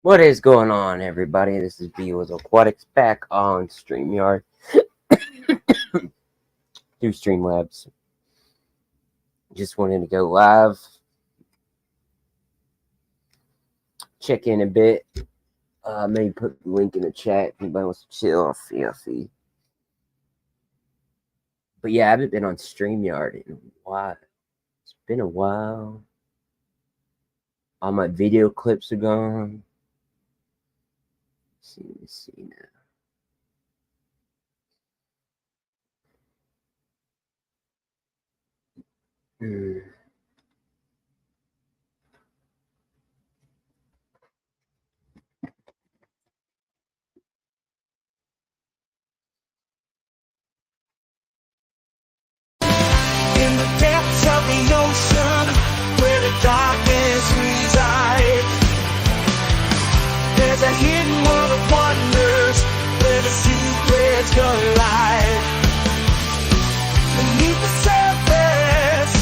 What is going on, everybody? This is B with Aquatics back on StreamYard through Streamlabs. Just wanted to go live, check in a bit. Maybe put the link in the chat if anybody wants to chill. I'll see. But yeah, I haven't been on StreamYard in a while. It's been a while. All my video clips are gone. Let's see now. In the depths of the ocean, where the darkness resides, there's a hidden world of wonders, where the secrets collide. Beneath the surface,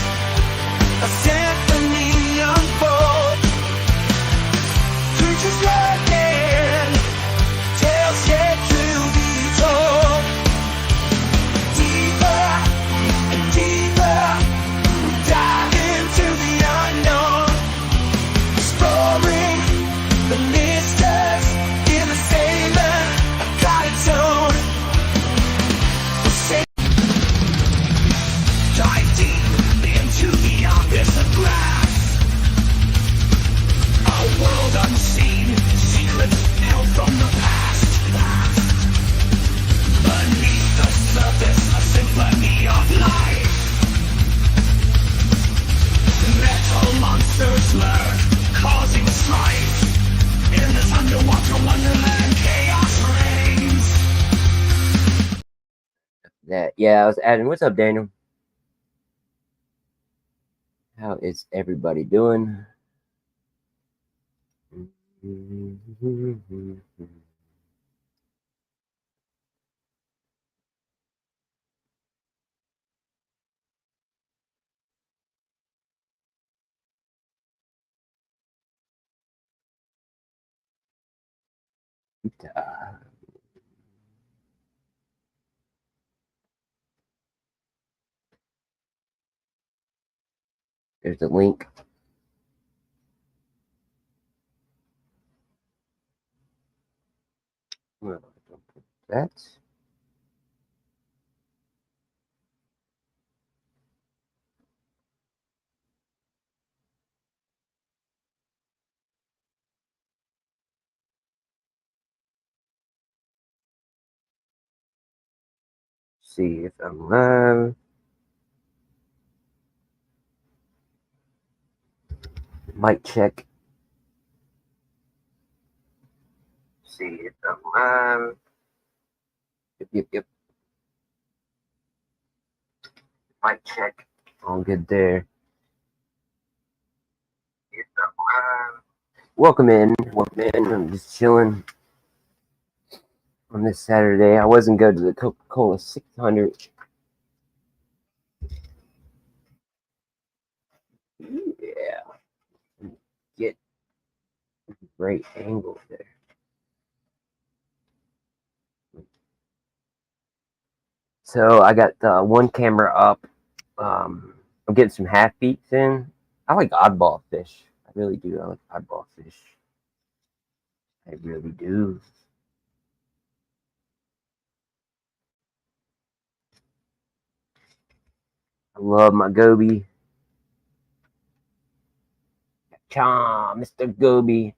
a symphony unfolds. Creatures lurking, tales yet to be told. Deeper and deeper, we dive into the unknown, exploring the mysteries in the sailor, a guided zone. Dive deep into the abyss of glass, a world unseen, secrets held from the past. Beneath the surface, a symphony of life. Metal monsters lurk, causing strife. In this underwater wonderland, chaos reigns. Yeah, I was adding. What's up, Daniel? How is everybody doing? There's the link. That. See if I'm live. Mic check. See if I'm live. Yep. Mic check. All good there. If I'm live. Welcome in. I'm just chilling on this Saturday. I wasn't going to the Coca-Cola 600. Yeah. Get a great angle there. So I got one camera up. I'm getting some half beats in. I like oddball fish. I really do. I like oddball fish. I really do. I love my goby. Cha, Mr. Goby.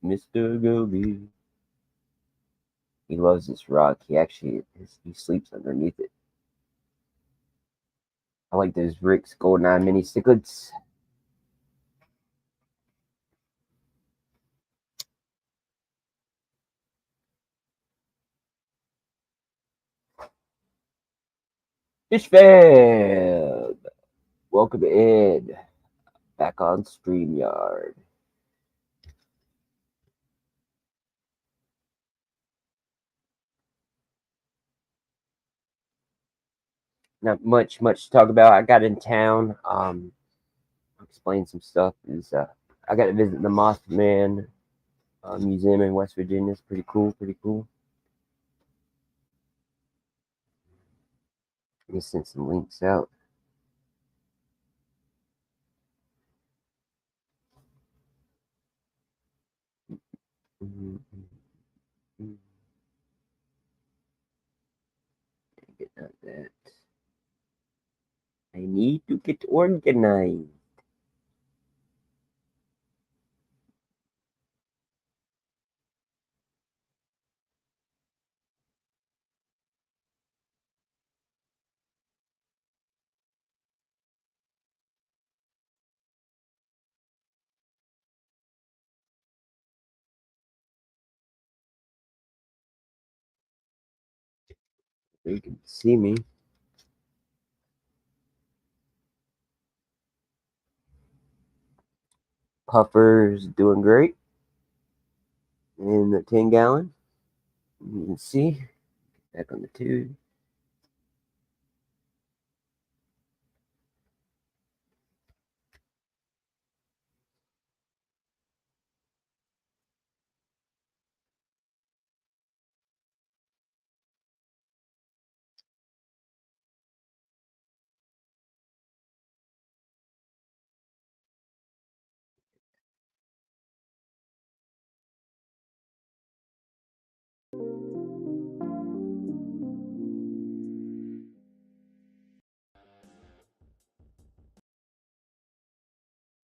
Mr. Goby. He loves this rock. He sleeps underneath it. I like those Rick's Goldeneye mini cichlids. Fish Fab. Welcome in. Back on StreamYard. Not much to talk about. I got in town. I'll explain some stuff. I got to visit the Mothman museum in West Virginia. It's pretty cool. Pretty cool. Let me send some links out. Get out that. I need to get organized. You can see me. Puffer's doing great in the 10-gallon. You can see back on the tube.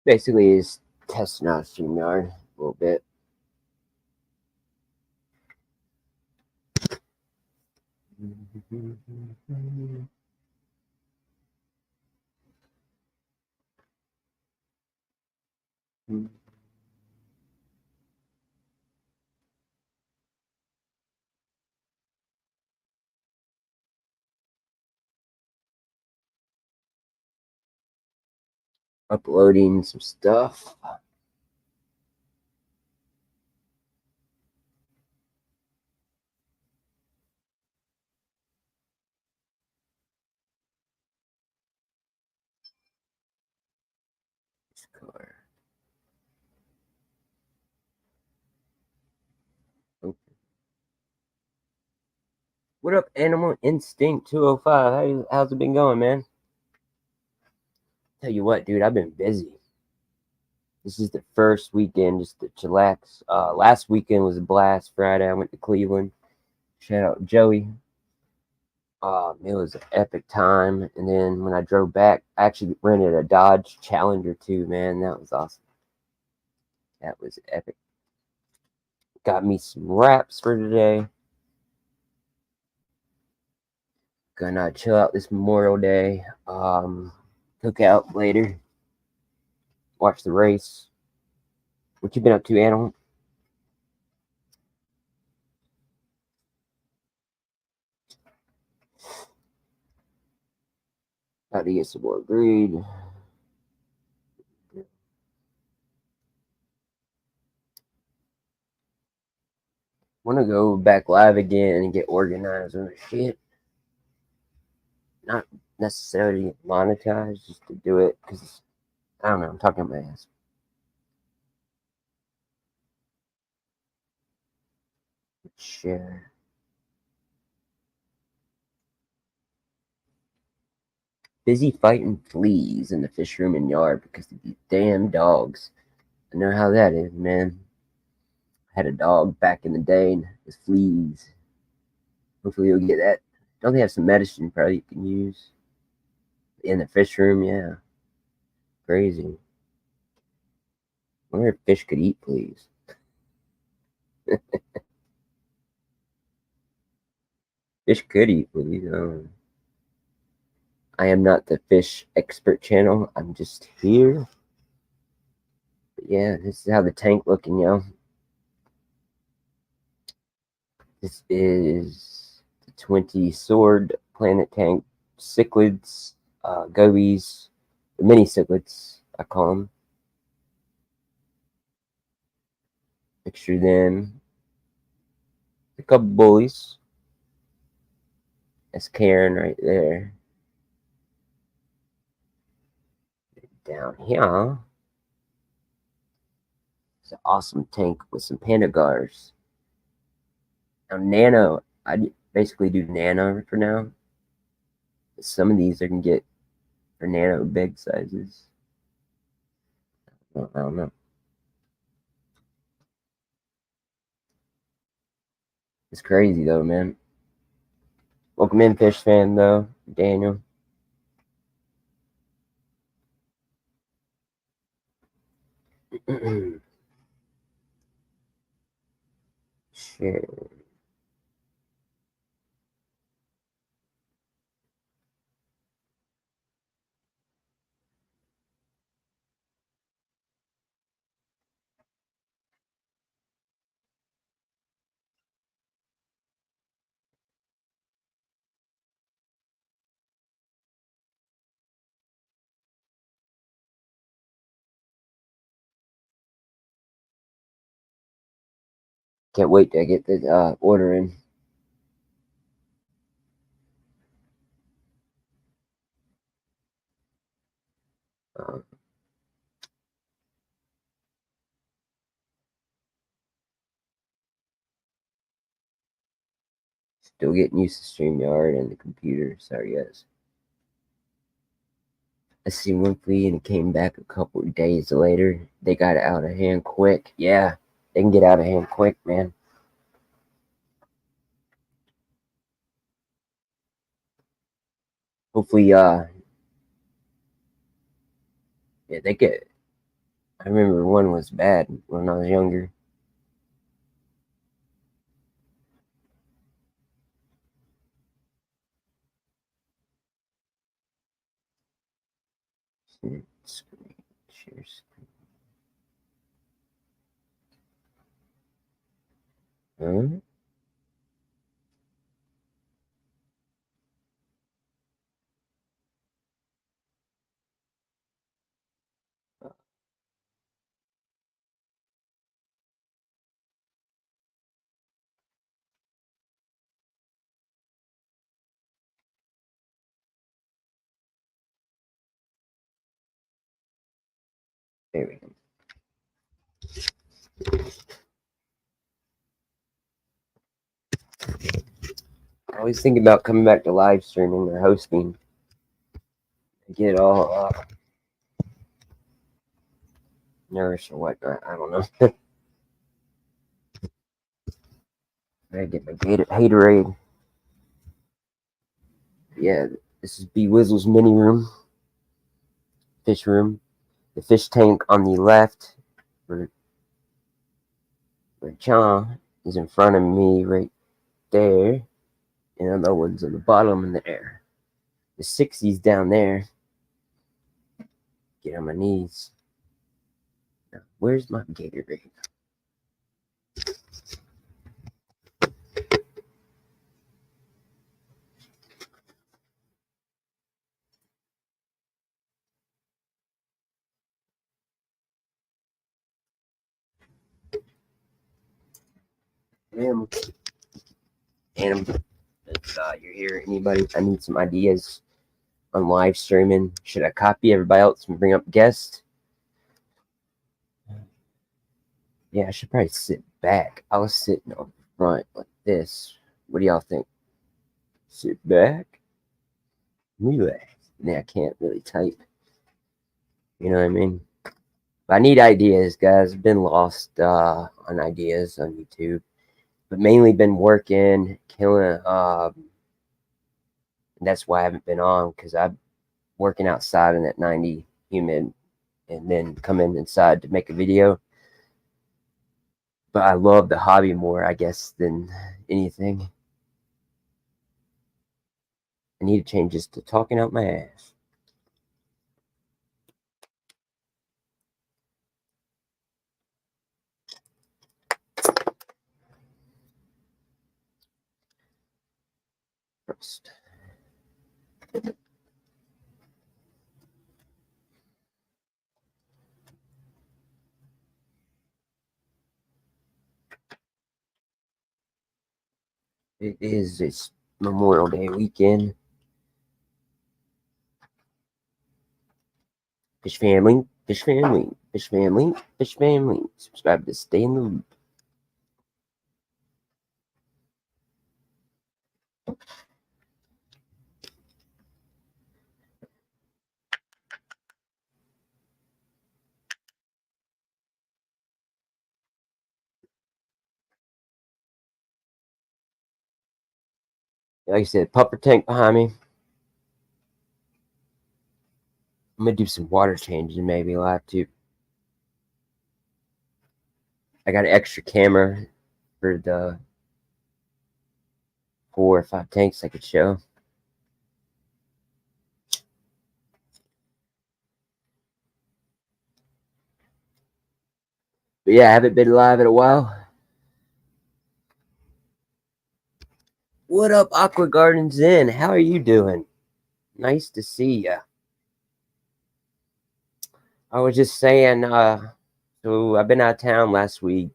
Basically, is testing out StreamYard a little bit. Uploading some stuff. Car. Okay. What up, Animal Instinct 205? How's it been going, man? Tell you what, dude, I've been busy. This is the first weekend just to chillax. Last weekend was a blast. Friday, I went to Cleveland. Shout out Joey. It was an epic time. And then when I drove back, I actually rented a Dodge Challenger too, man. That was awesome. That was epic. Got me some wraps for today. Gonna chill out this Memorial Day. Cook out later. Watch the race. What you been up to, Animal? About to get some more greed. Want to go back live again and get organized on the shit. Not necessarily monetized, just to do it because I don't know. I'm talking my ass. Share. Busy fighting fleas in the fish room and yard because of these damn dogs. I know how that is, man. I had a dog back in the day and with fleas. Hopefully you'll get that. Don't they have some medicine probably you can use in the fish room? Yeah. Crazy. I wonder if fish could eat fleas. Fish could eat fleas. I am not the fish expert channel. I'm just here. But yeah, this is how the tank looking, yo. This is the 20 sword planet tank cichlids, gobies, the mini cichlids, I call them. Picture them. A couple bullies. That's Karen right there. Down here. It's an awesome tank with some Pandagars. Now nano, I basically do nano for now. Some of these I can get for nano big sizes. I don't know. It's crazy though, man. Welcome in, fish fan though, Daniel. Share. Can't wait to get the order in. Uh, Still getting used to StreamYard and the computer. Sorry, guys. I see one flea and it came back a couple of days later. They got it out of hand quick. Yeah, they can get out of hand quick, man. Hopefully, yeah, they get. I remember one was bad when I was younger. Screen, share screen. Huh? There we go. I always think about coming back to live streaming or hosting. Get all nourished or whatnot. I don't know. I get my haterade. Yeah, this is B Wizzle's mini room, fish room. The fish tank on the left, where John is in front of me right there, and the other one's on the bottom in the air. The 60's down there. Get on my knees. Now, where's my Gatorade? Ma'am, and if you're here, anybody, I need some ideas on live streaming. Should I copy everybody else and bring up guests? Yeah, I should probably sit back. I was sitting on front like this. What do y'all think? Sit back, relax. Yeah, I can't really type. You know what I mean? But I need ideas, guys. I've been lost on ideas on YouTube, but mainly been working, killing. That's why I haven't been on because I'm working outside in that 90 humid, and then coming inside to make a video. But I love the hobby more, I guess, than anything. I need to change this to talking out my ass. First. It is it's Memorial Day weekend. Fish family, fish family. Fish family, fish family. Subscribe to stay in the loop. Like I said, puffer tank behind me. I'm gonna do some water changing maybe live too. I got an extra camera for the 4 or 5 tanks I could show. But yeah, I haven't been live in a while. What up, Aqua Gardens Inn? How are you doing? Nice to see ya. I was just saying, so I've been out of town last week.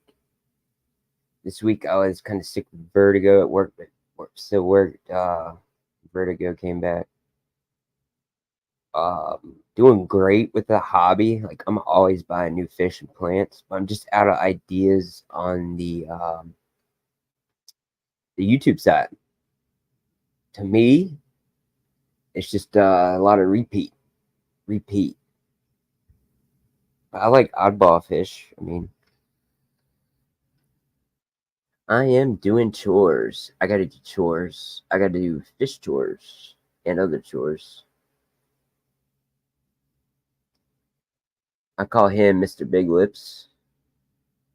This week I was kind of sick with vertigo at work, but still worked. Vertigo came back. Doing great with the hobby. Like I'm always buying new fish and plants, but I'm just out of ideas on the YouTube side. To me, it's just a lot of repeat. I like oddball fish. I mean, I am doing chores. I gotta do chores. I gotta do fish chores and other chores. I call him Mr. Big Lips.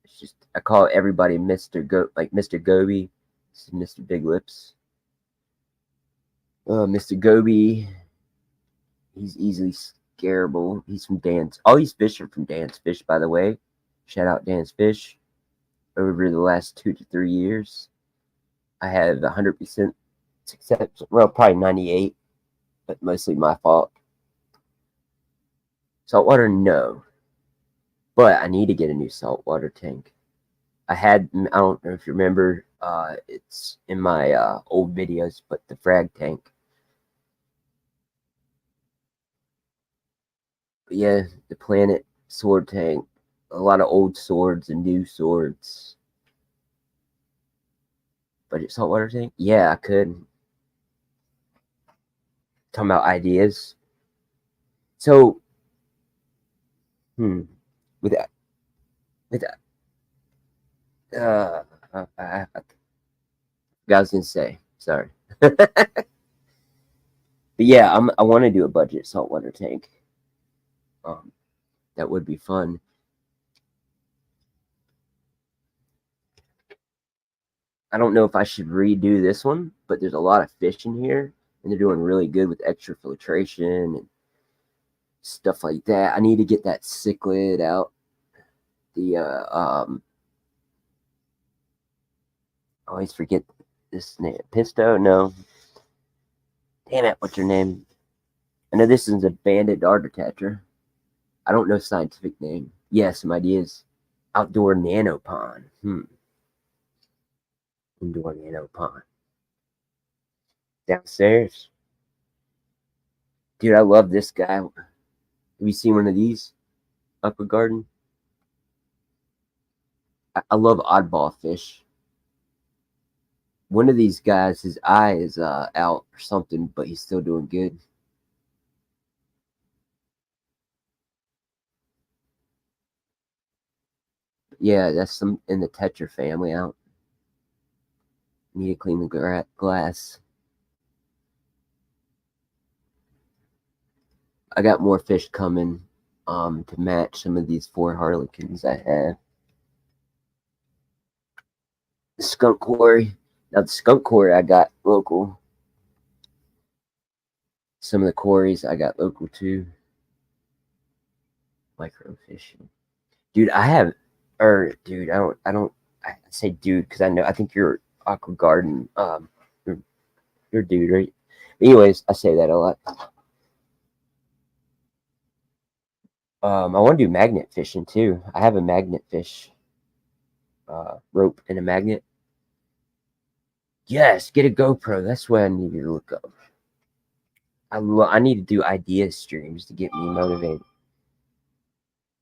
It's just I call everybody Mr. Goby. This is Mr. Big Lips. Mr. Goby. He's easily scareable. He's from Dan's. All these fish are from Dan's Fish, by the way. Shout out Dan's Fish. Over the last 2 to 3 years, I have 100% success. Well, probably 98, but mostly my fault. Saltwater, no. But I need to get a new saltwater tank. I don't know if you remember, it's in my old videos, but the frag tank. But yeah, the planet sword tank. A lot of old swords and new swords. But saltwater tank? Yeah, I could. Talking about ideas. So, with that, I was gonna say, sorry. But yeah, I want to do a budget saltwater tank. That would be fun. I don't know if I should redo this one, but there's a lot of fish in here, and they're doing really good with extra filtration and stuff like that. I need to get that cichlid out. The I always forget this name. Pisto? No. Damn it, what's your name? I know this is a banded dart attacher. I don't know scientific name. Yeah, some ideas. Outdoor nanopond. Indoor nanopond. Downstairs. Dude, I love this guy. Have you seen one of these? Upper Garden? I love oddball fish. One of these guys, his eye is out or something, but he's still doing good. Yeah, that's some in the Tetra family out. Need to clean the glass. I got more fish coming to match some of these 4 harlequins I have. The skunk quarry. Now the skunk quarry I got local. Some of the quarries I got local too. Microfishing. Dude, I say dude because I think you're Aqua Garden. You're dude, right? Anyways, I say that a lot. I want to do magnet fishing too. I have a magnet fish rope and a magnet. Yes, get a GoPro. That's what I need to look up. I need to do idea streams to get me motivated.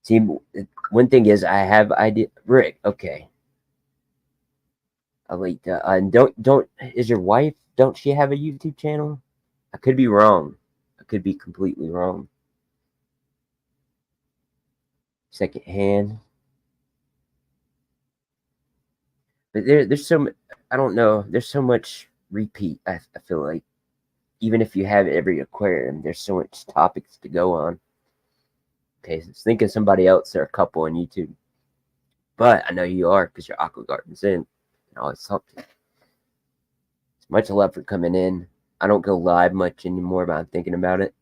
See, one thing is I have idea. Rick, okay. Like, don't. Is your wife? Don't she have a YouTube channel? I could be wrong. I could be completely wrong. Second hand, but there's so. I don't know. There's so much repeat. I feel like even if you have every aquarium, there's so much topics to go on. Okay, so think of somebody else or a couple on YouTube. But I know you are because your Aqua Garden's in. And always talk to you. Much love for coming in. I don't go live much anymore, but I'm thinking about it.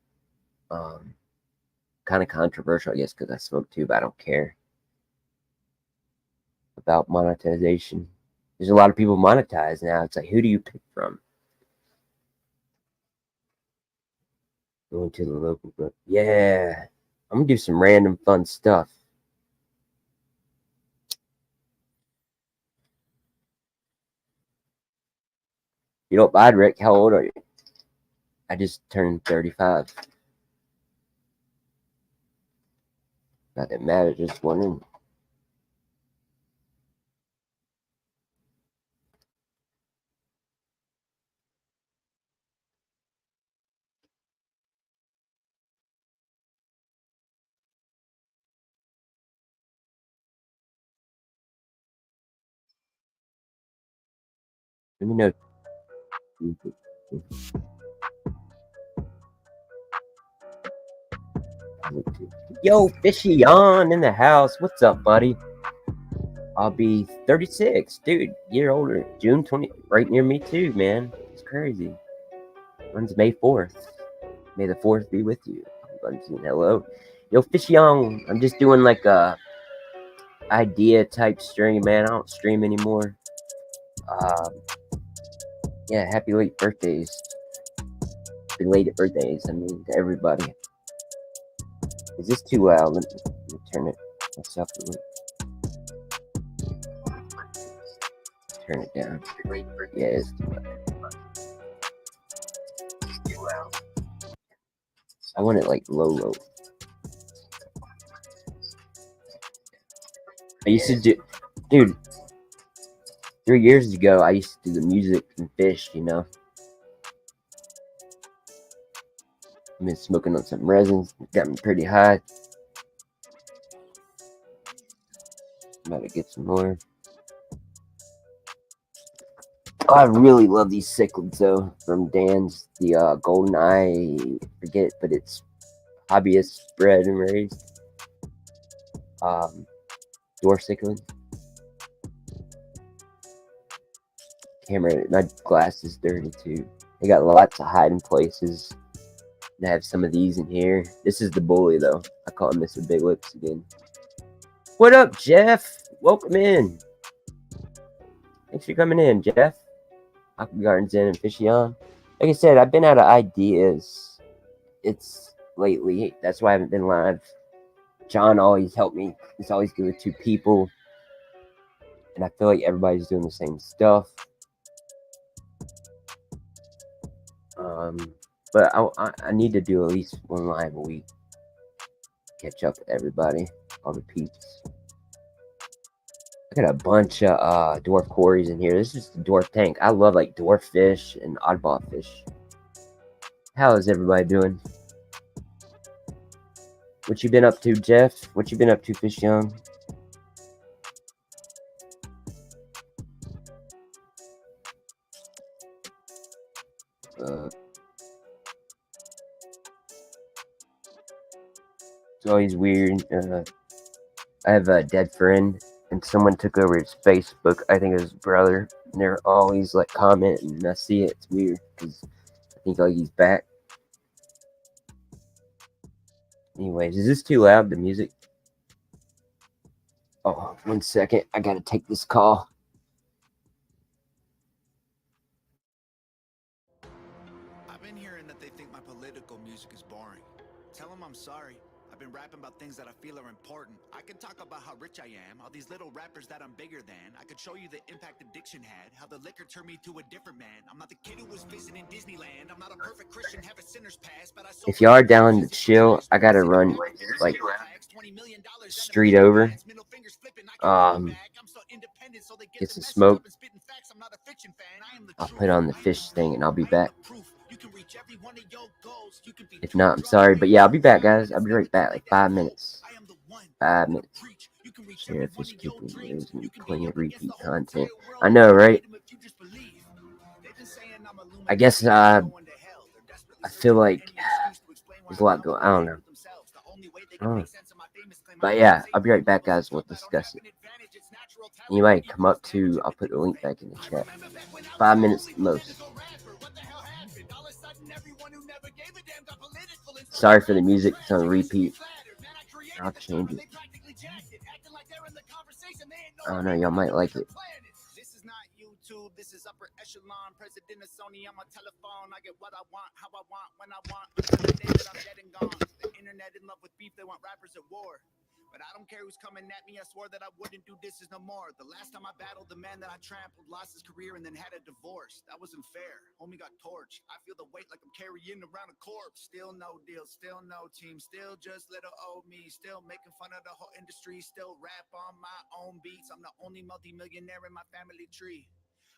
Kind of controversial, I guess, because I smoke too, but I don't care about monetization. There's a lot of people monetize now. It's like, who do you pick from? Going to the local book. Yeah, I'm gonna do some random fun stuff. You don't mind, Rick? How old are you? I just turned 35. Not that matters, just wondering. Let me know. Yo, Fishy on in the house. What's up, buddy? I'll be 36, dude. Year older. June 20, right near me too, man. It's crazy. Runs May 4th. May the 4th be with you. Hello. Yo, Fishy on. I'm just doing like a idea type stream, man. I don't stream anymore. Yeah, happy late birthdays. Belated birthdays, I mean, to everybody. Is this too loud? Let me turn it myself. Turn it down. Yeah, it's too loud. I want it like low. I used to do, dude, 3 years ago, I used to do the music and fish, you know. I've been smoking on some resins, got me pretty high. I'm about to get some more. Oh, I really love these cichlids though from Dan's. The golden eye, forget, but it's hobbyist bred and raised. Dwarf cichlid. Camera, my glass is dirty too. They got lots of hiding places. I have some of these in here. This is the bully though. I call him Mr. Big Lips again. What up, Jeff? Welcome in. Thanks for coming in, Jeff. Aqua Garden's in and Fishy on. Like I said, I've been out of ideas. It's lately. That's why I haven't been live. John always helped me. It's always good with two people. And I feel like everybody's doing the same stuff. But I need to do at least one live a week. Catch up with everybody, all the peeps. I got a bunch of dwarf quarries in here. This is the dwarf tank. I love like dwarf fish and oddball fish. How is everybody doing? What you been up to, Jeff? What you been up to, Fish Young? It's always weird. I have a dead friend, and someone took over his Facebook. I think it was his brother. And they're always like commenting, and I see it. It's weird because I think like he's back. Anyways, is this too loud? The music? Oh, 1 second. I gotta take this call. I've been hearing that they think my political music is boring. Tell them I'm sorry. I've been rapping about things that I feel are important. I can talk about how rich I am, all these little rappers that I'm bigger than. I could show you the impact addiction had, how the liquor turned me to a different man. I'm not the kid who was visiting Disneyland. I'm not a perfect Christian, have a sinner's past, but I If y'all are down to chill, I gotta run like street over. Get some smoke. I'll put on the fish thing and I'll be back. If not, I'm sorry, but yeah, I'll be back, guys. I'll be right back, like 5 minutes. 5 minutes. Share fish keeping videos and plenty of repeat content. I know, right? I guess I feel like there's a lot going. I don't know. But yeah, I'll be right back, guys. We'll discuss it. You might come up to. I'll put the link back in the chat. 5 minutes at most. Sorry for the music. It's on repeat. I'll change it. I don't know. Y'all might like it. This is upper echelon. President of Sony on my telephone. I get what I want, how I want, when I want. Until the day that I'm dead and gone. The internet in love with beef, they want rappers at war. But I don't care who's coming at me. I swore that I wouldn't do this no more. The last time I battled the man that I trampled, lost his career and then had a divorce. That wasn't fair. Homie got torched. I feel the weight like I'm carrying around a corpse. Still no deal, still no team, still just little old me. Still making fun of the whole industry. Still rap on my own beats. I'm the only multi-millionaire in my family tree.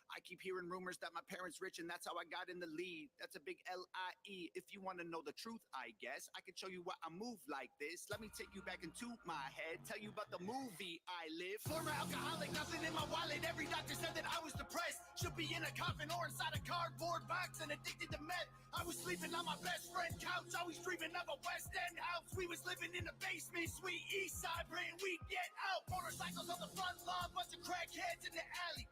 I keep hearing rumors that my parents rich and that's how I got in the lead. That's a big L-I-E. If you want to know the truth, I guess I could show you why I move like this. Let me take you back into my head, tell you about the movie I live. Former alcoholic, nothing in my wallet. Every doctor said that I was depressed. Should be in a coffin or inside a cardboard box and addicted to meth. I was sleeping on my best friend couch, always dreaming of a West End house. We was living in a basement, sweet east side, praying we'd get out. Motorcycles on the front lawn, bunch of crackheads in the alley.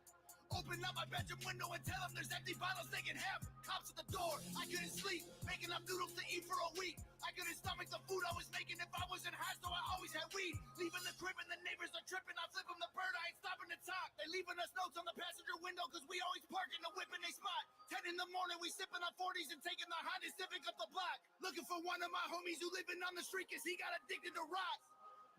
Open up my bedroom window and tell them there's empty bottles they can have. Cops at the door, I couldn't sleep, making up noodles to eat for a week. I couldn't stomach the food I was making if I wasn't high, so I always had weed. Leaving the crib and the neighbors are tripping, I flip them the bird, I ain't stopping to talk. They leaving us notes on the passenger window, cause we always park in the whip in they spot. 10 in the morning, we sipping on 40s and taking the Honda Civic up the block. Looking for one of my homies who living on the street, cause he got addicted to rocks.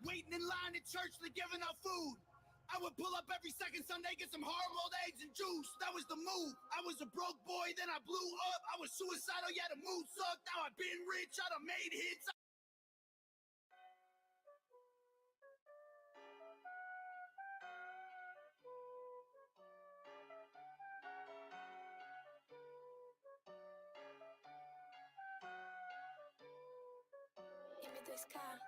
Waiting in line at church, they giving out food. I would pull up every second Sunday, get some hard-boiled eggs and juice. That was the move. I was a broke boy, then I blew up. I was suicidal, yeah, the mood sucked. Now I've been rich, I done made hits. Give me this car.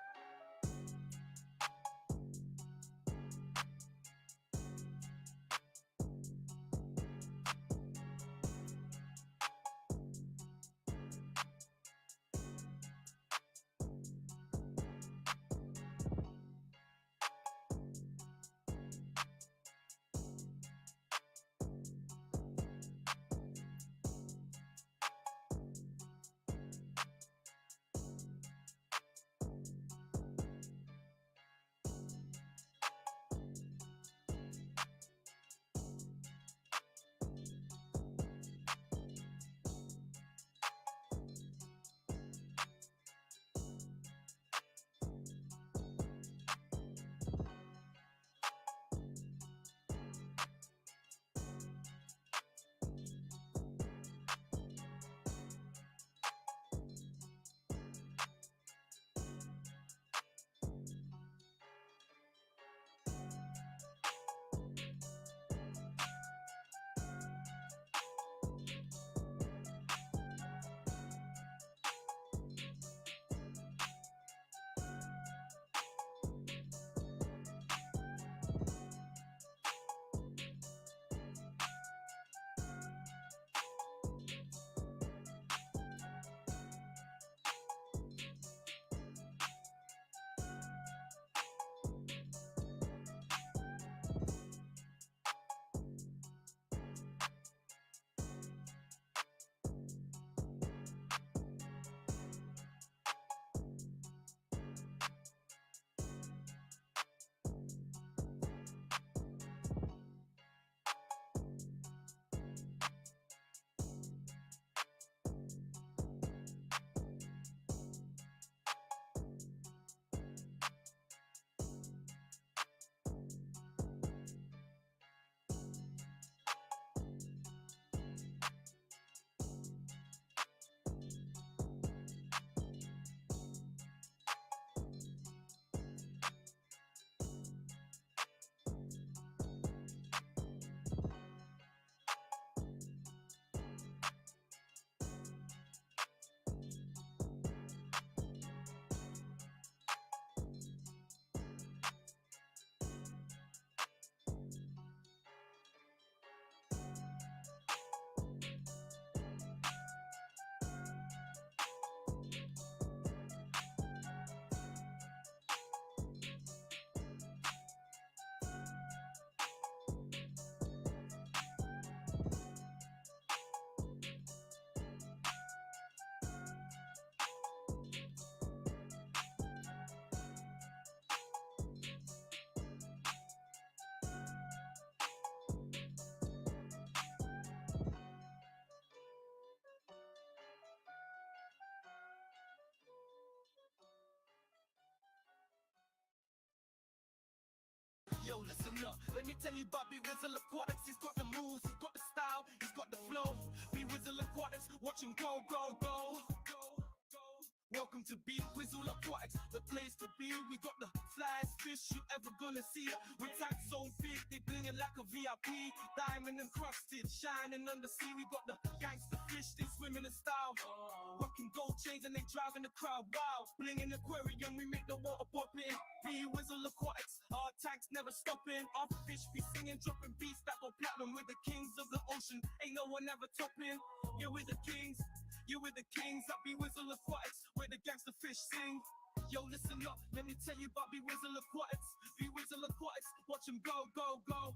you about B Wizzle Aquatics. He's got the moves, he's got the style, he's got the flow. B Wizzle Aquatics, watch him go, go, go. Welcome to B Wizzle Aquatics, the place to be. We got the flyest fish you ever gonna see. With tanks so big, they blingin' like a VIP. Diamond encrusted, shining on the sea. We got the gangster fish, they swimming in style. Rocking gold chains and they driving the crowd wild. Blingin' aquarium, we make the water poppin'. B Wizzle Aquatics, our tanks never stopping. Our fish be singing, dropping beats that go platinum. With the kings of the ocean, ain't no one ever topping. Yeah, we're the kings. You with the kings at B Wizzle Aquatics, where the gangster fish sing. Yo, listen up, let me tell you about B Wizzle Aquatics. B Wizzle Aquatics, watch him go, go, go.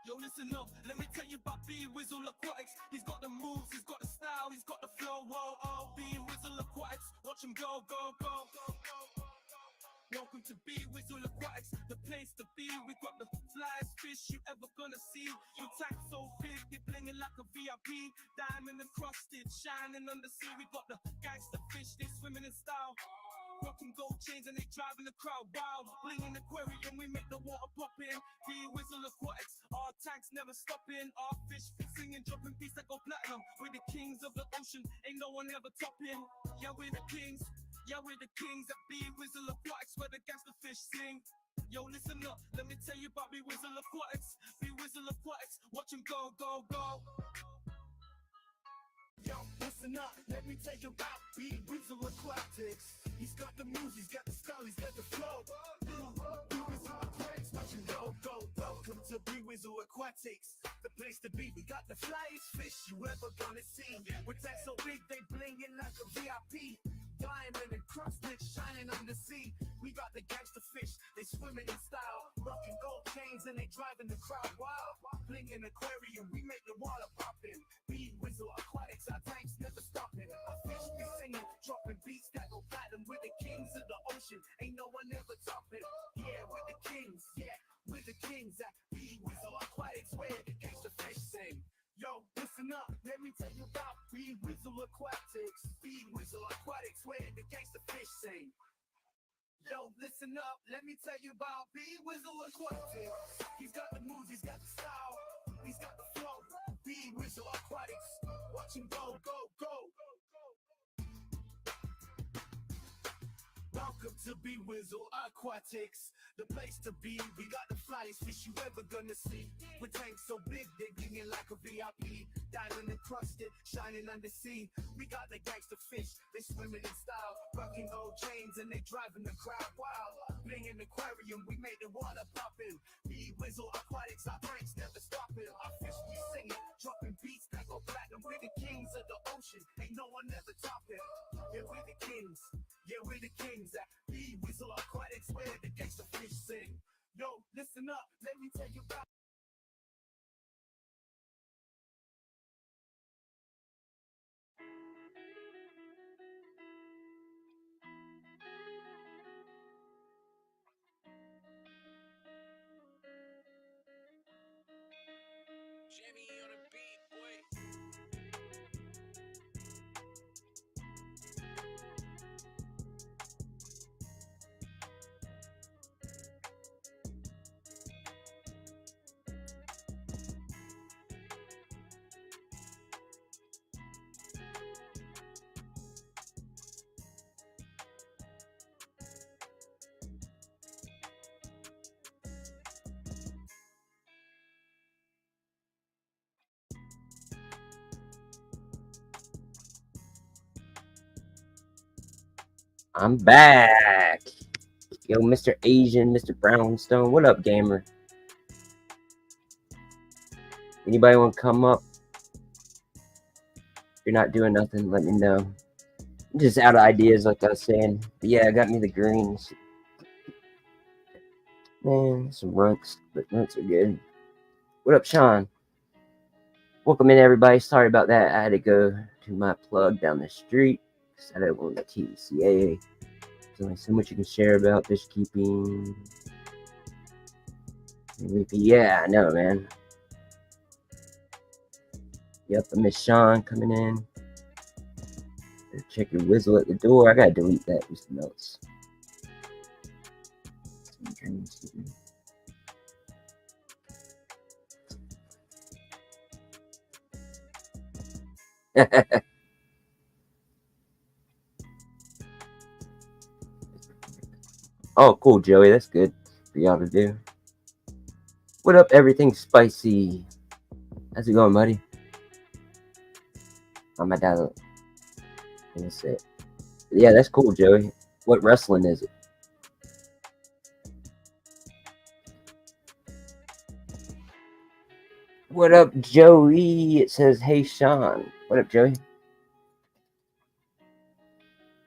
Yo, listen up, let me tell you about B Wizzle Aquatics. He's got the moves, he's got the style, he's got the flow. Whoa, oh, B Wizzle Aquatics, watch him go, go, go, go, go. Welcome to B Wizzle Aquatics, the place to be. We got the flyest fish you ever gonna see. Your tank so big, they blingin' like a VIP. Diamond encrusted, shining on the sea. We got the gangster fish, they swimming in style. Rocking gold chains and they driving the crowd wild. Blingin' aquarium, we make the water poppin'. B Wizzle Aquatics, our tanks never stopping. Our fish be singing, dropping beats that go platinum. We're the kings of the ocean, ain't no one ever topping. Yeah, we're the kings. Yeah, we're the kings at B Wizzle Aquatics, where the gangster fish sing. Yo, listen up, let me tell you about B Wizzle Aquatics. B Wizzle Aquatics, watch him go, go, go. Yo, listen up, let me tell you about B Wizzle Aquatics. He's got the moves, he's got the style, he's got the flow. B Wizzle Aquatics, watch him go, go. Welcome to B Wizzle Aquatics, the place to be. We got the flyest fish you ever gonna see. With that so big, they blingin' like a VIP. Diamond encrusted, shining on the sea. We got the gangster fish, they swimming in style. Rocking gold chains and they driving the crowd wild. Blingin' aquarium, we make the water poppin'. B Wizzle Aquatics, our tanks never stopping. Our fish be singing, dropping beats that go platinum. We're the kings of the ocean, ain't no one ever topping. Yeah, we're the kings, yeah, we're the kings at B Wizzle Aquatics, where the gangster fish sing. Yo, listen up, let me tell you about B Wizzle Aquatics. B Wizzle Aquatics, where the gangster fish sing. Yo, listen up, let me tell you about B Wizzle Aquatics. He's got the moves, he's got the style, he's got the flow. B Wizzle Aquatics, watch him go, go, go. Welcome to B Wizzle Aquatics, the place to be. We got the flyest fish you ever gonna see. With tanks so big, they blingin' like a VIP. Diamond encrusted, shining on the sea. We got the gangster fish, they swimming in style. Rocking gold chains and they driving the crowd wild. Blingin' aquarium, we made the water poppin'. B Wizzle Aquatics, our tanks never stopping. Our fish we singing, dropping beats that go platinum. We're the kings of the ocean, ain't no one ever topping. Yeah, we're the kings. Yeah, we're the kings at B Wizzle Aquatics, where the gangster fish sing. Yo, listen up, let me tell you about. Jimmy on a beat, boy. I'm back. Yo, Mr. Asian, Mr. Brownstone. What up, gamer? Anybody want to come up? If you're not doing nothing, let me know. I'm just out of ideas, like I was saying. But yeah, I got me the greens. Man, some runts, but runts are good. What up, Sean? Welcome in, everybody. Sorry about that. I had to go to my plug down the street. I don't want the TCA. There's only so much you can share about fish keeping. Yeah, I know, man. Yep, I miss Sean coming in. Check your whistle at the door. I gotta delete that. Just notes. Oh, cool, Joey. That's good for y'all to do. What up, everything spicy? How's it going, buddy? Oh, my dad. That's it. Yeah, that's cool, Joey. What wrestling is it? What up, Joey? It says, hey, Sean. What up, Joey?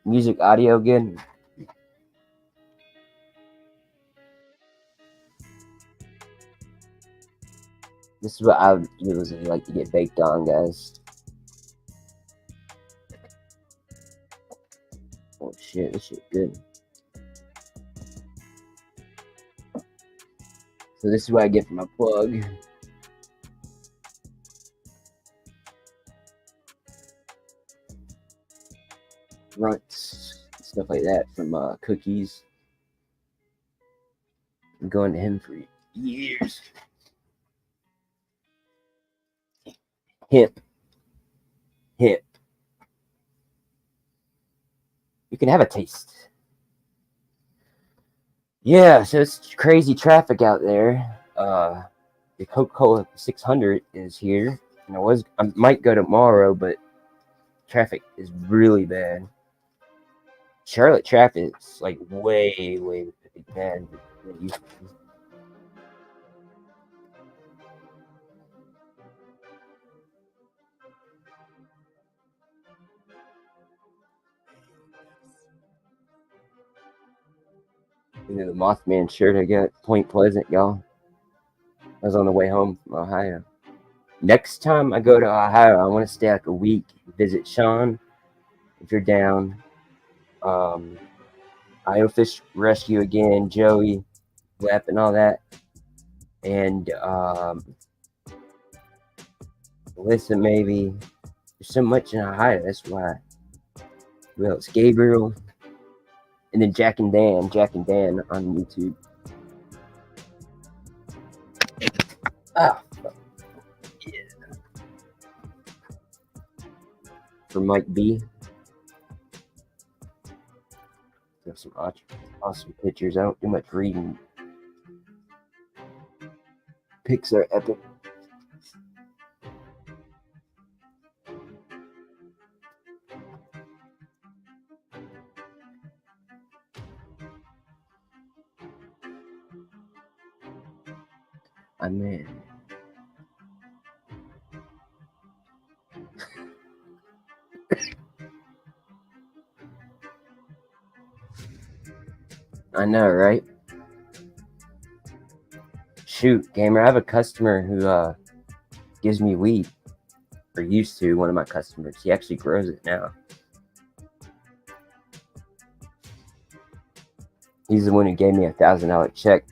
Music audio good? This is what I usually like to get baked on, guys. Oh shit, this shit good. So this is what I get for my plug. Runts, stuff like that from Cookies. I'm going to him for years. Hip. You can have a taste. Yeah, so it's crazy traffic out there. The Coca-Cola 600 is here, and I might go tomorrow, but traffic is really bad. Charlotte traffic is like way bad than it used to be. The Mothman shirt I got, Point Pleasant, y'all. I was on the way home from Ohio. Next time I go to Ohio, I want to stay like a week, visit Sean, if you're down. Io Fish Rescue again, Joey, Wep, and all that. And Melissa, maybe. There's so much in Ohio, that's why. Who else? Gabriel. And then Jack and Dan on YouTube. Ah, yeah. For Mike B. There's some awesome pictures. I don't do much reading. Pics are epic. I'm in. I know, right? Shoot, gamer, I have a customer who gives me weed. Or used to, one of my customers. He actually grows it now. He's the one who gave me a $1,000 check.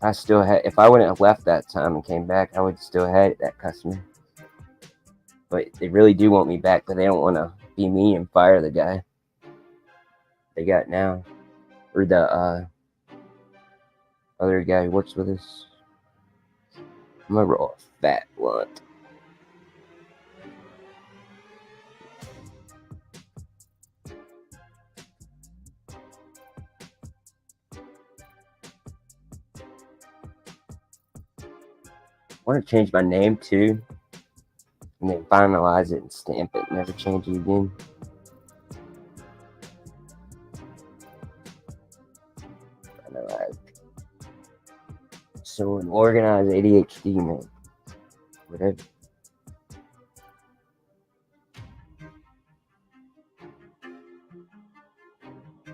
If I wouldn't have left that time and came back, I would still had that customer. But they really do want me back, but they don't want to be mean and fire the guy they got now. Or the other guy who works with us. I'm gonna roll a fat blunt. I want to change my name too, and then finalize it and stamp it, never change it again. Finalize. So an organized ADHD, man. Whatever.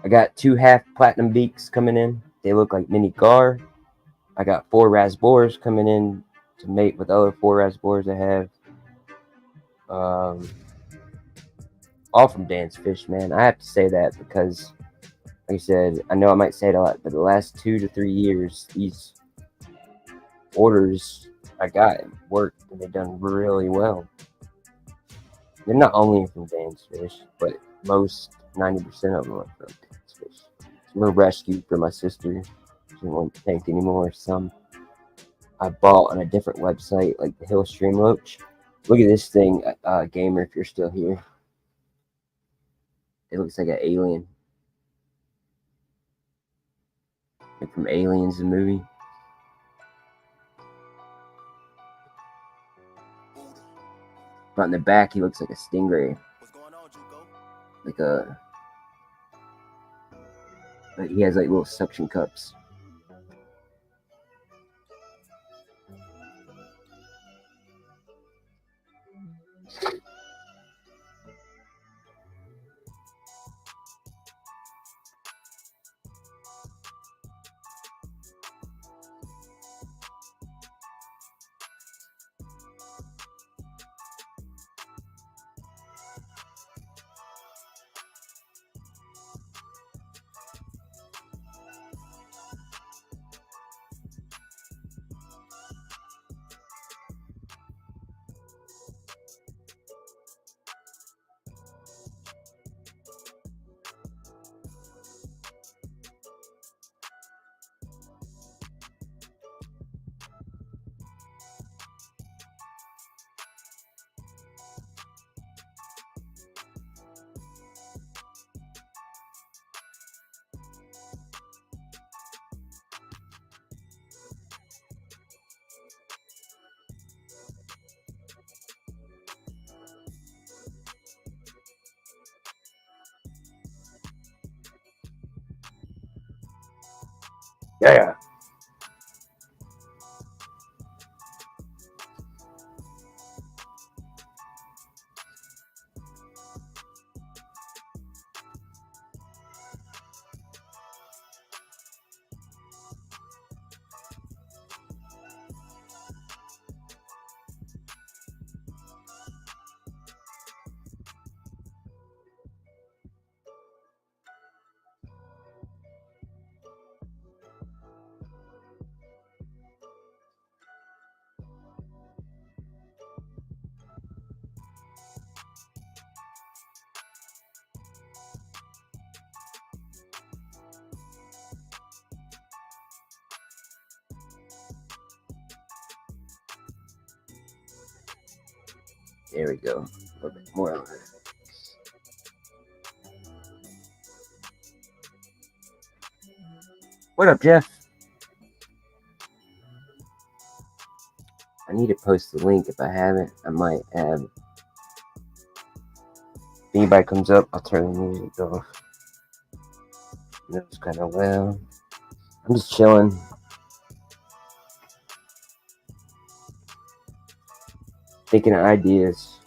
I got 2 half platinum beaks coming in. They look like mini Gar. I got 4 Rasbors coming in to mate with other 4 Rasbors I have. All from Dan's Fish, man. I have to say that because, like I said, I know I might say it a lot, but the last 2 to 3 years, these orders I got worked and they've done really well. They're not only from Dan's Fish, but most 90% of them are from Dan's Fish. Some were rescued for my sister. She didn't want the tank anymore. Some I bought on a different website, like the Hill Stream Loach. Look at this thing, gamer, if you're still here. It looks like an alien. Like from Aliens, the movie. But on the back, he looks like a stingray. What's going on, Juco? Like he has like little suction cups. Yeah. There we go. A little bit more on it. What up, Jeff? I need to post the link. If I haven't, I might have. If anybody comes up, I'll turn the music off. That's kind of loud. I'm just chilling. Thinking of ideas.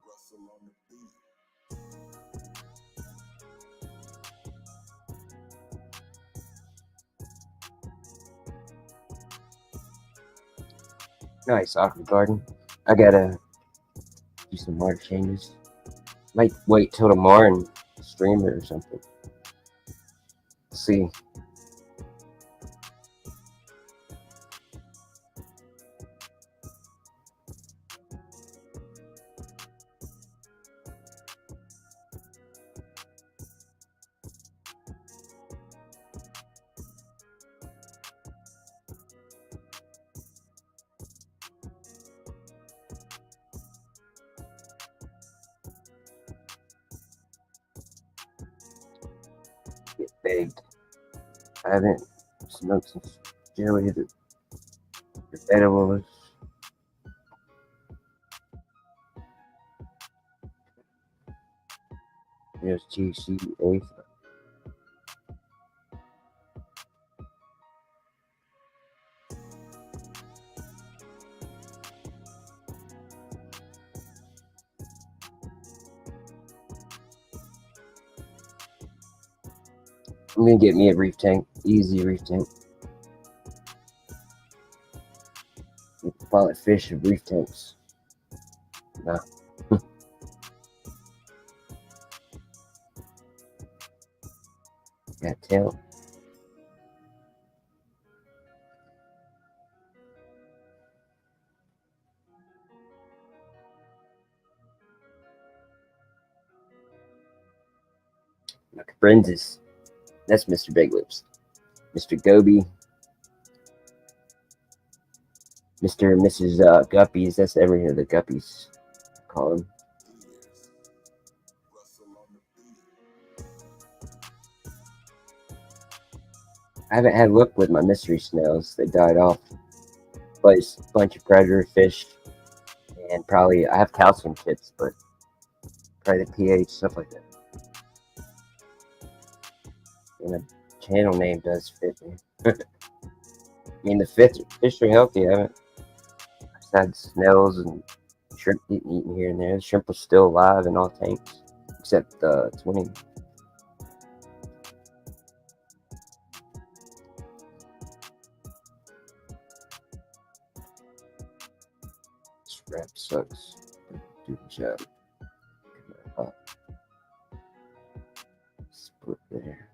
Russell on the beat. Nice, Aqua Garden. I gotta do some water changes. Might wait till tomorrow and stream it or something. See. baked. I haven't smoked since Joey the edibles. There's TCA. I'm gonna get me a reef tank. Easy reef tank. You can call it fish and reef tanks. Nah. Got tail. Brenzes. That's Mr. Big Lips. Mr. Goby. Mr. and Mrs. Guppies. That's every of the Guppies. I call them. I haven't had luck with my mystery snails. They died off. But it's a bunch of predator fish. And probably, I have calcium kits, but probably the pH, stuff like that. And the channel name does fit me. I mean, the fish are healthy. I haven't had snails and shrimp eaten here and there. The shrimp was still alive in all tanks, except 20. This wrap sucks. Do the job. Split there.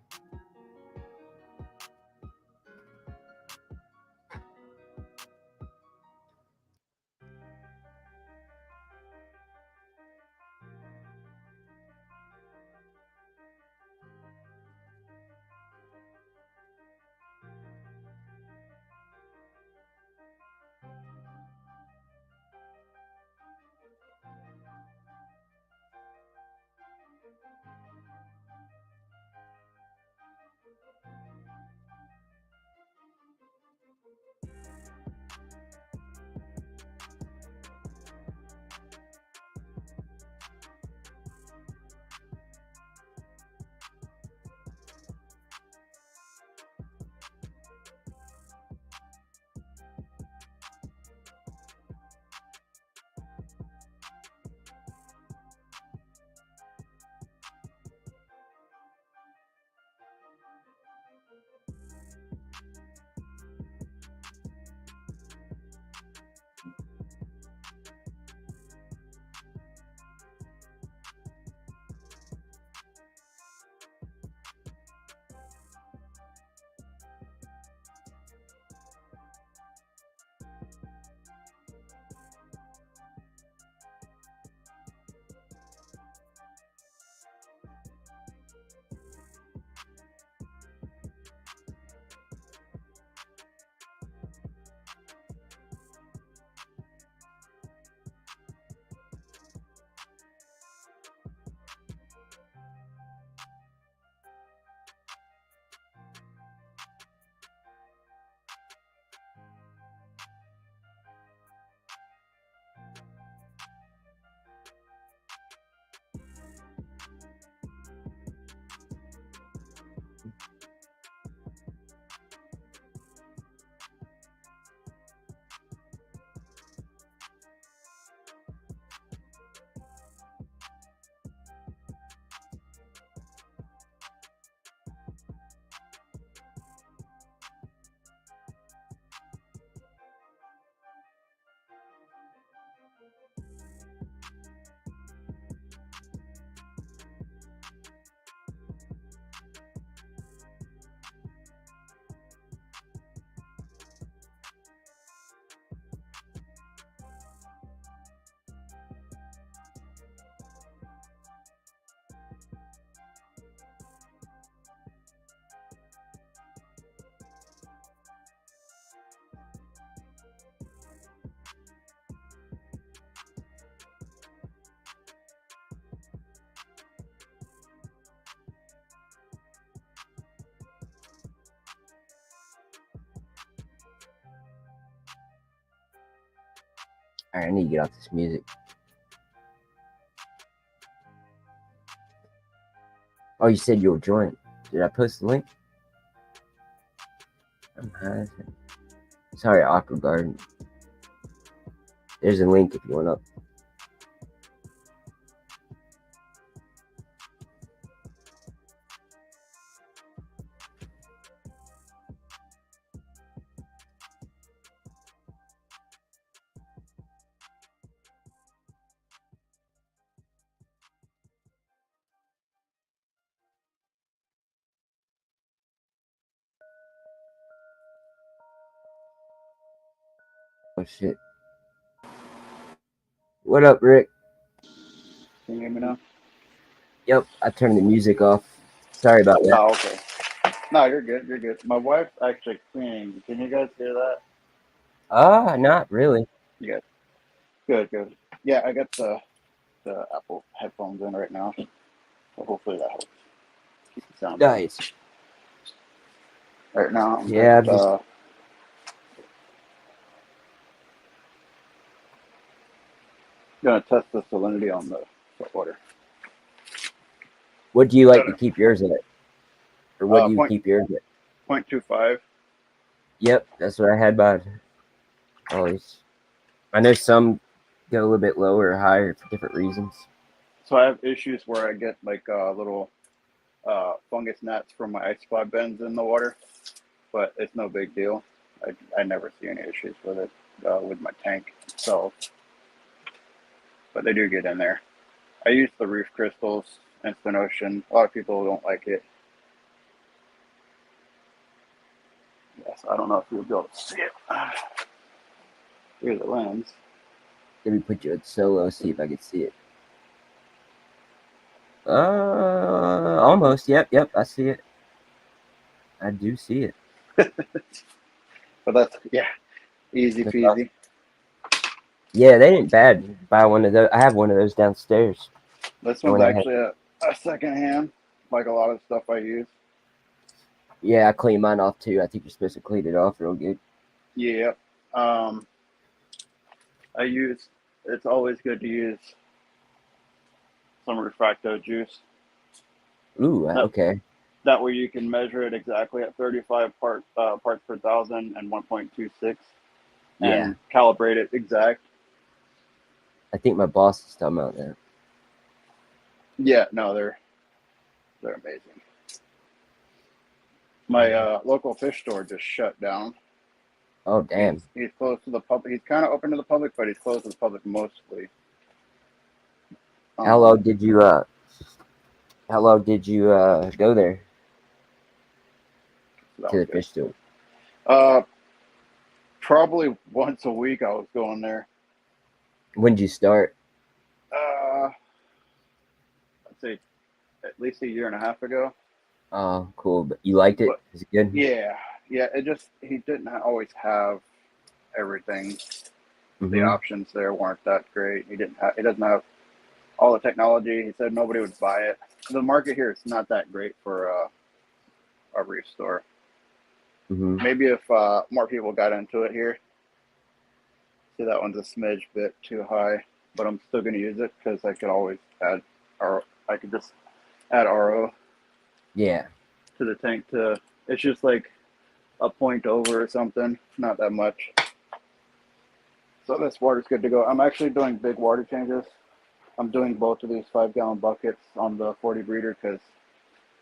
All right, I need to get off this music. Oh, you said you'll join. Did I post the link? I'm high. Sorry, Aqua Garden. There's a link if you want up. Oh shit. What up, Rick? Can you hear me now? Yep, I turned the music off. Sorry about that. Oh, okay. No, you're good. You're good. My wife's actually cleaning. Can you guys hear that? Not really. You guys? Good, good. Yeah, I got the Apple headphones in right now. So hopefully that helps keep the sound down. Nice. Right now, I'm Yeah, just, gonna test the salinity on the water. What do you like to keep yours at? Or what do you Point keep yours at? 0.25. Yep, that's what I had by always. I know some go a little bit lower or higher for different reasons. So I have issues where I get like little fungus gnats from my ice spot bends in the water, but it's no big deal. I never see any issues with it with my tank itself, but they do get in there. I use the reef crystals, Instant Ocean. A lot of people don't like it. Yes, I don't know if you'll be able to see it. Here's the lens. Let me put you at solo, see if I can see it. Almost. Yep, I see it. I do see it. But that's, yeah, easy That's peasy. awesome. Yeah, they didn't bad. Buy one of those. I have one of those downstairs. This The one's one I had. actually a second hand, like a lot of stuff I use. Yeah, I clean mine off too. I think you're supposed to clean it off real good. Yeah. It's always good to use some refracto juice. Ooh, That, okay. that way you can measure it exactly at 35 parts per thousand and 1.26 Yeah, and calibrate it exact. I think my boss is talking about that. Yeah, no, they're amazing. My local fish store just shut down. Oh, damn. He's closed to the public. He's kind of open to the public, but he's closed to the public mostly. How long did you go there to the fish store? Probably once a week I was going there. When did you start? I'd say at least a year and a half ago. Oh, cool. But you liked it? But, Is it good? yeah. He didn't always have everything. Mm-hmm. The options there weren't that great. He doesn't have all the technology. He said nobody would buy it. The market here is not that great for a reef store. Mm-hmm. Maybe if more people got into it here. See, that one's a smidge bit too high, but I'm still going to use it because I could always add, or I could just add RO. Yeah. To the tank it's just like a point over or something, not that much. So this water's good to go. I'm actually doing big water changes. I'm doing both of these 5-gallon buckets on the 40 breeder because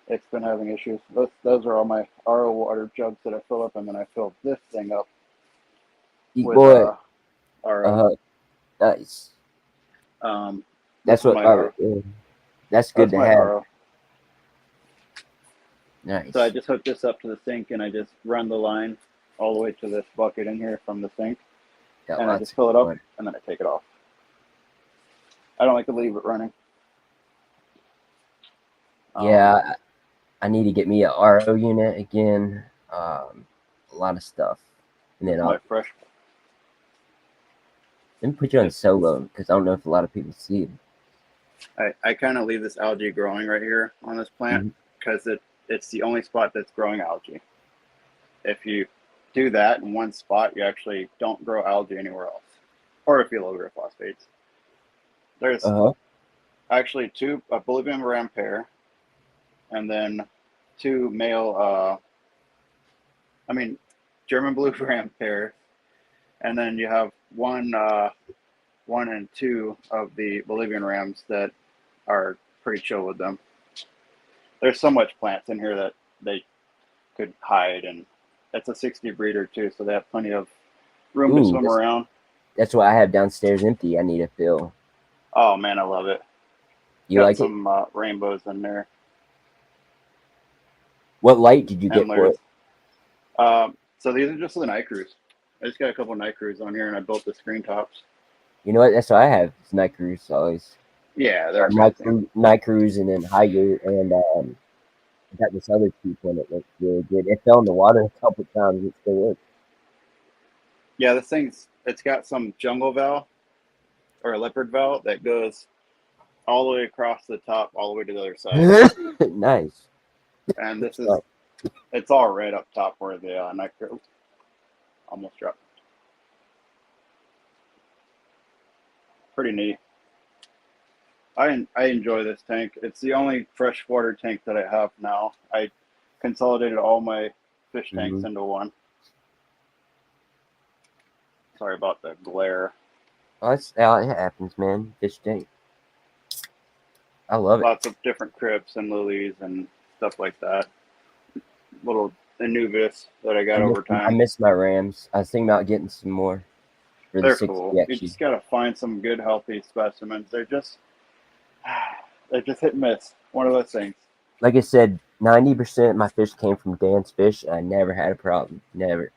it's been having issues. Those are all my RO water jugs that I fill up, and then I fill this thing up with Boy. RO. Nice. That's what that's good to have. RO. Nice. So I just hook this up to the sink and I just run the line all the way to this bucket in here from the sink. And I just fill it up and then I take it off. I don't like to leave it running. Yeah, I need to get me a RO unit again. A lot of stuff. And then my fresh. Let me put you on solo because I don't know if a lot of people see it. I kind of leave this algae growing right here on this plant because it's the only spot that's growing algae. If you do that in one spot, you actually don't grow algae anywhere else. or phosphates. There's Uh-huh. actually a Bolivian ram pair, and then two male, German blue ram pairs, and then you have one and two of the Bolivian rams that are pretty chill with them. There's so much plants in here that they could hide, and it's a 60 breeder too, so they have plenty of room to Ooh, swim around. that's what I have downstairs empty. I need to fill. Oh man, I love it. You Got like it? some rainbows in there, What light did you get for antlers. it? So these are just the night crews. I just got a couple night crews on here, and I built the screen tops. You know what? That's what I have. It's night cruise always. Yeah, they're Night cruise, and then Higer, and I got this other cheap one that looks really good. It fell in the water a couple times. It still works. Yeah, it's got some jungle valve or a leopard valve that goes all the way across the top, all the way to the other side. Nice. And it's all red up top where the night crew almost dropped. Pretty neat. I enjoy this tank. It's the only freshwater tank that I have now. I consolidated all my fish tanks into one. Sorry about the glare. Oh, it happens, man. Fish tank. I love it. Lots of different crypts and lilies and stuff like that. Little Anubis that I got over time. I miss my rams. I was thinking about getting some more for the They're 60. cool. Actually. You just gotta find some good, healthy specimens. They're just hit and miss. One of those things. Like I said, 90% of my fish came from Dan's fish, and I never had a problem. Never.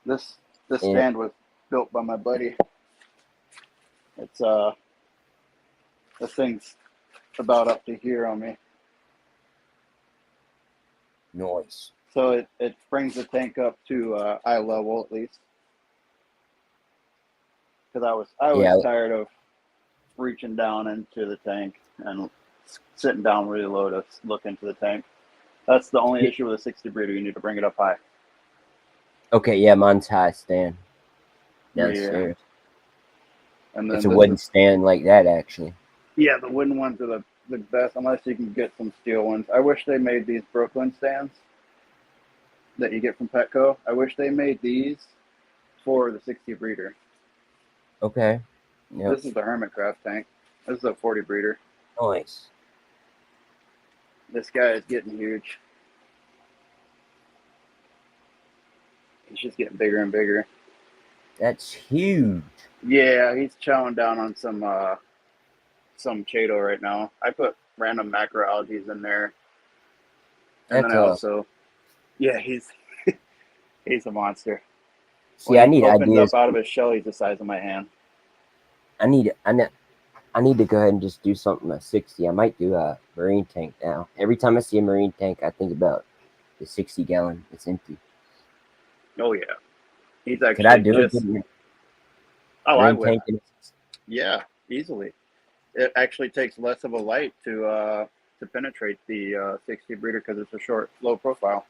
This stand was built by my buddy. It's this thing's about up to here on me. Noise. So it brings the tank up to eye level at least. Because I was tired of reaching down into the tank and sitting down really low to look into the tank. That's the only issue with a 60 breeder. You need to bring it up high. Okay, yeah, mine's high stand downstairs. Yeah. And then it's a wooden stand like that, actually. Yeah, the wooden ones are the best, unless you can get some steel ones. I wish they made these Brooklyn stands that you get from Petco. I wish they made these for the 60 breeder. Okay. Yep. This is the Hermitcraft tank. This is a 40 breeder. Nice. This guy is getting huge. He's just getting bigger and bigger. That's huge. Yeah, he's chowing down on some Chaeto right now. I put random macroalgae in there. And then I also, yeah, he's a monster. See, when I need opens ideas. Up out of his shell, he's the size of my hand. I need to go ahead and just do something at 60. I might do a marine tank now. Every time I see a marine tank, I think about the 60-gallon. It's empty. Oh yeah, he's actually. Could I do it? Oh, I would. Yeah, easily. It actually takes less of a light to penetrate the 60 breeder because it's a short, low profile.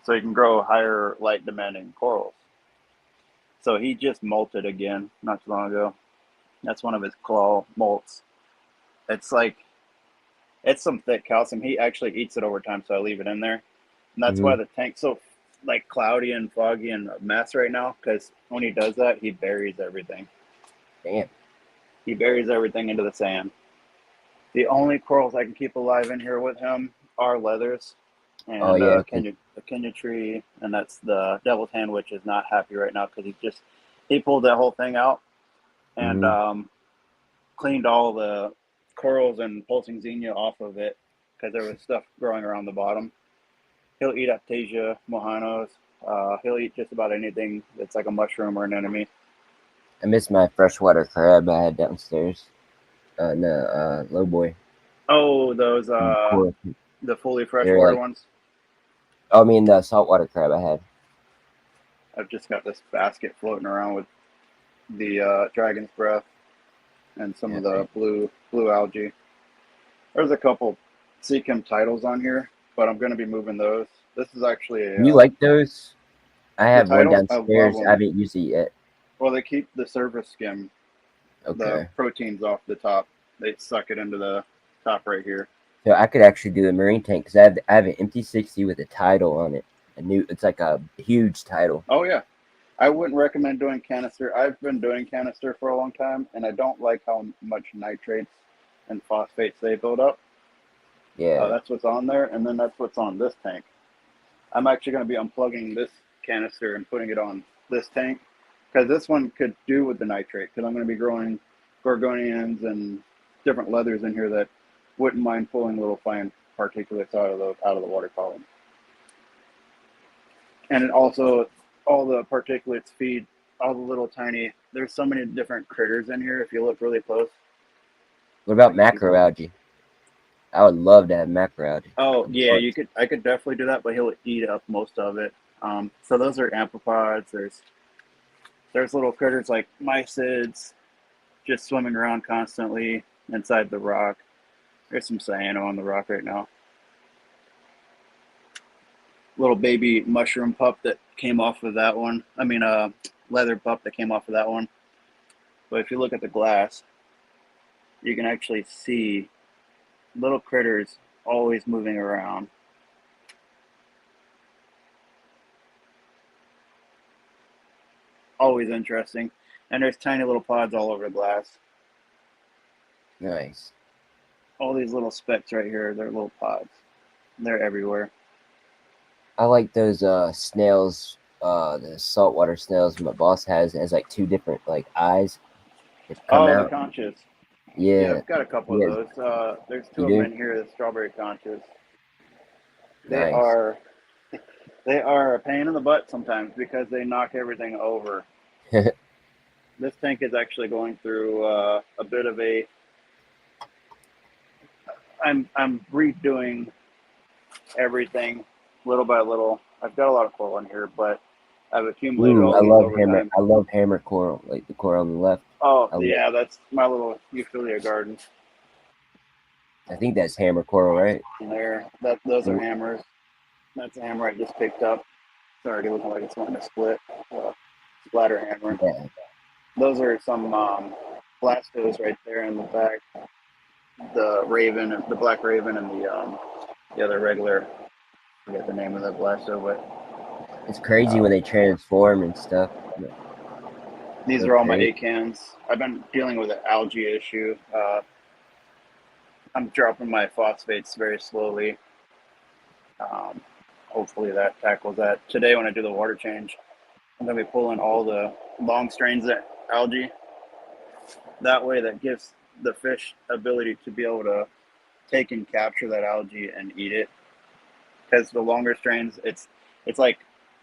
So you can grow higher light demanding corals. So he just molted again not too long ago. That's one of his claw molts. It's some thick calcium. He actually eats it over time, so I leave it in there. And that's why the tank's so cloudy and foggy and a mess right now, because when he does that, he buries everything. Damn. He buries everything into the sand. The only corals I can keep alive in here with him are leathers and Kenya tree, and that's the devil's hand, which is not happy right now because he pulled that whole thing out and cleaned all the corals and pulsing xenia off of it because there was stuff growing around the bottom. He'll eat Aptasia, mojanos. He'll eat just about anything that's like a mushroom or an enemy. I miss my freshwater crab I had downstairs. Low boy. Oh, those the fully freshwater ones. Oh, I mean the saltwater crab I had. I've just got this basket floating around with the dragon's breath and some of the blue algae. There's a couple Seachem titles on here, but I'm going to be moving those. This is actually You like those? I have one titles, downstairs. I haven't used it yet. Well, they keep the surface skim, the Okay. proteins off the top. They suck it into the top right here. So I could actually do a marine tank because I have an empty 60 with a title on it. It's like a huge title. Oh yeah, I wouldn't recommend doing canister. I've been doing canister for a long time, and I don't like how much nitrates and phosphates they build up. Yeah. That's what's on there, and then that's what's on this tank. I'm actually going to be unplugging this canister and putting it on this tank because this one could do with the nitrate because I'm going to be growing gorgonians and different leathers in here that wouldn't mind pulling little fine particulates out of the water column. And it also, all the particulates feed all the little tiny. There's so many different critters in here. If you look really close. What about macroalgae? I would love to have macroalgae. Oh yeah, you could. I could definitely do that, but he'll eat up most of it. So those are amphipods. There's little critters like mysids just swimming around constantly inside the rock. There's some cyano on the rock right now. Little baby mushroom pup that came off of that one. I mean, leather pup that came off of that one. But if you look at the glass, you can actually see little critters always moving around. Always interesting. And there's tiny little pods all over the glass. Nice. All these little specks right here, they're little pods. They're everywhere. I like those snails, the saltwater snails my boss has like two different like eyes that come Oh, the out. conches. Yeah, Yeah. I've got a couple of Yes. those. There's two You of them do? in here, the strawberry conches. They Nice. are they are a pain in the butt sometimes because they knock everything over. This tank is actually going through a bit of a. I'm redoing everything little by little. I've got a lot of coral in here, but I've accumulated all I these love over hammer. time. I love hammer coral, like the coral on the left. Oh I, yeah, that's my little Euphilia garden. I think that's hammer coral, right? And there, those are hammers. That's a hammer I just picked up. It's already looking like it's wanting to split. Splatter hammer. Yeah. Those are some blastos right there in the back. The raven, the black raven, and the other regular. I forget the name of the blasto, but It's crazy when they transform and stuff. these So are all my crazy. acans. I've been dealing with an algae issue. I'm dropping my phosphates very slowly. Hopefully that tackles that. Today when I do the water change, I'm going to be pulling all the long strains of algae. That way that gives the fish ability to be able to take and capture that algae and eat it. Because the longer strains, it's like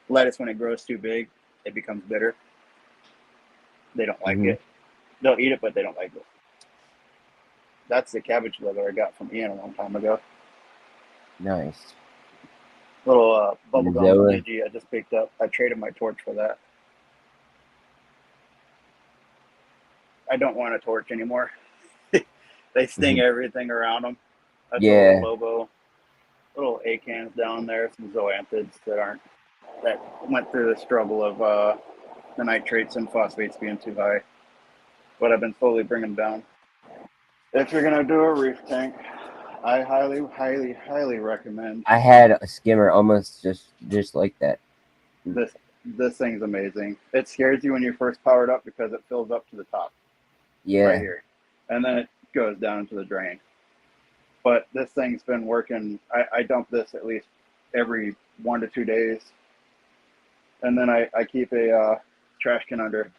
lettuce when it grows too big, it becomes bitter. They don't like Mm-hmm. it. They'll eat it, but they don't like it. That's the cabbage leather I got from Ian a long time ago. Nice. Little bubblegum Zoa. Gigi I just picked up. I traded my torch for that. I don't want a torch anymore. They sting everything around them. That's a little Yeah. Lobo. Little acans down there, some zoanthids that went through the struggle of the nitrates and phosphates being too high. But I've been slowly bringing them down. If you're gonna do a reef tank, I highly, highly, highly recommend I had a skimmer almost just like that. this. This thing's amazing. It scares you when you first power it up because it fills up to the top Yeah. right here, and then it goes down into the drain. But this thing's been working. I dump this at least every 1 to 2 days, and then I keep a trash can under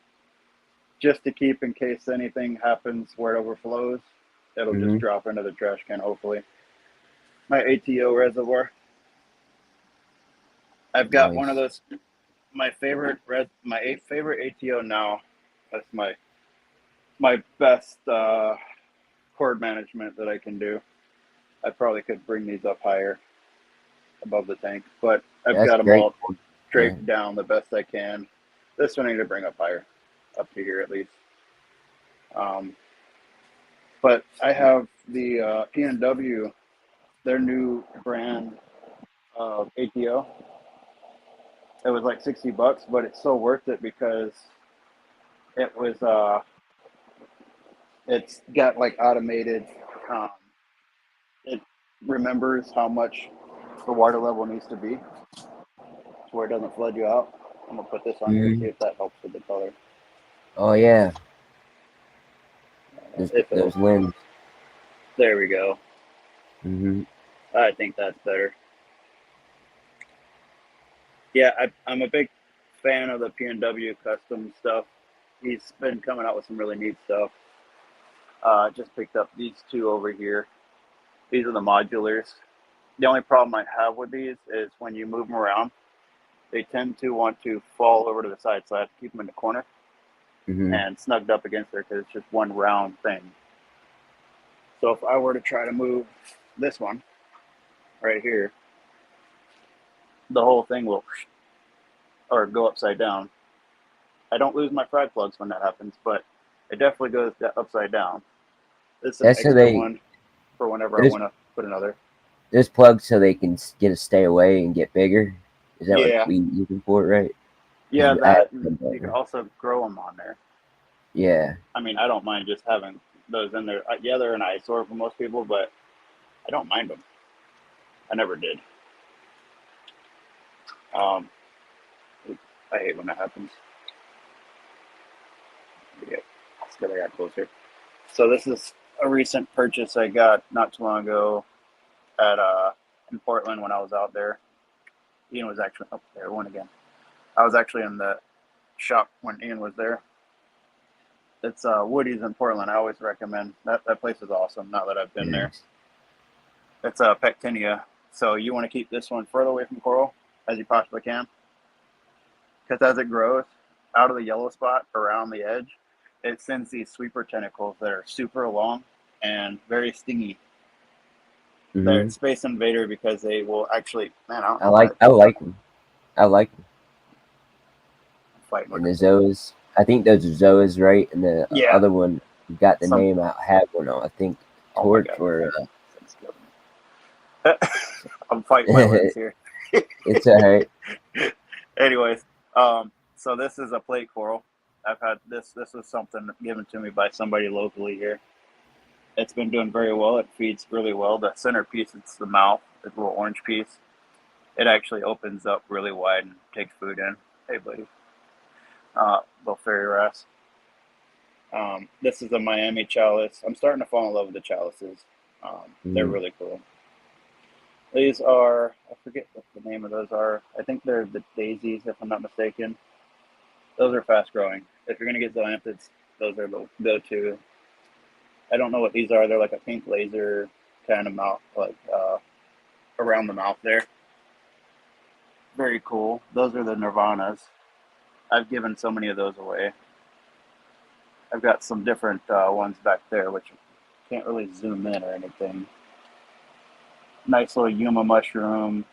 just to keep in case anything happens where it overflows. It'll just drop into the trash can. Hopefully, my ATO reservoir. I've got one of Nice. those. My favorite ATO now. That's my best cord management that I can do. I probably could bring these up higher above the tank, but I've That's got them great. all Yeah. draped down the best I can. This one I need to bring up higher, up to here at least. But I have the P&W, their new brand of ATO. It was like $60, but it's so worth it because It was it's got like automated. Um, it remembers how much the water level needs to be to where it doesn't flood you out. I'm gonna put this on here, see Mhm. if that helps with the color. Oh yeah, If it'll, those limbs. there we go. Hmm. I think that's better. Yeah, I'm a big fan of the P&W custom stuff. He's been coming out with some really neat stuff. Just picked up these two over here. These are the modulars. The only problem I have with these is when you move them around, they tend to want to fall over to the side, so I have to keep them in the corner Hmm. and snugged up against there because it's just one round thing. So if I were to try to move this one right here, the whole thing will or go upside down. I don't lose my fry plugs when that happens, but it definitely goes upside down. This is an That's so extra they one for whenever I there's want to put another. there's plugs so they can get to stay away and get bigger. Is that what Yeah, we looking for, right? Because yeah, I have that and some you can better. also grow them on there. Yeah. I mean, I don't mind just having those in there. Yeah, they're an eyesore for most people, but I don't mind them. I never did. Um, I hate when that happens. Yeah, let's get I got closer. So this is a recent purchase I got not too long ago at in Portland when I was out there. Ian was actually up there one again. I was actually in the shop when Ian was there. It's Woody's in Portland. I always recommend that place is awesome. Now that I've been there, Yes. it's Pectinia. So you want to keep this one further away from coral as you possibly can, because as it grows out of the yellow spot around the edge, it sends these sweeper tentacles that are super long and very stingy. They're Hmm. space invader because they will actually. Man, I don't I know why like it I keeps like them. I like them. fighting with And the this thing. zoas. I think those are zoas, right? And the Yeah, other one you got the some. name. I have one on. I think Oh my Torch god, or thing's killing me. I'm fighting my words here. it's alright. Anyways, so this is a plate coral. I've had this. This was something given to me by somebody locally here. It's been doing very well. It feeds really well. The centerpiece, it's the mouth, the little orange piece. It actually opens up really wide and takes food in. Hey, buddy. Little fairy wrasse. This is a Miami chalice. I'm starting to fall in love with the chalices. They're Mm. really cool. These are, I forget what the name of those are. I think they're the daisies, if I'm not mistaken. Those are fast growing. If you're going to get zoanthids, those are the go-to. I don't know what these are. They're like a pink laser kind of mouth, like around the mouth there. Very cool. Those are the Nirvanas. I've given so many of those away. I've got some different ones back there, which can't really zoom in or anything. Nice little Yuma mushroom,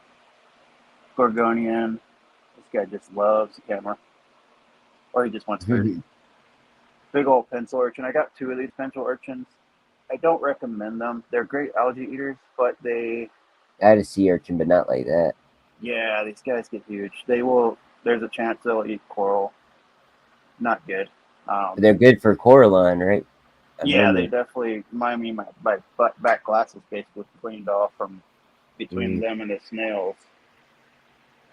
Gorgonian. This guy just loves the camera, or he just wants food. Big old pencil urchin. I got two of these pencil urchins. I don't recommend them. They're great algae eaters, but I had a sea urchin, but not like that. yeah, these guys get huge. They will. There's a chance they'll eat coral. Not good. But they're good for Coraline, right? I Yeah, they remember. definitely. My back glass is basically cleaned off from between Mm. them and the snails.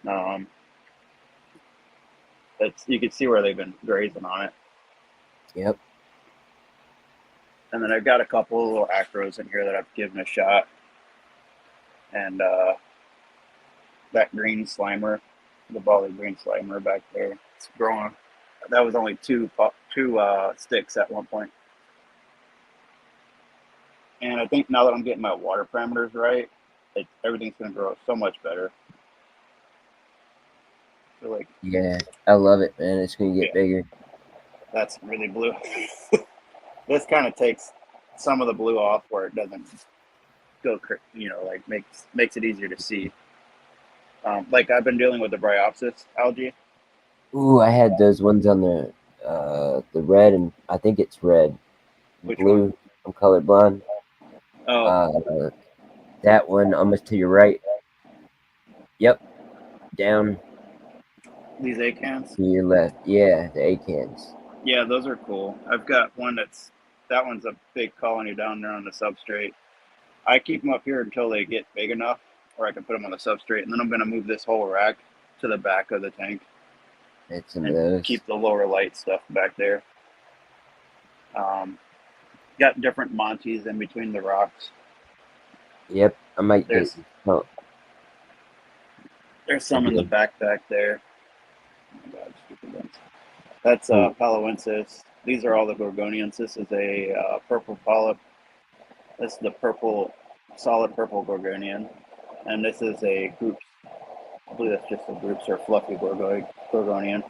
Um, it's you can see where they've been grazing on it. Yep. And then I've got a couple of little acros in here that I've given a shot. And that green slimer, the volley green slimer back there, it's growing. That was only two sticks at one point. And I think now that I'm getting my water parameters right, everything's going to grow so much better. I feel like, Yeah. I love it, man. It's gonna get yeah, bigger. that's really blue. This kind of takes some of the blue off where it doesn't go, like makes it easier to see. Like I've been dealing with the bryopsis algae. Ooh, I had those ones on the red, and I think it's red, Which one? blue. I'm colorblind. Oh, Uh, that one almost to your right. Yep, down these acans. to your left. Yeah, the acans. Yeah, those are cool. I've got one that one's a big colony down there on the substrate. I keep them up here until they get big enough, or I can put them on the substrate, and then I'm going to move this whole rack to the back of the tank Had some of and those. keep the lower light stuff back there. Got different Monties in between the rocks. Yep, I might get. There's Oh, there's I some in the did. back there. Oh my God, stupid ones. That's Ooh, Paloensis. These are all the Gorgonians. This is a purple polyp. This is the purple, solid purple Gorgonian. And this is a group. I believe that's just the groups or fluffy Gorgonian.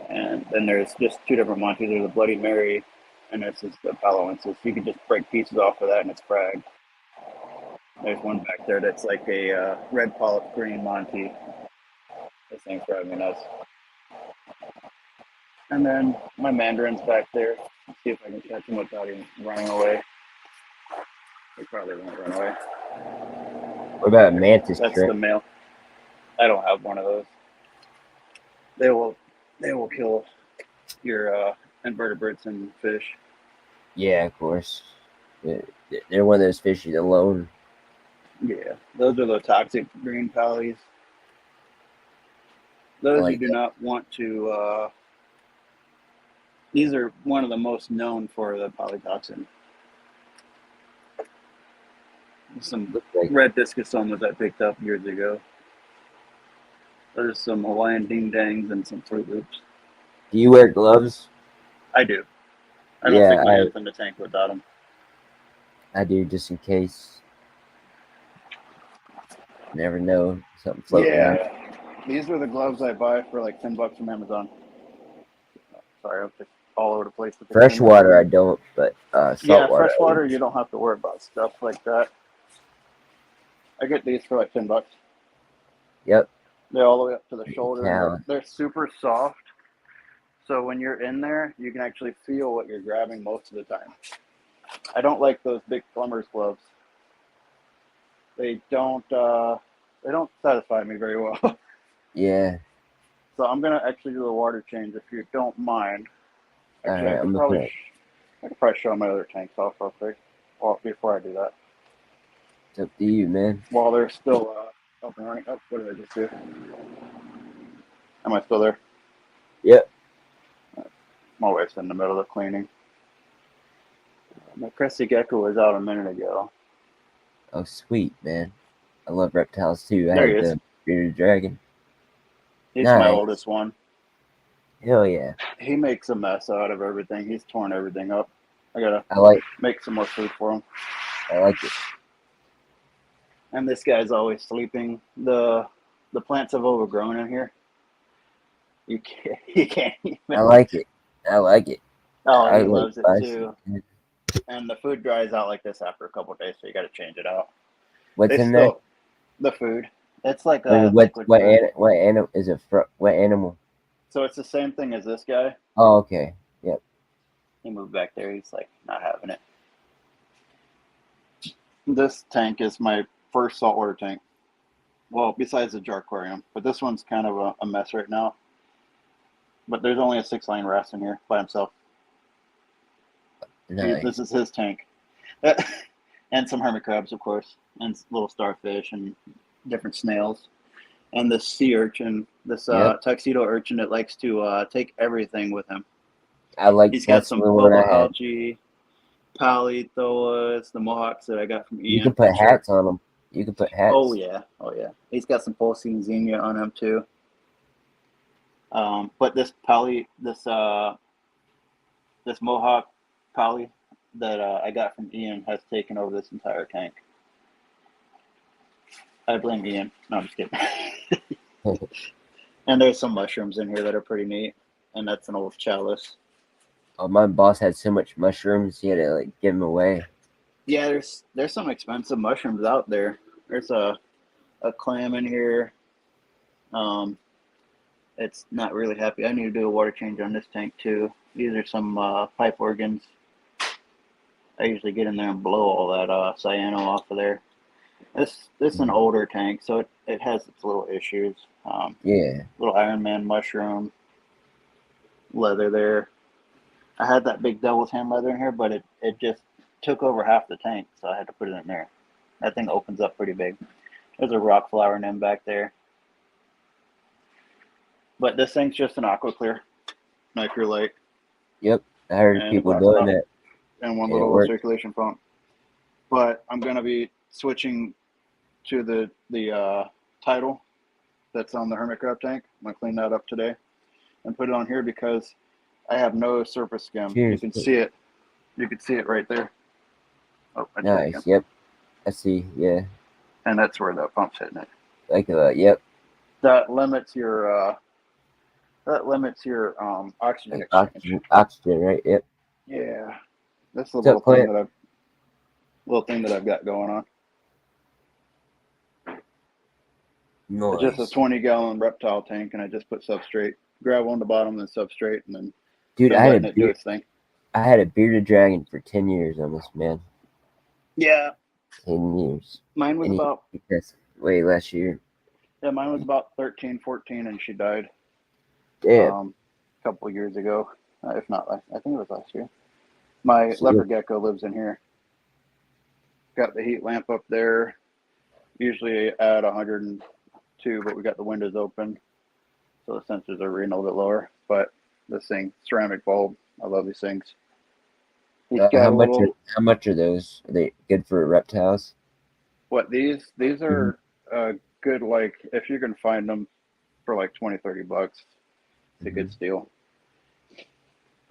And then there's just two different Monties. There's the Bloody Mary, and this is the Paloensis. You can just break pieces off of that, and it's frag. There's one back there that's like a red polyp green Monty. This thing's driving me nuts. And then my mandarin's back there. Let's see if I can catch him without him running away. He probably won't run away. what about a mantis That's shrimp? the male. I don't have one of those. They will kill your invertebrates and fish. Yeah, of course. They're one of those fishes alone. Yeah, those are the toxic green pallies. Those you Like do that. not want to. These are one of the most known for the polytoxin. Some Look like. red discosomas I picked up years ago. There's some Hawaiian ding dangs and some Fruit Loops. Do you wear gloves? I do. I don't Yeah, stick my hands in the tank without them. I do just in case. Never know something floating around. Yeah, these are the gloves I buy for like $10 from Amazon. Sorry, I'm just all over the place with the camera. Freshwater, I don't, but Yeah, saltwater. freshwater, you don't have to worry about stuff like that. I get these for like $10. Yep. They're all the way up to the shoulder, and Cow. they're super soft. So when you're in there, you can actually feel what you're grabbing most of the time. I don't like those big plumber's gloves. They don't satisfy me very well. Yeah. So I'm gonna actually do a water change if you don't mind. All Actually, right. I'm looking at. I could probably show my other tanks off real quick. Well, before I do that, It's up to you, man. while they're still up and running. Oh, what did I just do? Am I still there? Yep. My wife's in the middle of cleaning. My crested gecko was out a minute ago. Oh, sweet, man. I love reptiles too. I There he had is. the bearded dragon. He's my Nice. oldest one. Hell yeah. He makes a mess out of everything. He's torn everything up. I gotta I like. make some more food for him. I like it. And this guy's always sleeping. The plants have overgrown in here. You can't even. I like it. I like it. Oh, I he like loves it spicy. too. And the food dries out like this after a couple of days, so you got to change it out. What's They in there? still the food. It's like I a mean, liquid food. what animal is it? What animal? So it's the same thing as this guy. Oh, okay. Yep. He moved back there. He's like not having it. This tank is my first saltwater tank. Well, besides the jar aquarium, but this one's kind of a mess right now. But there's only a 6-lane wrasse in here by himself. Nice. This is his tank. And some hermit crabs, of course, and little starfish and different snails. And this sea urchin, this Yep. tuxedo urchin that likes to take everything with him. I like. He's got That's some the one bubble I had. algae, palithoas, the mohawks that I got from Ian. You can put hats on them. You can put hats. Oh yeah. He's got some Polsine Xenia on him too. But this this mohawk poly that I got from Ian has taken over this entire tank. I blame Ian. No, I'm just kidding. And there's some mushrooms in here that are pretty neat, and that's an old chalice. Oh, my boss had so much mushrooms, he had to like give them away. Yeah, there's some expensive mushrooms out there. There's a clam in here. It's not really happy. I need to do a water change on this tank too. These are some pipe organs. I usually get in there and blow all that cyano off of there. This is an older tank, so it has its little issues. Yeah. Little Iron Man mushroom. leather there. I had that big devil's hand leather in here, but it just took over half the tank, so I had to put it in there. That thing opens up pretty big. There's a rock flower nymph back there. But this thing's just an aqua clear, nitro light, Yep, I heard and a people glass doing top, that, and one and it little worked. circulation pump. But I'm gonna be switching to the title that's on the hermit crab tank. I'm gonna clean that up today and put it on here because I have no surface skim. You Cheers. can see it. You can see it right there. Oh, I did it Nice. again. Yep. I see. Yeah. And that's where the pump's hitting it. Like yep. That limits your oxygen Like exchange. oxygen, right? Yep. Yeah, that's the What's up, Clint? little thing that I've got going on. Nice. It's just a 20-gallon reptile tank, and I just put substrate, gravel on the bottom, then substrate, and then Dude, been letting it do its thing. I had a bearded dragon for 10 years on this, man. Yeah, 10 years. mine was And about he passed away last year. yeah, mine was about 13, 14, and she died. Damn. A couple of years ago, if not last. I think it was last year. My leopard gecko lives in here. Got the heat lamp up there. Usually at 102, but we got the windows open, so the sensors are reading a little bit lower. But this thing, ceramic bulb, I love these things. He's got how a little. How much are those? Are they good for reptiles? What these are good. Like if you can find them for like 20, 30 bucks, it's a good steal.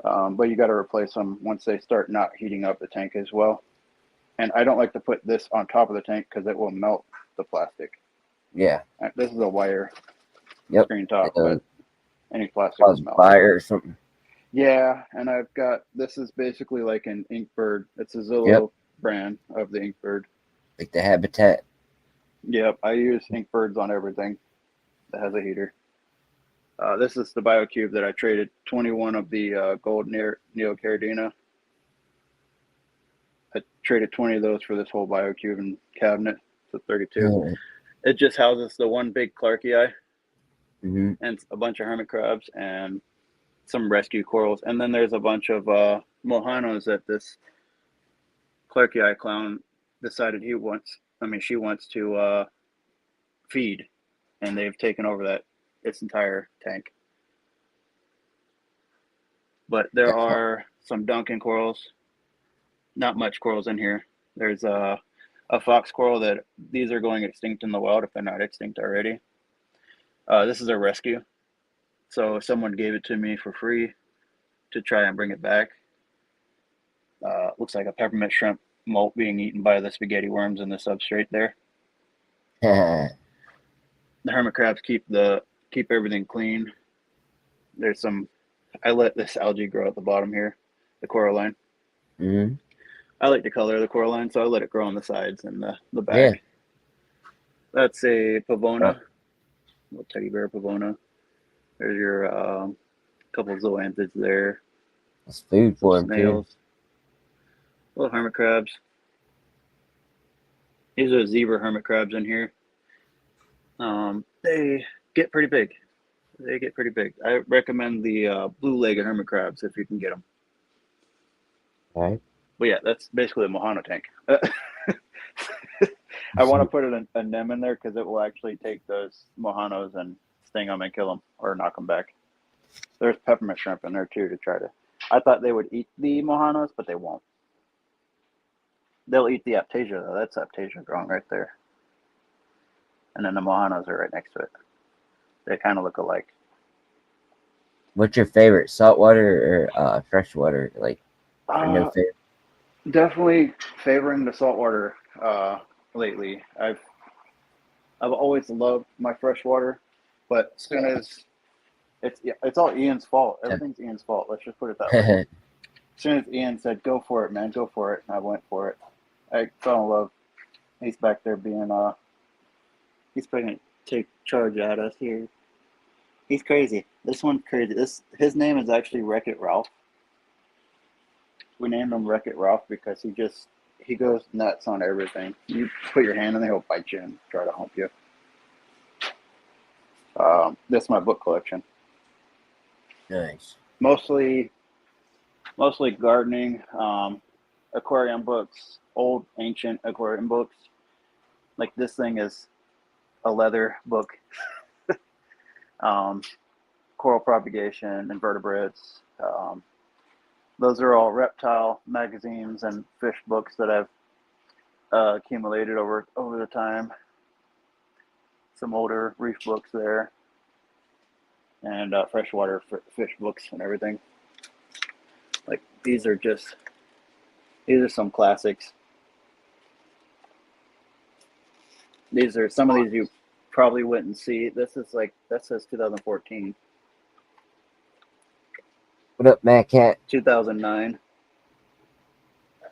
But you got to replace them once they start not heating up the tank as well. And I don't like to put this on top of the tank because it will melt the plastic. Yeah. This is a wire screen top, Like but any plastic will melt. Fire or something. Yeah, and I've got, this is basically like an Inkbird. It's a Zillow brand of the Inkbird. Like the habitat. Yep, I use Inkbirds on everything that has a heater. This is the BioCube that I traded 21 of the gold Neocaridina. I traded 20 of those for this whole BioCube and cabinet, so 32. It just houses the one big Clarkii and a bunch of hermit crabs and some rescue corals. And then there's a bunch of mojanos that this Clarkii clown decided she wants to feed. And they've taken over its entire tank. But there are some Duncan corals. Not much corals in here. There's a fox coral that these are going extinct in the wild if they're not extinct already. This is a rescue. So someone gave it to me for free to try and bring it back. Looks like a peppermint shrimp molt being eaten by the spaghetti worms in the substrate there. The hermit crabs keep everything clean. There's I let this algae grow at the bottom here, the coralline. I like the color of the coralline, so I let it grow on the sides and the back. Yeah. That's a pavona, little teddy bear pavona. There's your couple of zoanthids there. That's food for them snails, too. Little hermit crabs. These are zebra hermit crabs in here. They get pretty big. I recommend the blue-legged hermit crabs if you can get them. All right. But yeah, that's basically a Mojano tank. I want to put a NEM in there because it will actually take those Mojanos and sting them and kill them or knock them back. There's peppermint shrimp in there too to try to. I thought they would eat the Mojanos, but they won't. They'll eat the Aptasia though. That's Aptasia growing right there. And then the Mojanos are right next to it. They kind of look alike. What's your favorite, saltwater or freshwater? Like, no favorite? Definitely favoring the saltwater lately. I've always loved my freshwater, but as soon as it's all Ian's fault. Everything's Ian's fault. Let's just put it that way. As soon as Ian said, "Go for it, man, go for it," I went for it. I fell in love. He's back there being he's going to take charge at us here. He's crazy. This one's crazy. His name is actually Wreck-It Ralph. We named him Wreck-It Ralph because he goes nuts on everything. You put your hand in there, he'll bite you and try to hump you. That's my book collection. Nice. Mostly, mostly gardening, aquarium books, old ancient aquarium books. Like this thing is a leather book. Um, Coral propagation, invertebrates. Those are all reptile magazines and fish books that I've accumulated over the time. Some older reef books there, and freshwater fish books and everything. Like these are some classics. These are some of these you probably wouldn't see. This is like that says 2014, What up, Matt Cat? 2009.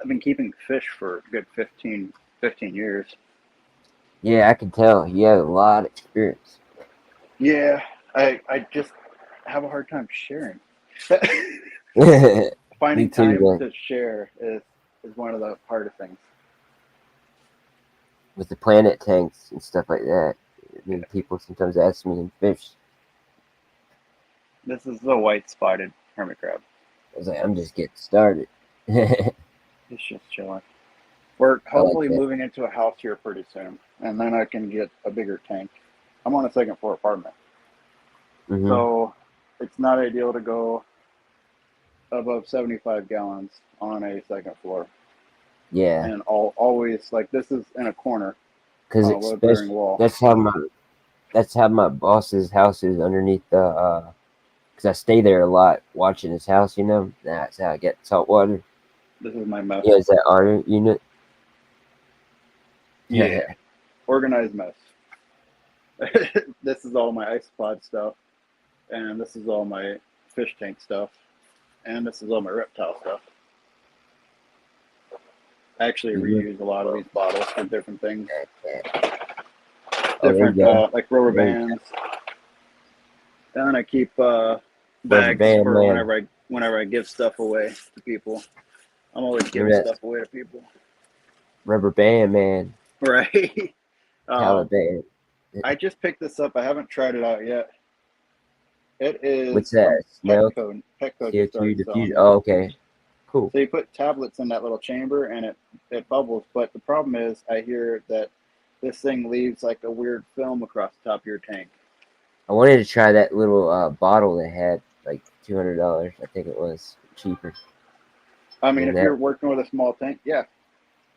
I've been keeping fish for a good 15 years. Yeah, I can tell. You have a lot of experience. Yeah, I just have a hard time sharing. Me Finding too, time man. to share is one of the hardest things. With the planet tanks and stuff like that. I mean, people sometimes ask me in fish. This is the white spotted hermit crab. I was like, I'm just getting started. I It's just chilling. We're like hopefully that. moving into a house here pretty soon, and then I can get a bigger tank. I'm on a second floor apartment, Hmm. so it's not ideal to go above 75 gallons on a second floor. Yeah, And always, like, this is in a corner because on a load bearing especially wall. that's how my boss's house is underneath the. Because I stay there a lot watching his house. That's how I get salt water. This is my mess. He has that art unit. Yeah, organized mess. This is all my isopod stuff, and this is all my fish tank stuff, and this is all my reptile stuff. I actually reuse a lot of these bottles for different things, Oh, there you different go. like rubber There you go. bands, and I keep Rubber bags band for man. whenever I give stuff away to people. I'm always giving Remember that stuff away to people. rubber band man. Right. um, Taliban. I just picked this up. I haven't tried it out yet. It is What's from that? Smoke? Petco. Petco just CO2 started selling diffusion. it. Oh, okay. Cool. So you put tablets in that little chamber and it bubbles. But the problem is, I hear that this thing leaves like a weird film across the top of your tank. I wanted to try that little bottle that had like $200. I think it was cheaper I mean, than if you're that. working with a small tank, yeah,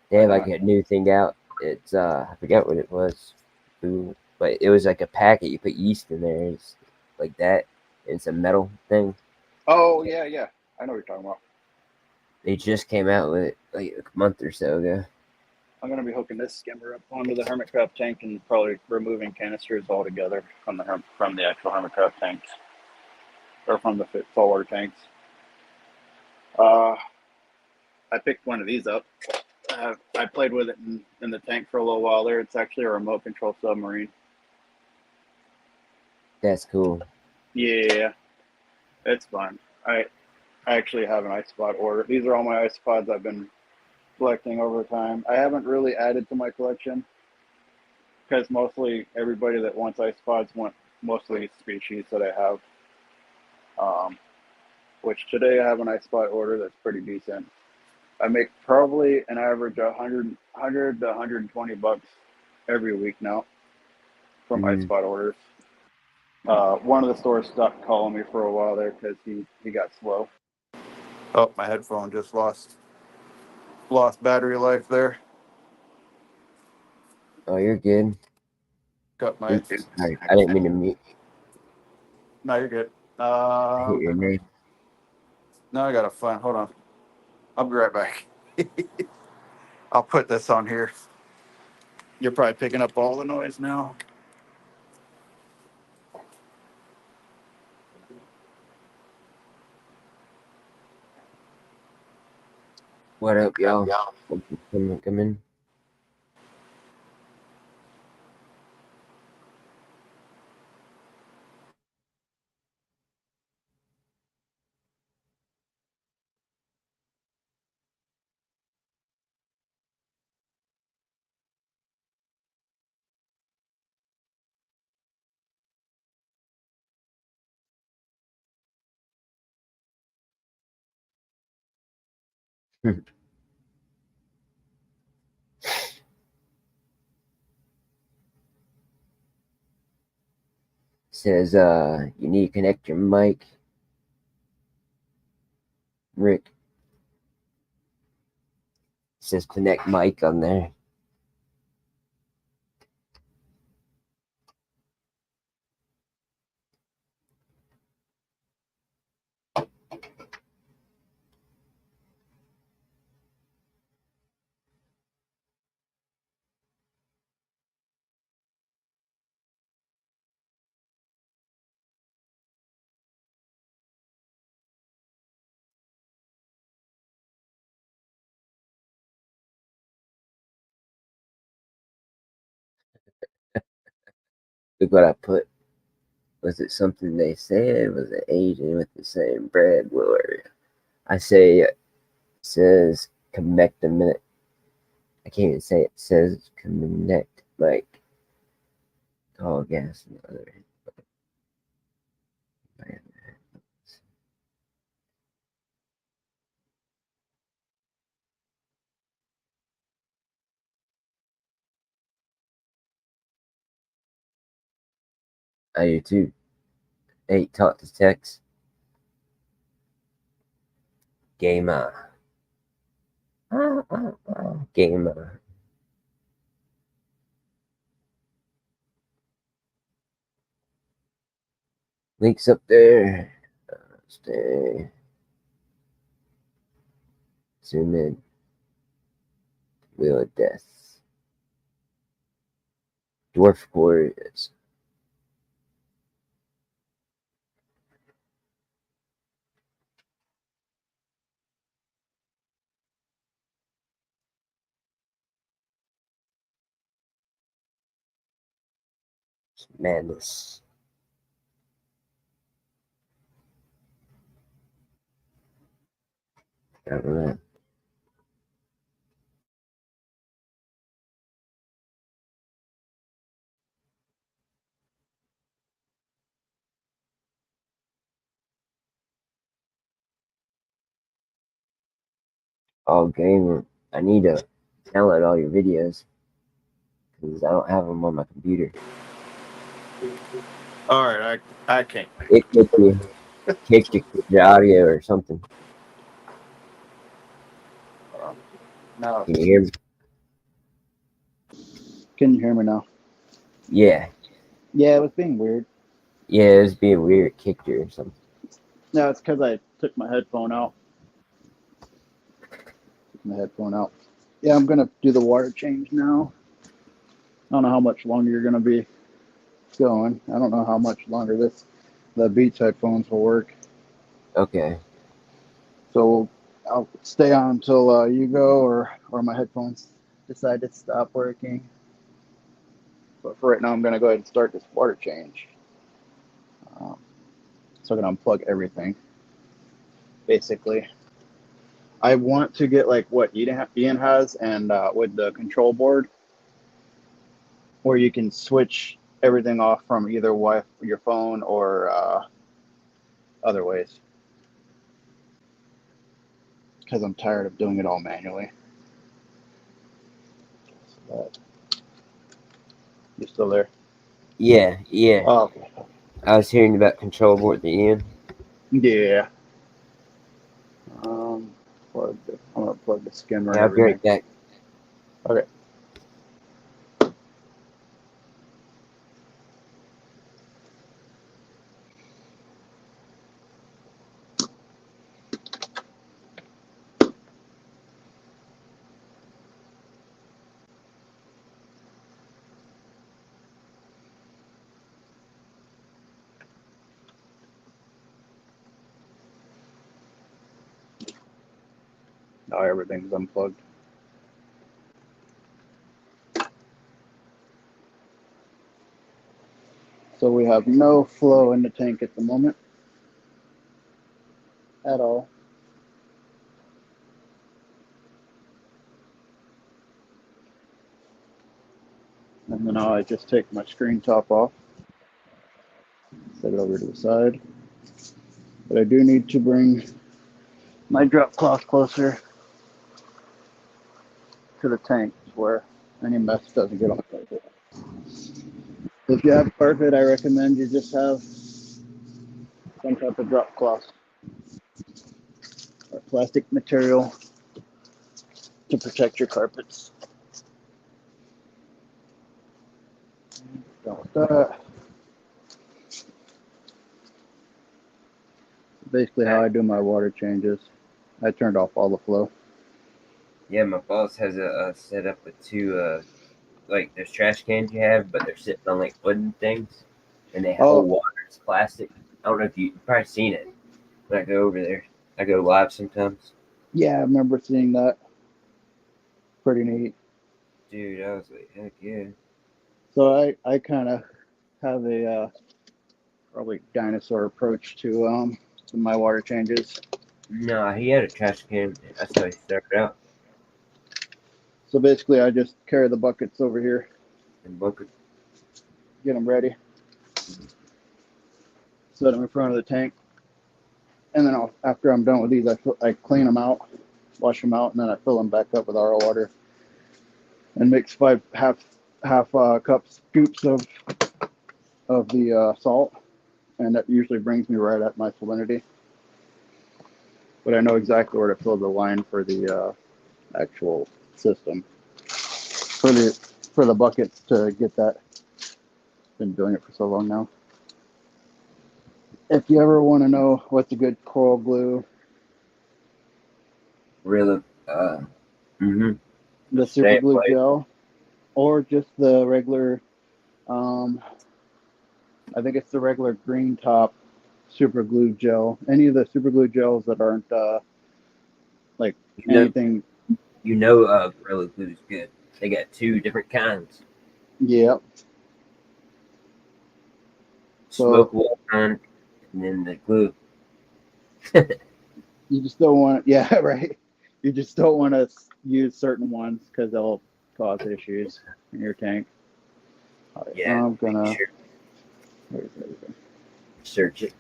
They why had like not? a new thing out. It's I forget what it was. Ooh, but it was like a packet. You put yeast in there. It's like that. It's a metal thing. Oh yeah, yeah. I know what you're talking about. They just came out with it like a month or so ago. I'm gonna be hooking this skimmer up onto the hermit crab tank and probably removing canisters altogether from the actual hermit crab tanks or from the saltwater tanks. Uh, I picked one of these up. I played with it in the tank for a little while there. It's actually a remote control submarine. That's cool. Yeah, it's fun. I actually have an iSpot order. These are all my iSpots I've been collecting over time. I haven't really added to my collection because mostly everybody that wants iSpots want mostly species that I have. Um, which today I have an iSpot order that's pretty decent. I make probably an average of 100 to 120 bucks every week now from Mm-hmm. iSpot orders. One of the stores stopped calling me for a while there because he got slow. Oh, my headphone just lost battery life there. Oh, you're good. Got my. Oops, sorry. I didn't mean to mute. No, you're good. I hit your name. Now I gotta find. Hold on. I'll be right back. I'll put this on here. You're probably picking up all the noise now. What up, y'all? Come in. Says you need to connect your mic, Rick. Says connect mic on there. Look what I put. Was it something they said? Was it Asian with the same bread? Where I say it says connect a minute. I can't even say it. It says connect like tall gas and other. I do too. Hey, talk to text. Gamer. Gamer. Links up there. Stay. Zoom in. Wheel of Death. Dwarf Warriors. Madness. I don't know. Oh, gamer. I need to download all your videos because I don't have them on my computer. All right, I can't. It kicked your audio or something. No. Can you hear me? Can you hear me now? Yeah. Yeah, it was being weird. Yeah, it was being weird. It kicked you or something. No, it's because I took my headphone out. Yeah, I'm gonna do the water change now. I don't know how much longer you're gonna be going. I don't know how much longer the Beats headphones will work. Okay. So I'll stay on until you go or my headphones decide to stop working. But for right now, I'm gonna go ahead and start this water change. So I'm gonna unplug everything. Basically, I want to get like what Ian has, and with the control board, where you can switch everything off from either your phone or other ways. Because I'm tired of doing it all manually. But you still there? Yeah, yeah. Oh, okay. I was hearing about control board at the end. Yeah. I'm gonna plug the skimmer Yeah, and I'll be everything. right back. Okay. Now everything's unplugged. So we have no flow in the tank at the moment. At all. And then I just take my screen top off. Set it over to the side. But I do need to bring my drop cloth closer to the tank where any mess doesn't get on the carpet. If you have carpet, I recommend you just have some type of drop cloth or plastic material to protect your carpets. Done with that. Basically, how I do my water changes, I turned off all the flow. Yeah, my boss has a setup with two like there's trash cans you have, but they're sitting on like wooden things, and they hold water. It's plastic. I don't know if you've probably seen it when I go over there. I go live sometimes. Yeah, I remember seeing that. Pretty neat. Dude, I was like, heck yeah. So I kind of have a probably dinosaur approach to my water changes. No, he had a trash can. That's how he started out. So basically, I just carry the buckets over here, And bucket. get them ready, set them in front of the tank, and then after I'm done with these, I clean them out, wash them out, and then I fill them back up with RO water, and mix half cup scoops of the salt, and that usually brings me right at my salinity. But I know exactly where to fill the line for the actual system for the buckets to get that. Been doing it for so long now. If you ever want to know what's a good coral glue, Really? the super glue gel, or just the regular, I think it's the regular green top super glue gel. Any of the super glue gels that aren't like anything. Gorilla Glue is good. They got two different kinds. Yep. Smoke wall kind, and then the glue. You just don't want, yeah, right. You just don't want to use certain ones because they'll cause issues in your tank. Right, Yeah, I'm gonna search it.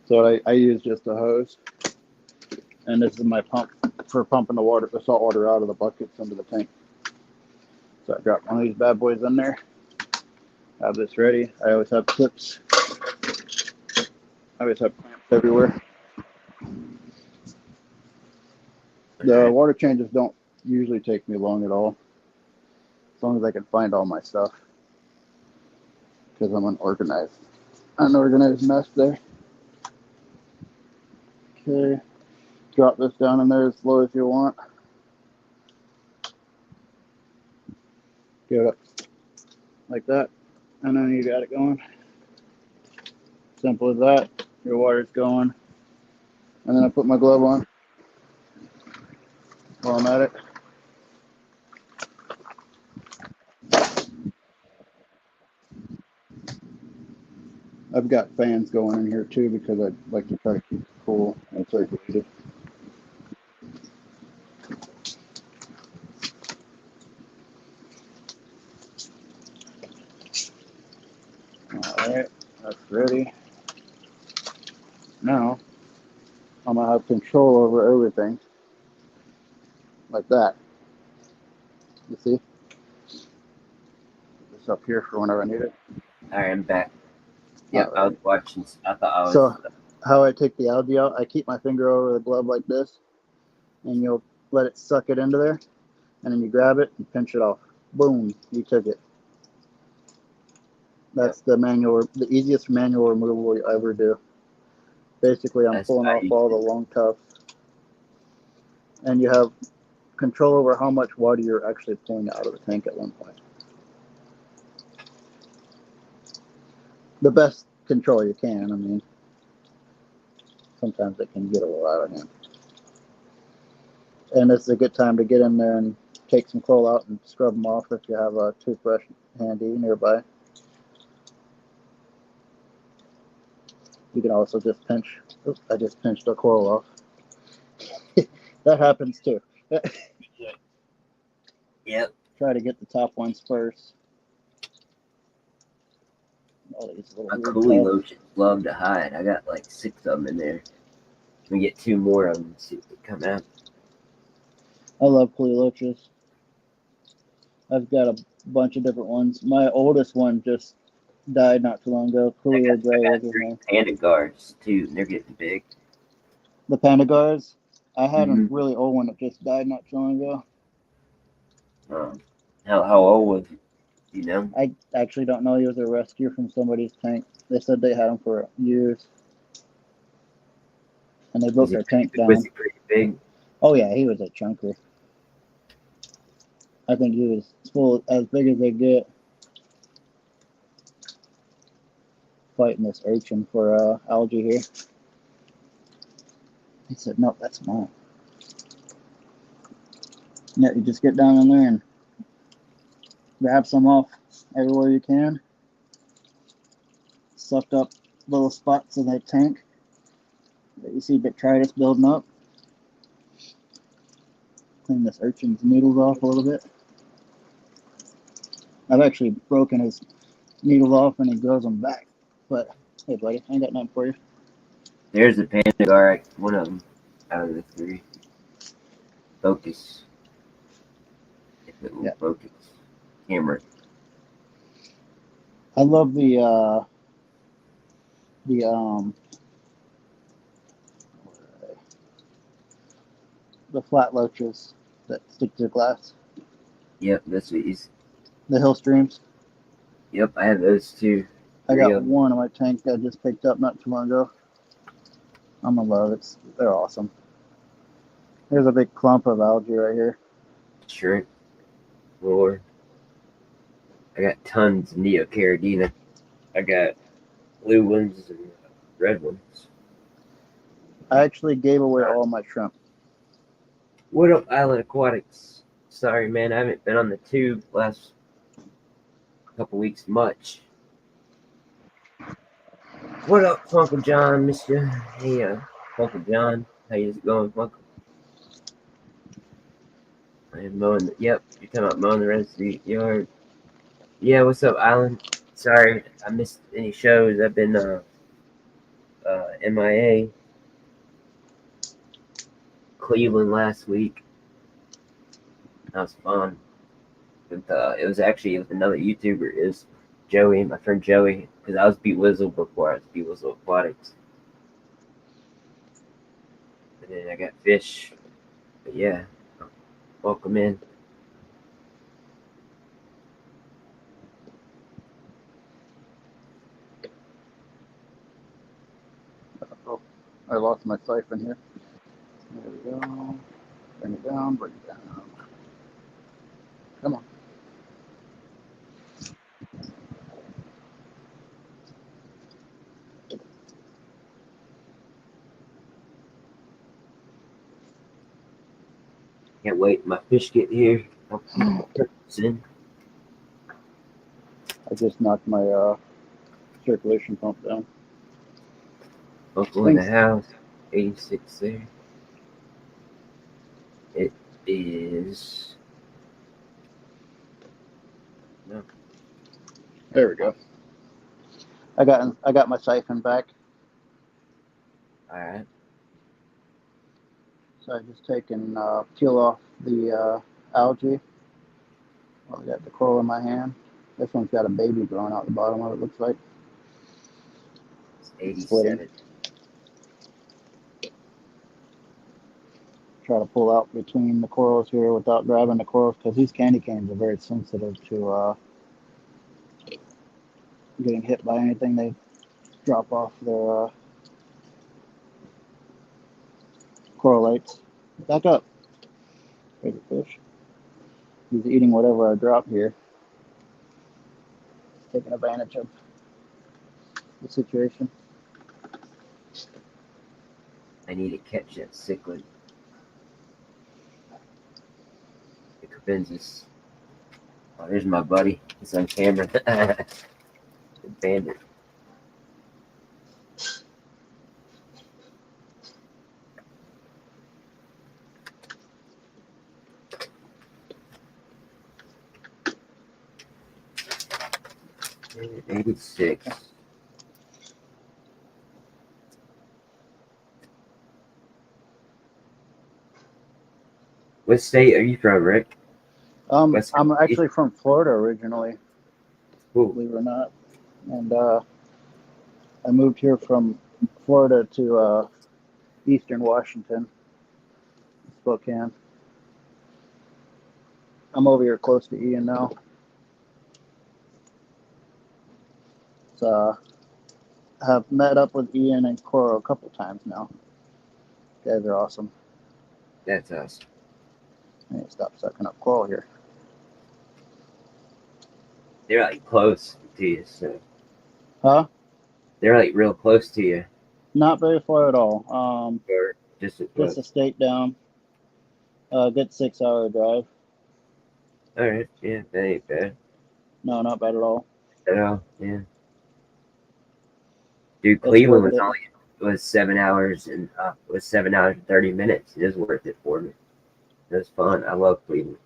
So I use just a hose, and this is my pump for pumping the salt water out of the buckets into the tank. So I drop one of these bad boys in there. Have this ready. I always have clips. I always have clamps everywhere. The water changes don't usually take me long at all, as long as I can find all my stuff, because I'm unorganized mess there. Okay, drop this down in there as low as you want. Get it up like that, and then you got it going. Simple as that. Your water's going, and then I put my glove on while I'm at it. I've got fans going in here too because I like to try to keep it cool and circulated. Alright, that's ready. Now, I'm going to have control over everything. Like that. You see? Put this up here for whenever I need it. Alright, I'm back. Yep, Right. I was watching. I thought I was. So, how I take the algae out, I keep my finger over the glove like this, and you'll let it suck it into there, and then you grab it and pinch it off. Boom, you took it. That's the easiest manual removal you ever do. Basically, I'm pulling off all the long tufts, and you have control over how much water you're actually pulling out of the tank at one point. The best control you can. I mean, sometimes it can get a little out of hand. And it's a good time to get in there and take some coal out and scrub them off if you have a toothbrush handy nearby. You can also just pinch. Oops, I just pinched a coral off. That happens too. Yep. Try to get the top ones first. All these little My weird coolie tufts. lotions love to hide. I got like 6 of them in there. We get 2 more of them and see if they come out. I love Cleolochus. I've got a bunch of different ones. My oldest one just died not too long ago. Coolio I Gray was got his 3 name. panda guards too, and they're getting big. The Pandagars. I had a Mm-hmm. really old one that just died not too long ago. How old was he? You know? I actually don't know. He was a rescue from somebody's tank. They said they had him for years, and they broke their tank Was down. he pretty big? Oh yeah, he was a chunker. I think he was full as big as they get. Fighting this urchin for algae here. He said, "No, that's mine." Yeah, you just get down in there and grab some off everywhere you can. Sucked up little spots in that tank that you see detritus building up. Clean this urchin's needles off a little bit. I've actually broken his needles off and he grows them back. But hey, buddy, I ain't got nothing for you. There's a panda guard, one of them out of the 3. Focus. If it will Yeah. focus. Camera. I love the flat loaches that stick to glass. Yep, that's what he's. The hill streams. Yep, I have those too. I 3 got of them. one in my tank that I just picked up not too long ago. I'm gonna love it. They're awesome. There's a big clump of algae right here. Shrimp. Roar. I got tons of Neocaridina. I got blue ones and red ones. I actually gave away all my shrimp. What up, Island Aquatics? Sorry, man, I haven't been on the tube last couple weeks much. What up, Uncle John? Miss you. Hey, Uncle John. How is it going, Uncle? I am mowing. You're talking about mowing the rest of the yard. Yeah, what's up, Island? Sorry, I missed any shows. I've been MIA. Cleveland last week. That was fun. It was actually with another YouTuber. It was Joey, my friend Joey, because I was Bewizzle before I was Bewizzle Aquatics. And then I got fish. But yeah, welcome in. Oh, I lost my siphon here. There we go. Bring it down, bring it down. Come on. Can't wait. My fish get here. I'll keep in. I just knocked my circulation pump down. Uncle in the house. 86 there. It is. No. There we go. I got my siphon back. Alright. So I just taken peel off the algae. Well, I got the coral in my hand. This one's got a baby growing out the bottom of it, looks like. It's 87. Splitting. Try to pull out between the corals here without grabbing the corals because these candy canes are very sensitive to getting hit by anything they drop off their correlates. Back up. There's a fish. He's eating whatever I drop here. Taking advantage of the situation. I need to catch that cichlid. The Capensis. Oh, there's my buddy. He's on camera. The bandit. Bandit 86. What state are you from, Rick? West I'm East? actually from Florida originally, Cool. believe it or not, and I moved here from Florida to Eastern Washington, Spokane. I'm over here close to Ian now. So have met up with Ian and Coro a couple times now. You guys are awesome. That's us. I need to stop sucking up coral here. They're like close to you, so Huh? they're like real close to you, Not very far at all. or just as Just a close. state down. Good 6 hour drive. All right, yeah, that ain't bad No, not bad at all. at all. Yeah, dude, It's Cleveland worth was it. only was 7 hours and was 7 hours and 30 minutes. It was worth it for me. It was fun. I love Cleveland.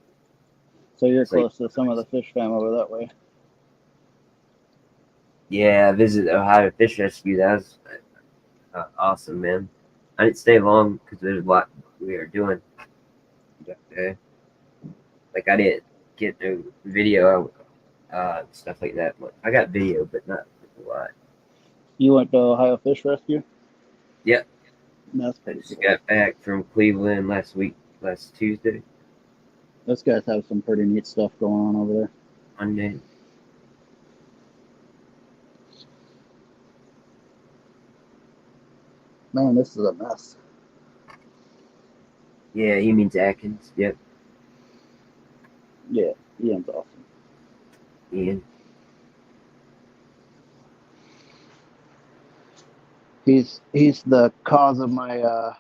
So you're It's like, close to some of the fish fam over that way. yeah, I visited Ohio Fish Rescue. That was awesome, man. I didn't stay long because there's a lot we were doing. But, like I didn't get no video, stuff like that. But I got video, but not a lot. You went to Ohio Fish Rescue? Yep. That's I pretty just cool. got back from Cleveland last Tuesday, Those guys have some pretty neat stuff going on over there. Monday. Man, this is a mess. Yeah, he means Atkins. Yep, Yeah, Ian's awesome. Ian. He's the cause of my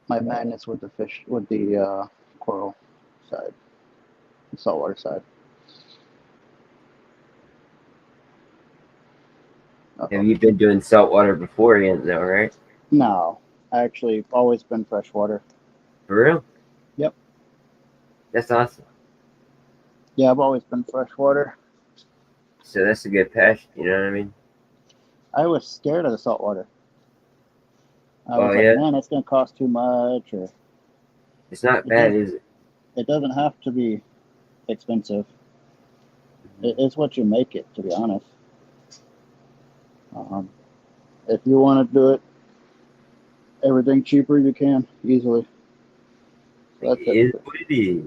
my madness with the fish, with the coral side, the saltwater side. Have you been doing saltwater before, Ian? Though, right? No, actually, always been freshwater. For real? Yep. That's awesome. Yeah, I've always been freshwater. So that's a good passion. You know what I mean? I was scared of the saltwater. I Oh was like, yeah, man, it's gonna cost too much, or it's not it bad, does. is it? It doesn't have to be expensive. It's what you make it, to be honest. Um, if you want to do it, everything cheaper you can easily. It That's it. is what it is.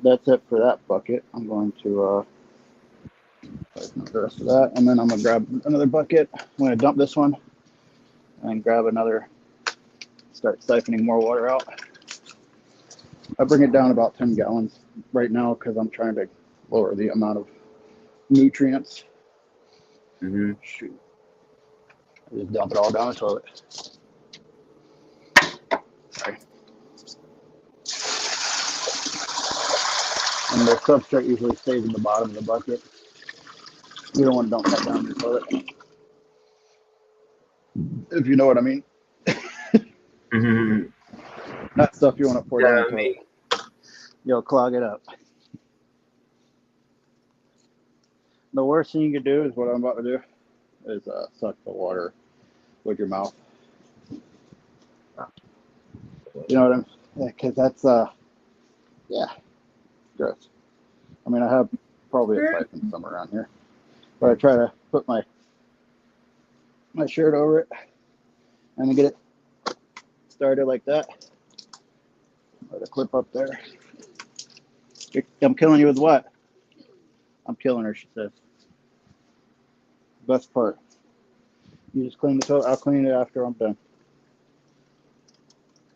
That's it for that bucket. I'm going to tighten up the rest of that, and then I'm gonna grab another bucket. I'm gonna dump this one and grab another. Start siphoning more water out. I bring it down about 10 gallons right now because I'm trying to lower the amount of nutrients. Mm-hmm. Shoot. I just dump it all down the toilet. Sorry. And the substrate usually stays in the bottom of the bucket. You don't want to dump that down your toilet. If you know what I mean. Mm-hmm. Not stuff you want to pour down your I toilet. mean, You'll clog it up. The worst thing you can do is what I'm about to do is suck the water with your mouth. You know what I'm saying? Because that's, yeah, gross. I mean, I have probably a siphon somewhere around here. But I try to put my shirt over it and then get it started like that. Let it clip up there. I'm killing you with what? I'm killing her, she says. Best part. You just clean the toilet. I'll clean it after I'm done.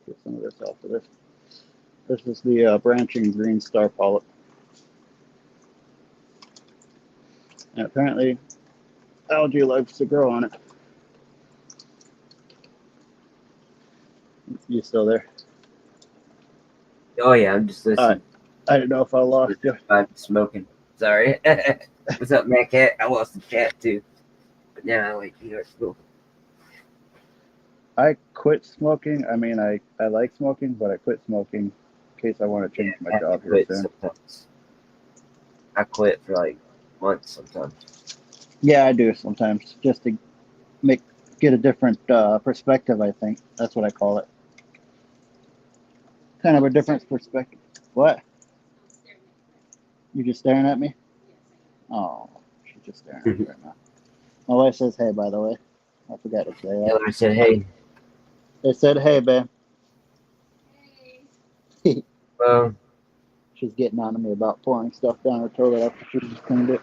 Get some of this off of this. This is the branching green star polyp. And apparently, algae likes to grow on it. You still there? oh yeah, I'm just All right. listening. I didn't know if I lost you. I'm smoking. Sorry. What's up, man? Cat? I lost the chat too, but now I like you. Cool. I quit smoking. I mean, I like smoking, but I quit smoking in case I want to change my I have to job here quit soon. sometimes. I quit for like months sometimes. Yeah, I do sometimes, just to get a different perspective. I think that's what I call it. kind of a different perspective. What? You just staring at me? Oh, she's just staring at me right now. My wife says hey, by the way. I forgot to say that. Taylor said, "Hey, They said hey, babe. well, She's getting on to me about pouring stuff down her toilet after she just cleaned it.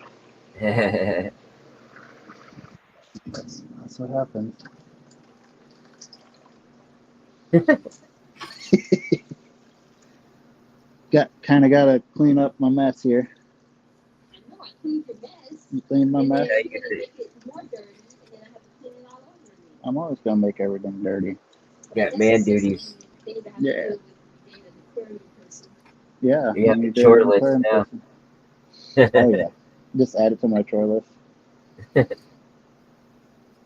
That's what happens. Gotta clean up my mess here. I know I cleaned your mess. You clean my And mess? then Yeah, you're you gonna make it more dirty, and then I have to clean it all over again. I'm always gonna make everything dirty. got man duties. Thing to have Yeah. to deal with being an aquarium person. Yeah, You have when a you chore date an list aquarium now. person. Oh yeah, just add it to my chore list.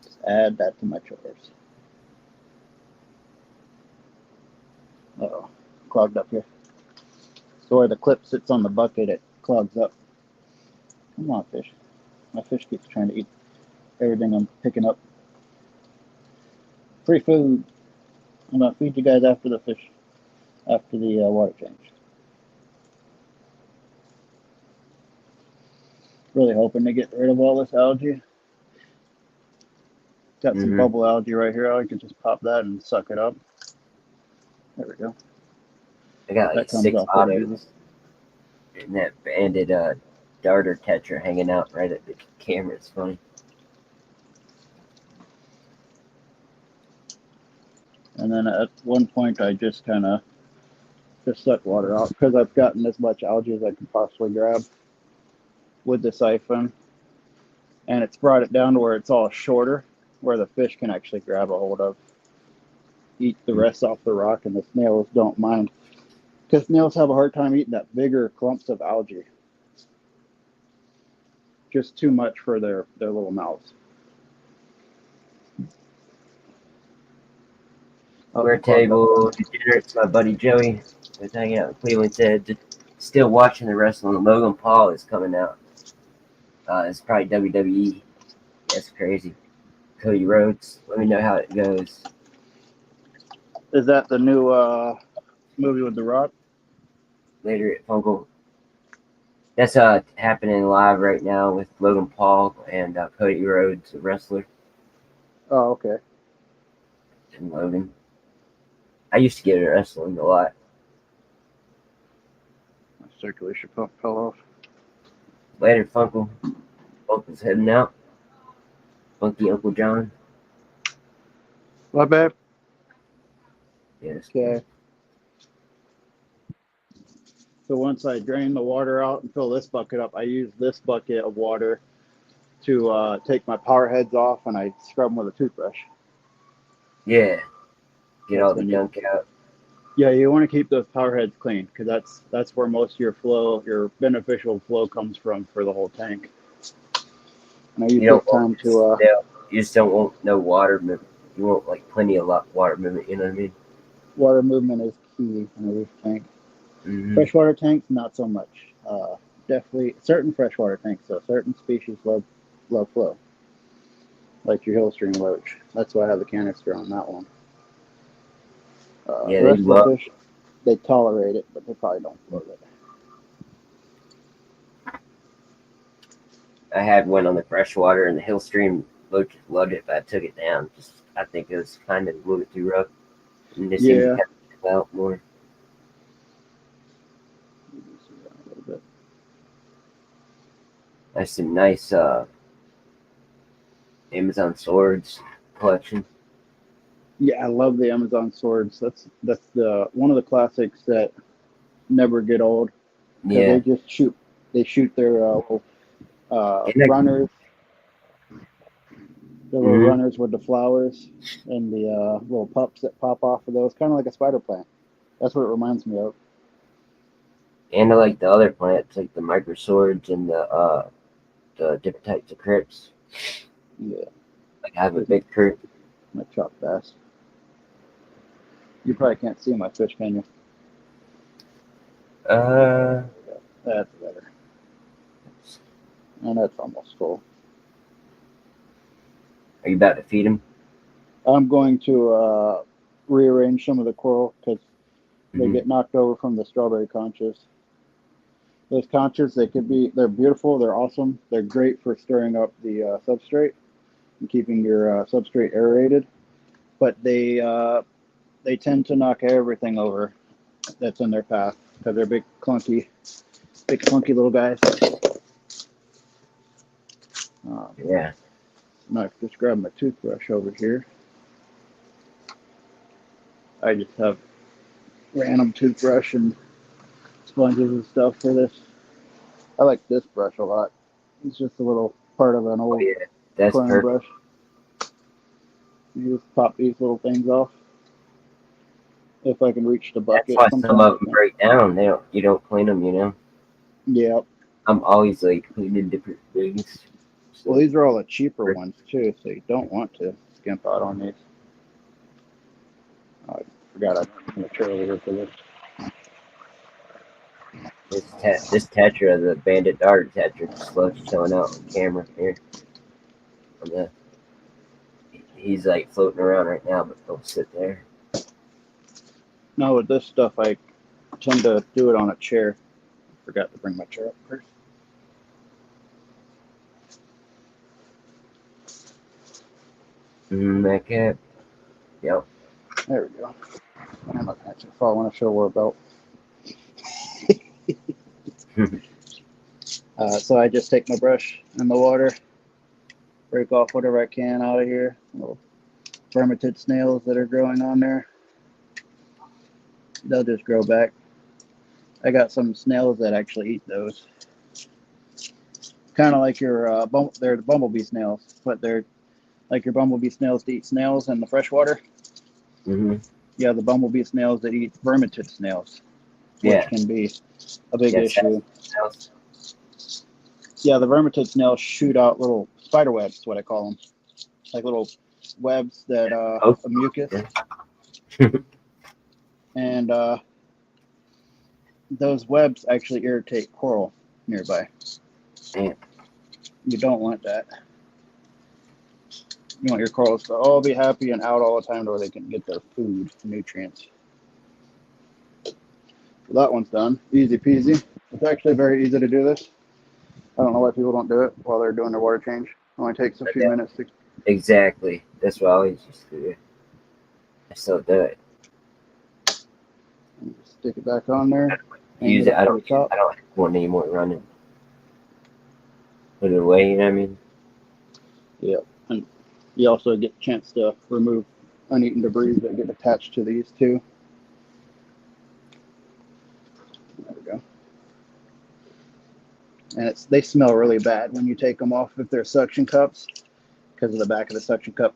Just add that to my chores. Uh-oh, clogged up here. So where the clip sits on the bucket, it clogs up. Come on, fish. My fish keeps trying to eat everything I'm picking up. Free food. I'm gonna feed you guys after the fish, after the water change. Really hoping to get rid of all this algae. Got some bubble algae right here. I could just pop that and suck it up. There we go. I got like That comes 6 off pretty easy. autos and that banded darter catcher hanging out right at the camera. It's funny. And then at one point, I just kind of just suck water out because I've gotten as much algae as I can possibly grab with the siphon. And it's brought it down to where it's all shorter, where the fish can actually grab a hold of. Eat the rest off the rock, and the snails don't mind. Because snails have a hard time eating that bigger clumps of algae. Just too much for their little mouths. We're table degenerates. My buddy Joey was hanging out in Cleveland. Said still watching the wrestling. Logan Paul is coming out. It's probably WWE. That's crazy. Cody Rhodes. Let me know how it goes. Is that the new movie with The Rock? Later at Funko. That's happening live right now with Logan Paul and Cody Rhodes, a wrestler, Oh, okay. and Logan. I used to get into wrestling a lot. My circulation pump fell off. Later, Funko. Funko's heading out. Funky Uncle John. My bad. Yes. Okay. So once I drain the water out and fill this bucket up, I use this bucket of water to take my power heads off, and I scrub them with a toothbrush. Yeah. Get That's all the when gunk out. Yeah, you want to keep those power heads clean because that's where most of your flow, your beneficial flow, comes from for the whole tank. And I use You this don't want time to you just don't want no water movement. You want like plenty of water movement. You know what I mean? water movement is key in a reef tank. Mm-hmm. Freshwater tanks, not so much. Definitely certain freshwater tanks, so certain species love flow, like your hillstream roach. That's why I have the canister on that one. Yeah, The they rest of love. the fish, they tolerate it, but they probably don't float it. I had one on the freshwater and the hill stream. Loaches loved it, but I took it down. Just I think it was kind of a little bit too rough. And they seemed to Yeah. have to come out more. A little bit. That's some nice Amazon swords collection. Yeah, I love the Amazon swords. That's the one of the classics that never get old. Yeah. They just shoot. They shoot their little runners. The little runners with the flowers and the little pups that pop off of those, kind of like a spider plant. That's what it reminds me of. And I like the other plants, like the micro swords and the different types of crypts. Yeah, Like I have a big crypt. my chalk bass. You probably can't see my fish, can you? That's better. And that's almost full. Are you about to feed him? I'm going to rearrange some of the coral because They Mhm. get knocked over from the strawberry conchas. Those conchas, they're beautiful, they're awesome, they're great for stirring up the substrate and keeping your substrate aerated. But they tend to knock everything over that's in their path because they're big clunky little guys. Yeah. I just grab my toothbrush over here. I just have random toothbrush and sponges and stuff for this. I like this brush a lot. It's just a little part of an Oh old yeah. That's corner perfect. brush. You just pop these little things off. If I can reach the That's bucket, why some sometimes of I them can't. break down. You don't clean them, you know. Yeah. I'm always like cleaning different things. Well, So, these are all the cheaper ones too, so you don't want to skimp out on these. I forgot I had material here for this. this Tetra, the Bandit Dart Tetra, just loves chilling out on camera here. On the, he's like floating around right now, but don't sit there. No, with this stuff, I tend to do it on a chair. Forgot to bring my chair up first. That cat. Yep. There we go. I'm not actually following a show belt. So I just take my brush in the water, break off whatever I can out of here. Little vermitid snails that are growing on there. They'll just grow back. I got some snails that actually eat those. Kind of like your, they're the bumblebee snails, but they're like your bumblebee snails to eat snails in the freshwater. hmm You have the bumblebee snails that eat vermitid snails, which Yeah. can be a big Yeah. issue. Sounds- Yeah, the vermitid snails shoot out little spider webs, what I call them, like little webs that Oh, of mucus, and those webs actually irritate coral nearby. man. You don't want that. You want your corals to all be happy and out all the time where they can get their food, nutrients. So that one's done. Easy peasy. It's actually very easy to do this. I don't know why people don't do it while they're doing their water change. It only takes a few minutes to Exactly. That's what I always used to do. I still do it. stick it back on there. Hang Use it it. up to the top. I don't have one anymore running. Put it away. You know what I mean? Yep. And you also get a chance to remove uneaten debris that get attached to these too. There we go. And they smell really bad when you take them off if they're suction cups, because of the back of the suction cup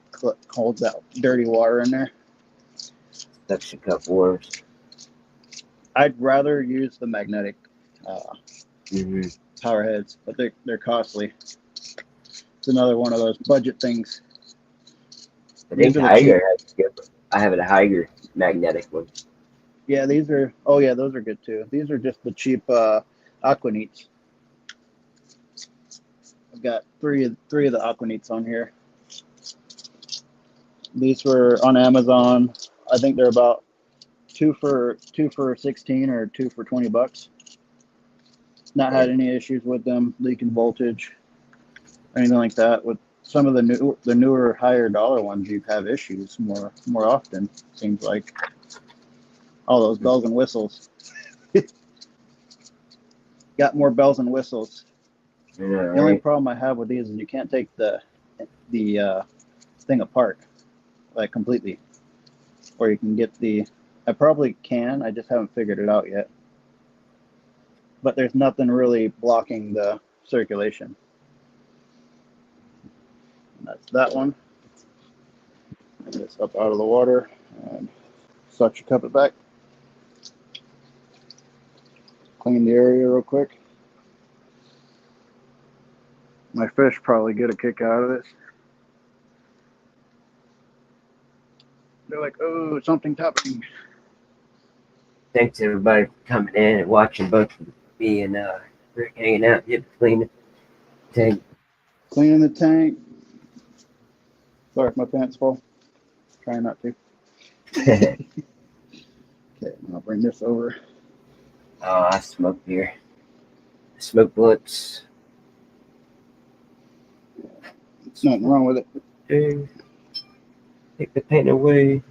holds that dirty water in there. Suction cup wars. I'd rather use the magnetic hmm power heads, but they're costly. It's another one of those budget things. I These think are the Tiger cheap. has good. I have a Tiger magnetic one. Yeah, these are. Oh yeah, those are good too. These are just the cheap aquanites. I've got three of the aquanites on here. These were on Amazon. I think they're about two for 16 or two for $20. Not had any issues with them leaking voltage, anything like that. With some of the newer higher dollar ones, you have issues more often. Seems like all those bells and whistles. Got more bells and whistles. Yeah, The only right. problem I have with these is you can't take the thing apart like completely, or you can get the. I probably can. I just haven't figured it out yet. But there's nothing really blocking the circulation. And that's that one. And it's up out of the water and suction cup it back. Clean the area real quick. My fish probably get a kick out of this. They're like, oh, something tapping. Thanks everybody for coming in and watching both me and Rick hanging out, getting clean tank. Cleaning the tank. Sorry if my pants fall. Trying not to. Okay, I'll bring this over. Oh, I smoke beer. I smoke blips. Nothing wrong with it. Hey, take the pain away.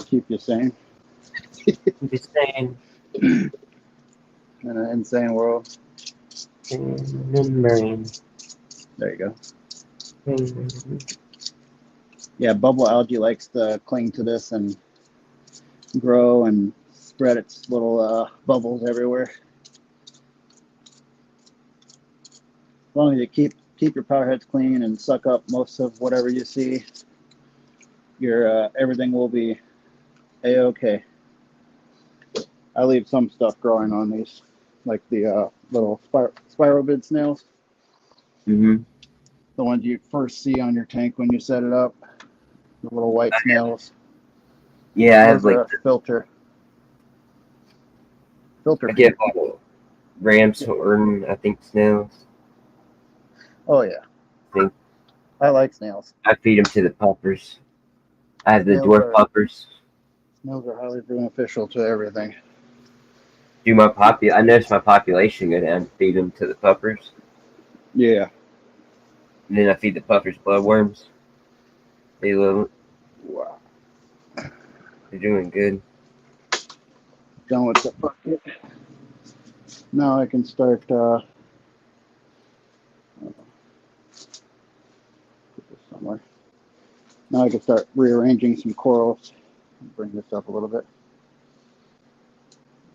Keep you sane I'm just saying. in an insane world. In the brain. There you go. Yeah, bubble algae likes to cling to this and grow and spread its little bubbles everywhere. As long as you keep your power heads clean and suck up most of whatever you see, your everything will be a-okay. I leave some stuff growing on these, like the little spiral bid snails, Mm-hmm. the ones you first see on your tank when you set it up, the little white snails. Yeah, I have Those are like a filter I feed. get little ram's horn, I think snails. Oh yeah, I think I like snails. I feed them to the puppers. I have the Snails dwarf are puppers. snails are highly beneficial to everything. I noticed my population go down. Feed them to the puppers, Yeah. and then I feed the puppers bloodworms. They love it. Wow. They're doing good. Done with the bucket. Now I can start. Put this somewhere. Now I can start rearranging some corals. Bring this up a little bit.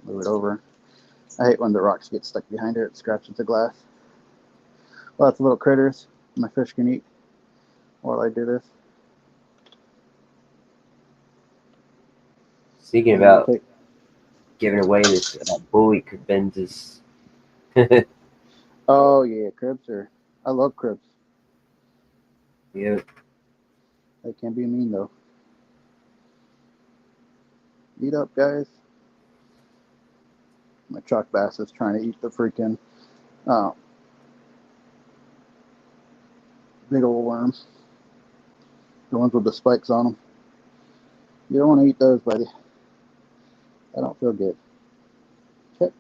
Move it over. I hate when the rocks get stuck behind it. It scratches the glass. Lots of little critters my fish can eat while I do this. Speaking And then I'll about take. giving away this bully crebensis. Oh yeah, cribs are. I love cribs. Yeah, They can be mean though. Eat up, guys. My chalk bass is trying to eat the freaking uh, big old worms. The ones with the spikes on them. You don't want to eat those, buddy. I don't feel good. Okay.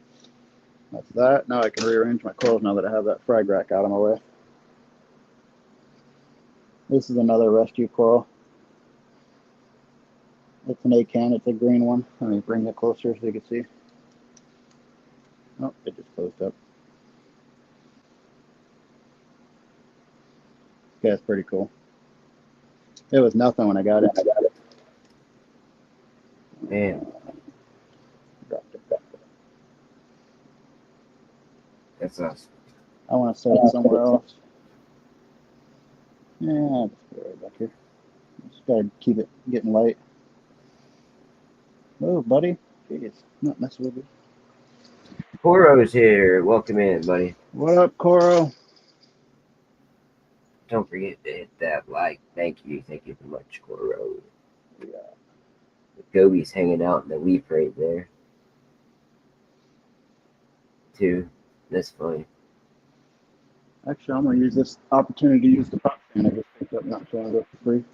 That's that. Now I can rearrange my clothes now that I have that frag rack out of my way. This is another rescue coral. It's an acan. It's a green one. Let me bring it closer so you can see. Oh, it just closed up. Yeah, it's pretty cool. It was nothing when I got it. man, Dropped it. that's awesome. I want to set it somewhere else. Yeah, I'll just put it right back here. Just gotta keep it getting light. Oh, buddy. Jeez, not messing with you. Poro's here. Welcome in, buddy. What up, Coral? Don't forget to hit that like. Thank you very much, Poro. Yeah. Gobi's hanging out in the leaf right there, too. That's funny. Actually, I'm gonna use this opportunity to use the pop can I just picked up not too long ago for free.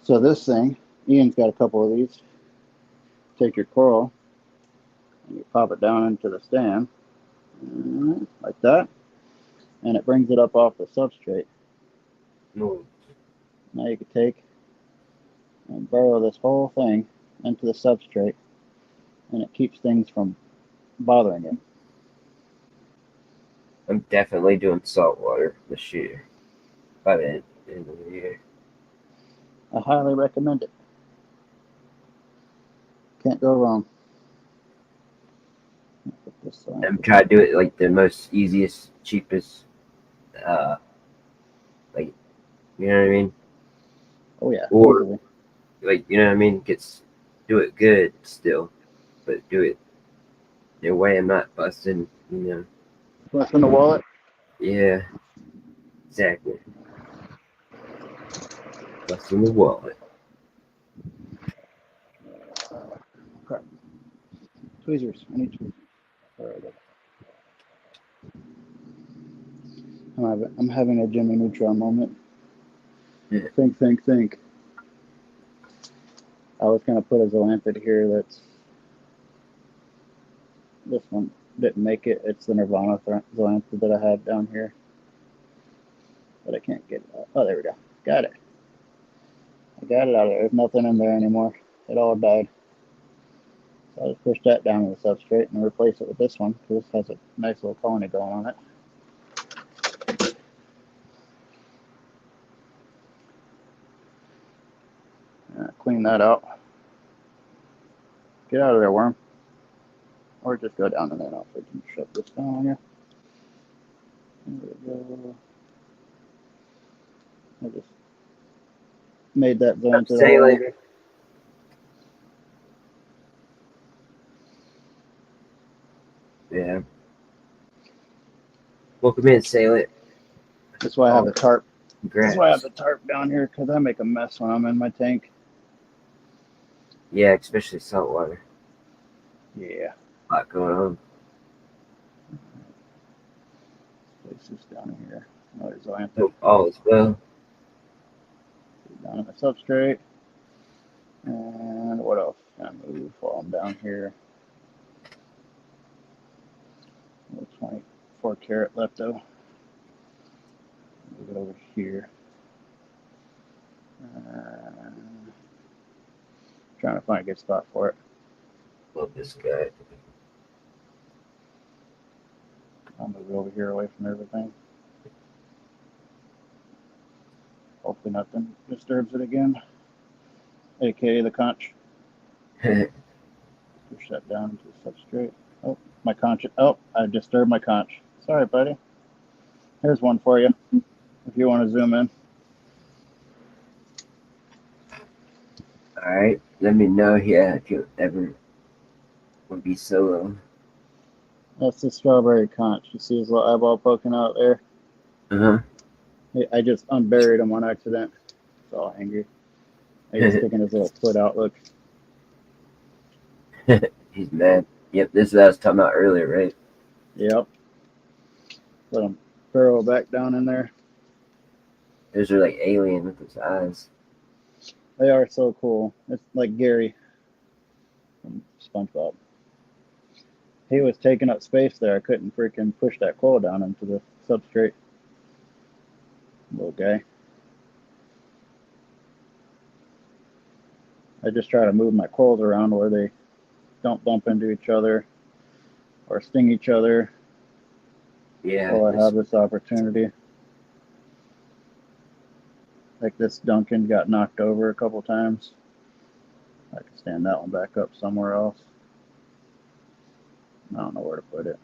So this thing, Ian's got a couple of these. Take your coral and you pop it down into the stand, like that, and it brings it up off the substrate. No, Now you can take and burrow this whole thing into the substrate, and it keeps things from bothering it. I'm definitely doing saltwater this year. By the end of the year. I highly recommend it. Can't go wrong. Put this I'm trying to do it like the most easiest, cheapest, like, you know what I mean? Oh yeah, Or easily. like, you know what I mean? Do it good still, but do it in a way I'm not busting. What's in the wallet? Yeah, exactly. Busting the wallet. Crap. Tweezers. I need tweezers. All right. I'm having a Jimmy Neutron moment. Yeah. Think. I was gonna put a zoanthid here. That's this one didn't make it. It's the Nirvana zoanthid that I had down here, but I can't get it out. Oh, there we go. Got it. I got it out of there. There's nothing in there anymore. It all died. So I'll just push that down to the substrate and replace it with this one because this has a nice little colony going on it. Clean that out. Get out of there, worm. Or just go down in there now so we can shut this down on you. There we go. I just made that zone to the Say hole. later. Yeah. Welcome in, Sailor. That's why I have the tarp. Congrats. That's why I have the tarp down here because I make a mess when I'm in my tank. Yeah, especially saltwater. Yeah. A lot going on. Place this down here. Oh, there's zoanthid. Hope all is well. Down on the substrate. And what else can I move while I'm down here? 24 carat left though. Move it over here. Trying to find a good spot for it. Love this guy. I'll move it over here away from everything. Hopefully nothing disturbs it again. AKA the conch. Push that down to the substrate. Oh, my conch. Oh, I disturbed my conch. Sorry, buddy. Here's one for you if you want to zoom in. All right. Let me know, yeah, if you ever would be solo. That's the strawberry conch. You see his little eyeball poking out there? Uh I just unburied him on accident. He's all angry. He's sticking his little foot out. Look. huh. He's mad. Yep, this is what I was talking about earlier, right? Yep. Let him burrow back down in there. Those are like alien with his eyes. They are so cool. It's like Gary from SpongeBob. He was taking up space there. I couldn't freaking push that coil down into the substrate. Little guy. I just try to move my coils around where they don't bump into each other or sting each other Yeah. while I have this opportunity. Like this Duncan got knocked over a couple times. I can stand that one back up somewhere else. I don't know where to put it.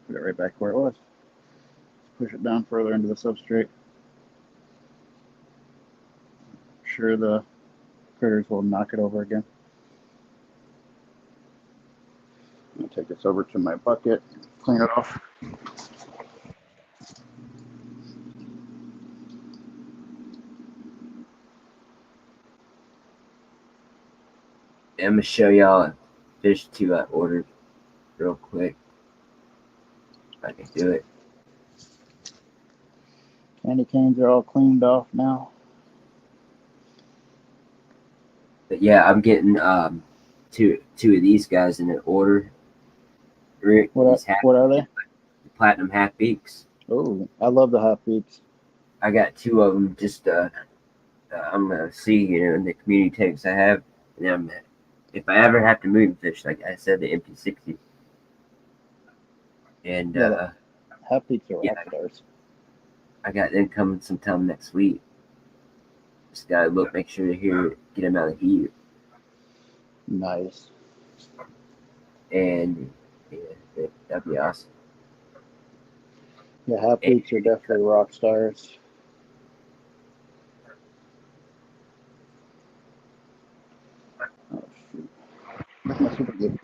Put it right back where it was. Push it down further into the substrate. Sure the critters will knock it over again. I'm going to take this over to my bucket, clean it off. I'm gonna show y'all a fish too I ordered real quick. If I can do it. Candy canes are all cleaned off now. But yeah, I'm getting two of these guys in an order. What are they? Platinum half beaks. Oh, I love the half beaks. I got two of them. Just I'm gonna see, in the community tanks I have, and if I ever have to move fish, like I said, the MP60. And Yeah, half beaks are rock yeah. stars. I got them coming sometime next week. Just gotta look, make sure to get them out of here. Nice. And yeah, that'd be awesome. Yeah, half beaks are definitely rock stars. Oh shoot! That's my super glue.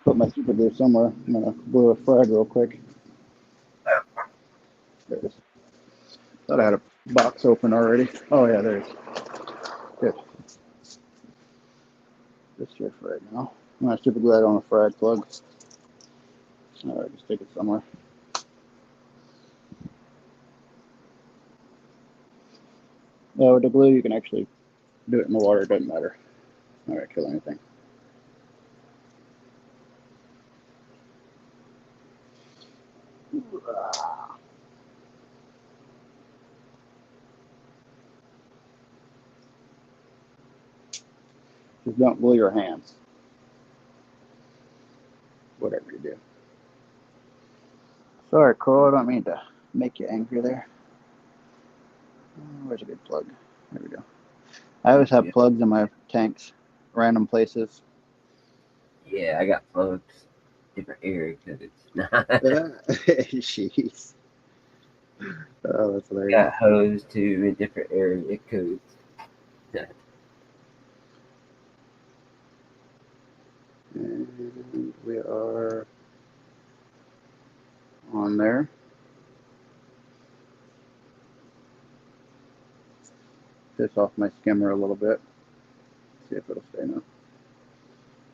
Put my super glue somewhere. I'm gonna glue a thread real quick. There it is. Thought I had a box open already. Oh yeah, there it is. Good. Just here for right now. I typically I don't fried plug. All right, just take it somewhere. Yeah, with the glue, you can actually do it in the water. It doesn't matter. It's not gonna kill anything. Just don't glue your hands. Whatever you do. Sorry, Cole. I don't mean to make you angry there. Where's a good plug? There we go. I always have Yeah. plugs in my tanks, random places. Yeah, I got plugs, different area codes. Jeez. Oh, that's hilarious. Got hose too in different area codes. And we are on there. Piss off my skimmer a little bit. See if it'll stay now.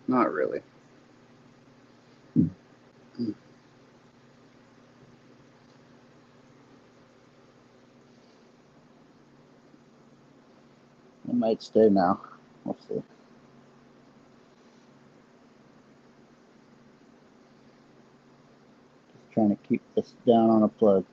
Not really. It might stay now. We'll see. Just trying to keep this down on a plug.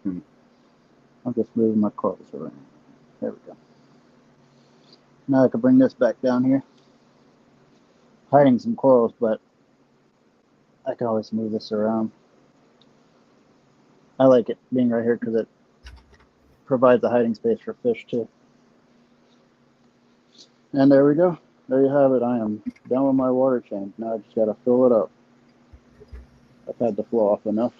I'm just moving my coils around. There we go. Now I can bring this back down here. Hiding some coils, but I can always move this around. I like it being right here because it provides a hiding space for fish too. And there we go. There you have it. I am done with my water change. Now I just got to fill it up. I've had the flow off enough.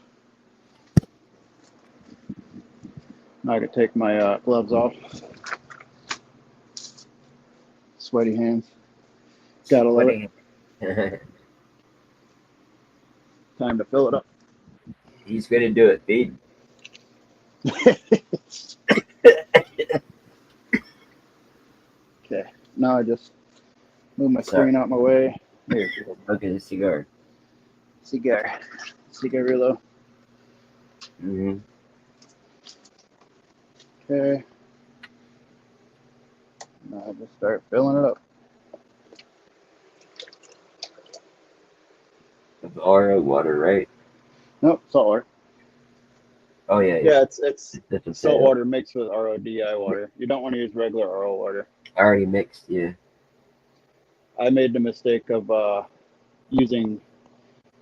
Now I can take my gloves off. Sweaty hands. Gotta love it. Time to fill it up. He's gonna do it, feed. Okay. Now I just move my screen out my way. Here. Look at the cigar. Cigar. Cigarillo. Mm-hmm. Okay. Now I just start filling it up. Of RO water, right? Nope, salt water. Oh yeah, Yeah, it's Different salt setup. water mixed with RODI water. You don't want to use regular RO water. I already mixed, yeah. I made the mistake of using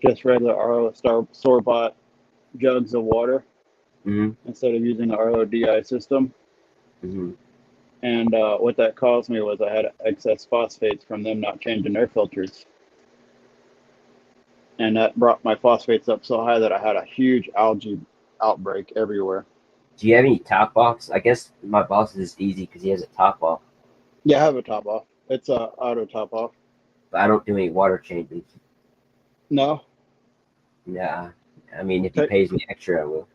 just regular RO store-bought jugs of water Mm-hmm. instead of using the RODI system. Mm-hmm. And what that caused me was I had excess phosphates from them not changing their filters. And that brought my phosphates up so high that I had a huge algae outbreak everywhere. Do you have any top offs? I guess my boss is easy because he has a top off, Yeah, I have a top off. It's a auto top off. but I don't do any water changes. No? Nah. I mean, if he pays me extra, I will.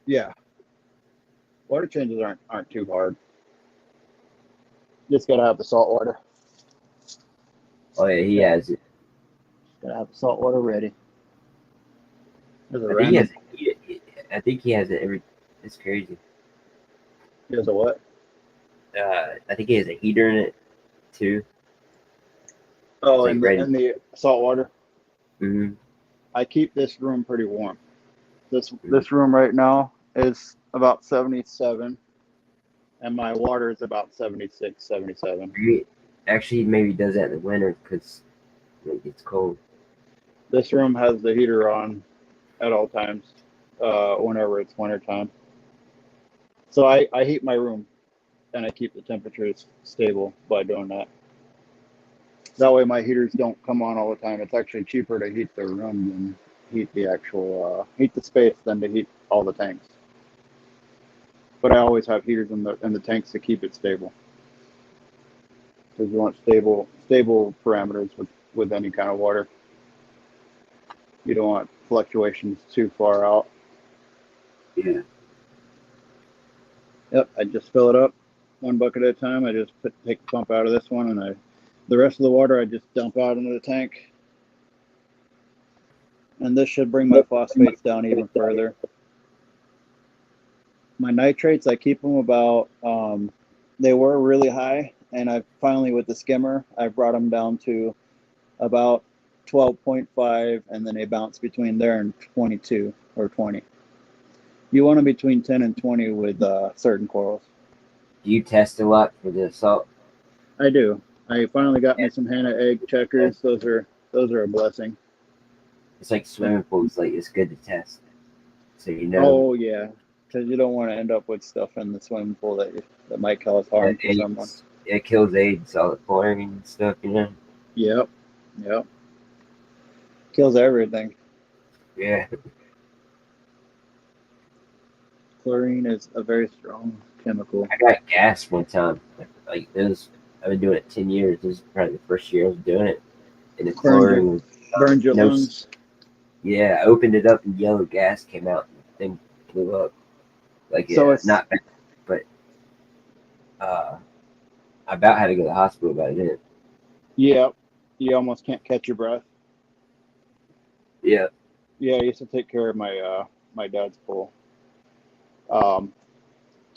Yeah. Water changes aren't too hard. Just gotta have the salt water. Oh yeah, he has it. Gotta have the salt water ready. There's a I think he random. has. I think he has it every. It's crazy. There's a what? I think he has a heater in it too. Oh, Like and ready. the salt water. Mm-hmm. I keep this room pretty warm. This room right now is about 77, and my water is about 76, 77. Actually, maybe he does that in the winter because it gets cold. This room has the heater on at all times, whenever it's winter time. So I heat my room, and I keep the temperatures stable by doing that. That way my heaters don't come on all the time. It's actually cheaper to heat the room than heat the actual heat the space than to heat all the tanks. But I always have heaters in the tanks to keep it stable, because you want stable parameters with any kind of water. You don't want fluctuations too far out. Yeah. Yep, I just fill it up one bucket at a time. I just take the pump out of this one, and the rest of the water I just dump out into the tank. And this should bring my phosphates down even further. My nitrates, I keep them about, they were really high, and I finally, with the skimmer, I brought them down to about 12.5, and then they bounce between there and 22 or 20. You want them between 10 and 20 with certain corals. Do you test a lot for the salt? I do. I finally got me some Hannah egg checkers. Those are a blessing. It's like swimming pools. Like it's good to test, so you know. Oh yeah, because you don't want to end up with stuff in the swimming pool that might cause harm to someone. It kills AIDS, all the chlorine and stuff. You know. Yep. Yep. Kills everything. Yeah. Chlorine is a very strong chemical. I got gas one time. Like it was, I've been doing it 10 years. This is probably the first year I was doing it, and the chlorine was Burned your lungs. Yeah, I opened it up and yellow gas came out and the thing blew up. Like So yeah, it's not bad, but I about had to go to the hospital, but I didn't. Yep. You almost can't catch your breath. Yeah. Yeah, I used to take care of my dad's pool.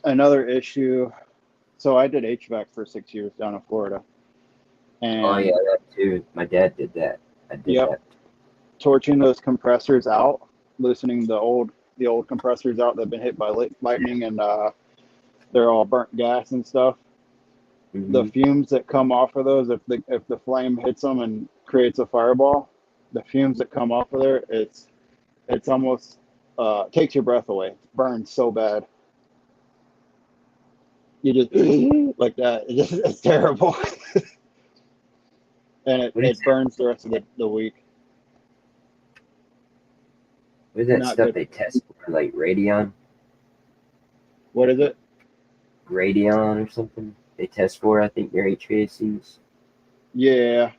Another issue. So I did HVAC for 6 years down in Florida, Oh yeah, and that too. My dad did that. I did yep, that. torching those compressors out, loosening the old compressors out that have been hit by lightning, and they're all burnt gas and stuff. The Mm-hmm. fumes that come off of those, if the flame hits them and creates a fireball, the fumes that come off of there, it's almost takes your breath away. It burns so bad. You just like that. It's terrible, and What is it burns the rest of the week. what is that Not stuff good. they test for? Like radion, What is it? radion or something? They test for. I think their HVACs Yeah,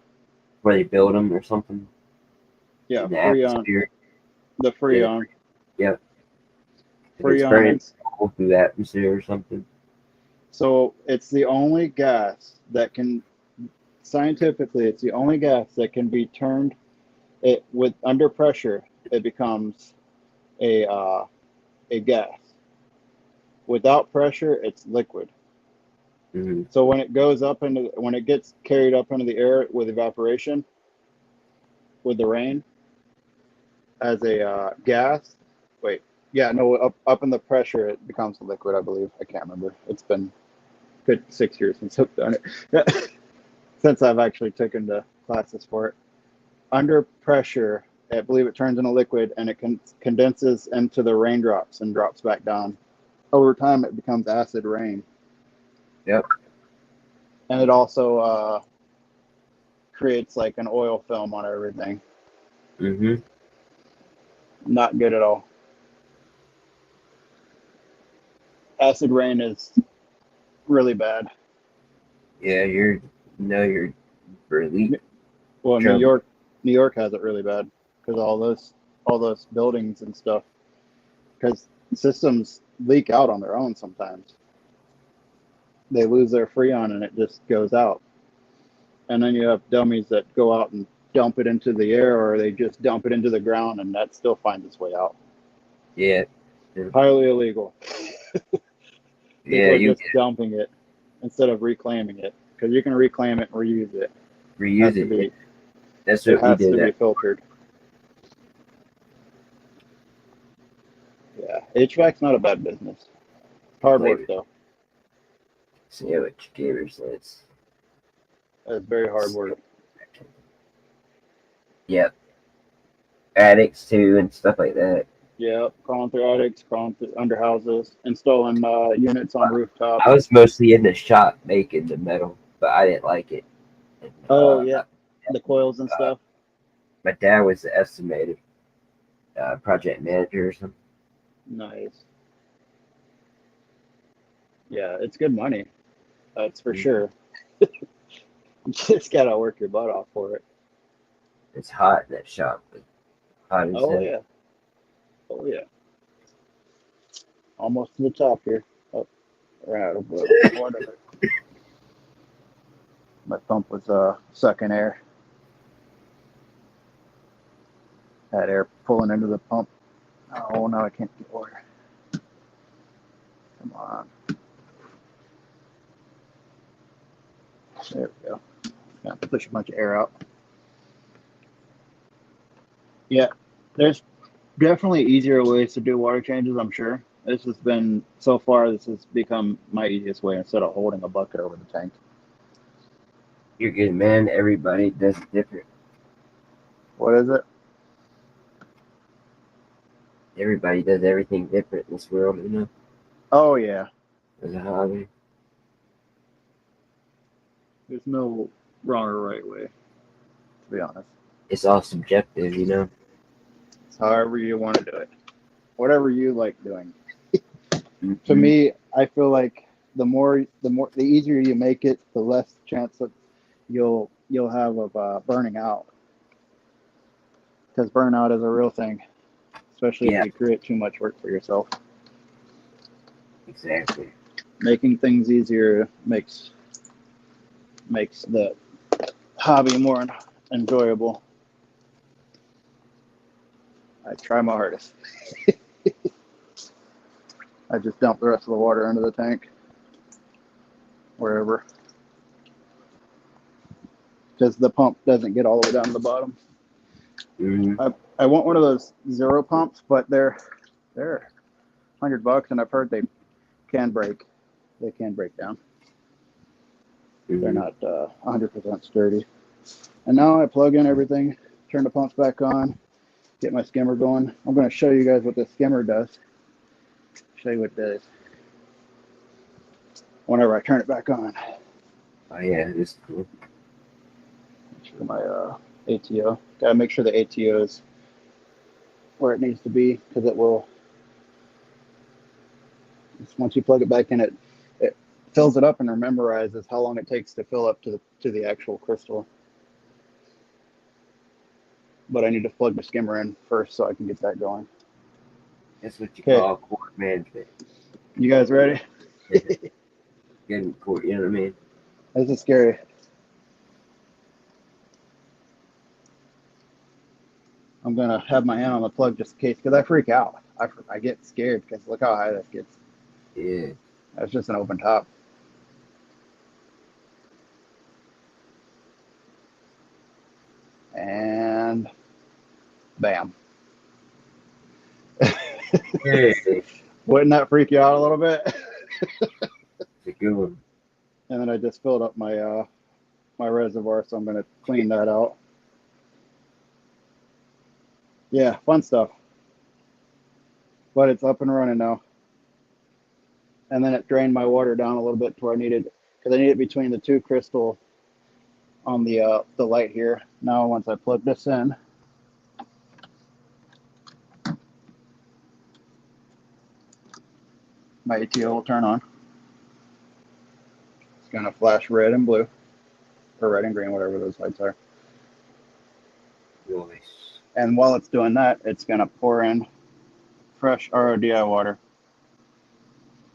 where they build them or something yeah, in the Freon, atmosphere. the Yeah. Freon, Yep. If it's Freon. burning coal through the atmosphere or something. So it's the only gas that can, scientifically, it's the only gas that can be turned. It with under pressure, it becomes a gas. Without pressure, it's liquid. Mm-hmm. So when it gets carried up into the air with evaporation, with the rain, as a gas. Wait, yeah, no, up in the pressure, it becomes a liquid. I believe. I can't remember. It's been good 6 years since I've done it. Since I've actually taken the classes for it. Under pressure, I believe it turns into liquid and it condenses into the raindrops and drops back down. Over time, it becomes acid rain. Yep. And it also creates like an oil film on everything. Mm-hmm. Not good at all. Acid rain is really bad. Yeah, you're for elite Well, trouble. New York has it really bad because all those buildings and stuff. Because systems leak out on their own sometimes. They lose their freon and it just goes out. And then you have dummies that go out and dump it into the air, or they just dump it into the ground, and that still finds its way out. Yeah. Highly illegal. Yeah, People are you just dumping it instead of reclaiming it, because you can reclaim it and reuse it. reuse it. That's It what we has did. to be filtered. Yeah, HVAC's not a bad business. Hard work though. See what Gator says. It's very hard work. Yep. Attics too and stuff like that. Yeah, crawling through attics, crawling through under houses, installing units on rooftops. I was mostly in the shop making the metal, but I didn't like it. And, Oh yeah, the coils and stuff. my dad was the estimated project manager or something. Nice. Yeah, it's good money. That's for sure. You just gotta work your butt off for it. It's hot in that shop. But Hot as Oh hell. yeah. Oh yeah. Almost to the top here. Oh, we're out of water. My pump was sucking air. Had air pulling into the pump. Oh, now I can't get water. Come on. There we go. Got to push a bunch of air out. Yeah, there's definitely easier ways to do water changes, I'm sure. This has been, so far, this has become my easiest way instead of holding a bucket over the tank. You're good, man. Everybody does it different. What is it? Everybody does everything different in this world, you know? Oh, yeah. As a hobby. There's no wrong or right way, to be honest. It's all subjective, you know? It's however you want to do it. Whatever you like doing. To Mhm. me, I feel like the easier you make it, the less chance that you'll have of burning out. Because burnout is a real thing, especially if Yeah, you create too much work for yourself. exactly. Making things easier makes the hobby more enjoyable. I try my hardest. I just dump the rest of the water into the tank, wherever, because the pump doesn't get all the way down to the bottom. Mm-hmm. I want one of those zero pumps, but they're $100, and I've heard they can break. They can break down. They're Mm-hmm. not 100% sturdy. And now I plug in everything, turn the pumps back on, get my skimmer going. I'm going to show you guys what the skimmer does. Show you what it does whenever I turn it back on. Oh, yeah, it's cool. Show my ATO. Got to make sure the ATO is where it needs to be, because it will. Once you plug it back in, it fills it up and memorizes how long it takes to fill up to the actual crystal. But I need to plug the skimmer in first so I can get that going. That's what you Okay, call court management. you guys ready? Getting court, you know what I mean? This is scary. I'm gonna have my hand on the plug just in case, because I freak out. I get scared because look how high this gets. Yeah. That's just an open top. And bam. Hey, it's Wouldn't that freak you out a little bit? a good one. And then I just filled up my reservoir, so I'm gonna clean that out. Yeah, fun stuff. But it's up and running now. And then it drained my water down a little bit to where I needed, because I need it between the two crystal on the light here. Now once I plug this in, my ATO will turn on. It's gonna flash red and blue, or red and green, whatever those lights are. Nice. And while it's doing that, it's gonna pour in fresh RODI water.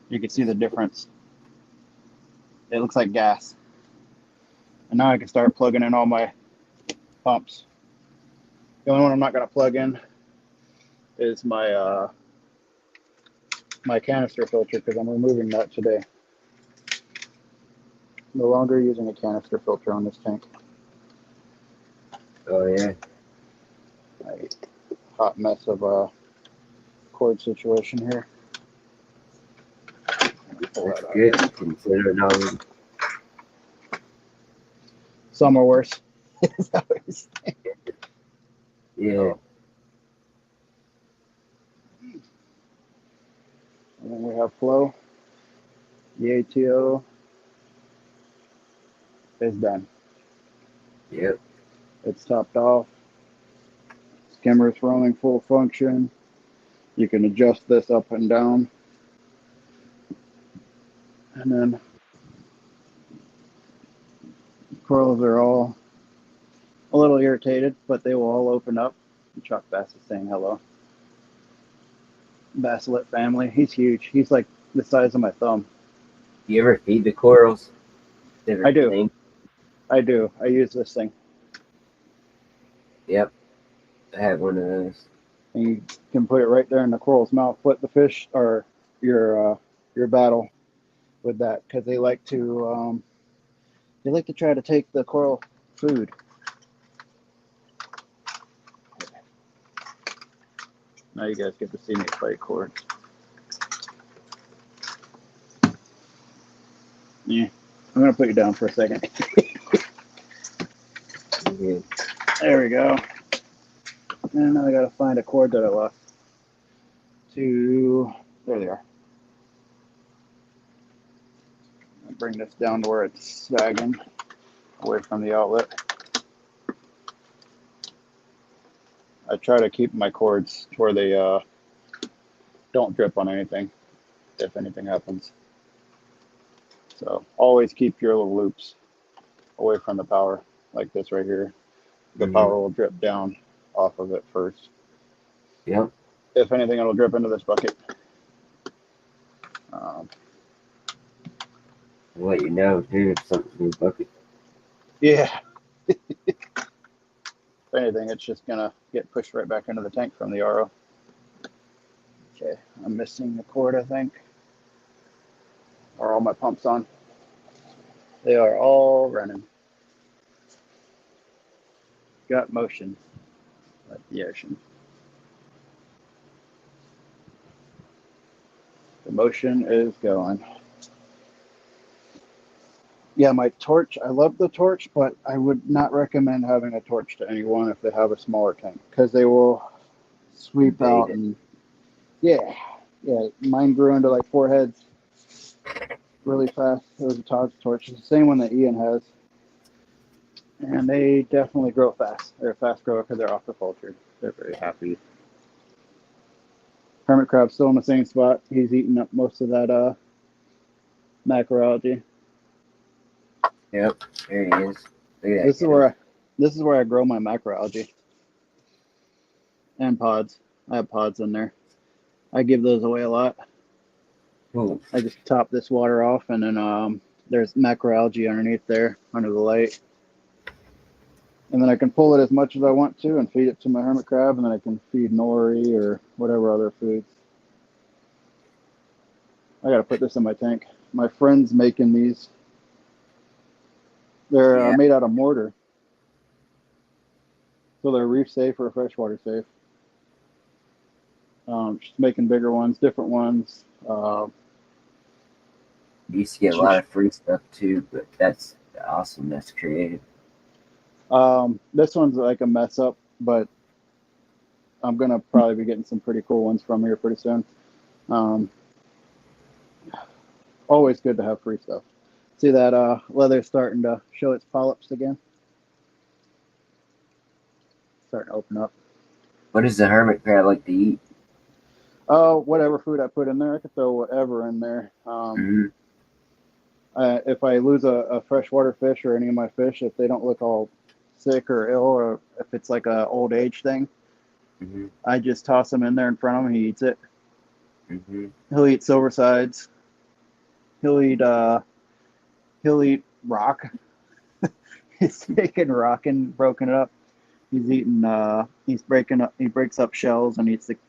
You can see the difference. It looks like gas. And now I can start plugging in all my pumps. The only one I'm not gonna plug in is my canister filter, because I'm removing that today. No longer using a canister filter on this tank. Oh, yeah. A hot mess of a cord situation here. Pull That's that out good. here. Considering all the Some are worse. Is that what you're saying? yeah. Oh. And then we have flow. The ATO is done. Yep. It's topped off. Skimmer's running full function. You can adjust this up and down. And then coils are all a little irritated, but they will all open up Chuck Bass is saying hello. Bassilet family. He's huge. He's like the size of my thumb. Do you ever feed the corals? Ever I do. think? I do. I use this thing. Yep. I have one of those. And you can put it right there in the coral's mouth. Flip the fish or your battle with that because they like to try to take the coral food. Now you guys get to see me play chords. Yeah, I'm gonna put you down for a second. Yeah. There we go. And now I gotta find a chord that I lost. There they are. I'll bring this down to where it's sagging away from the outlet. I try to keep my cords to where they don't drip on anything if anything happens. So always keep your little loops away from the power, like this right here. The power will drip down off of it first. Yep. If anything, it'll drip into this bucket. I'll let you know, too, if something's in the bucket. Yeah. If anything, it's just gonna get pushed right back into the tank from the RO. Okay, I'm missing the cord, I think. Are all my pumps on? They are all running. Got motion like the ocean. The motion is going. Yeah, my torch, I love the torch, but I would not recommend having a torch to anyone if they have a smaller tank because they will sweep out and yeah, mine grew into like 4 heads really fast. It was a Todd's torch. It's the same one that Ian has. And they definitely grow fast. They're a fast grower because they're aquaculture. They're very happy. Hermit crab's still in the same spot. He's eating up most of that macroalgae. Yep, there he is. Look at This that is where I grow my macroalgae and pods. I have pods in there. I give those away a lot. Cool. I just top this water off, and then there's macroalgae underneath there under the light. And then I can pull it as much as I want to and feed it to my hermit crab, and then I can feed nori or whatever other foods. I gotta put this in my tank. My friend's making these. They're Yeah. made out of mortar, so they're reef safe or freshwater safe. She's making bigger ones, different ones. You used to get a lot of free stuff, too, but that's awesome. That's creative. This one's like a mess up, but I'm gonna probably be getting some pretty cool ones from here pretty soon. Always good to have free stuff. See that leather starting to show its polyps again? Starting to open up. What does the hermit crab like to eat? Oh, whatever food I put in there, I could throw whatever in there. If I lose a freshwater fish or any of my fish, if they don't look all sick or ill, or if it's like a old age thing, I just toss them in there in front of him. He eats it. He'll eat silver sides. He'll eat rock. He's taking rock and broken it up. He's eating. He breaks up shells and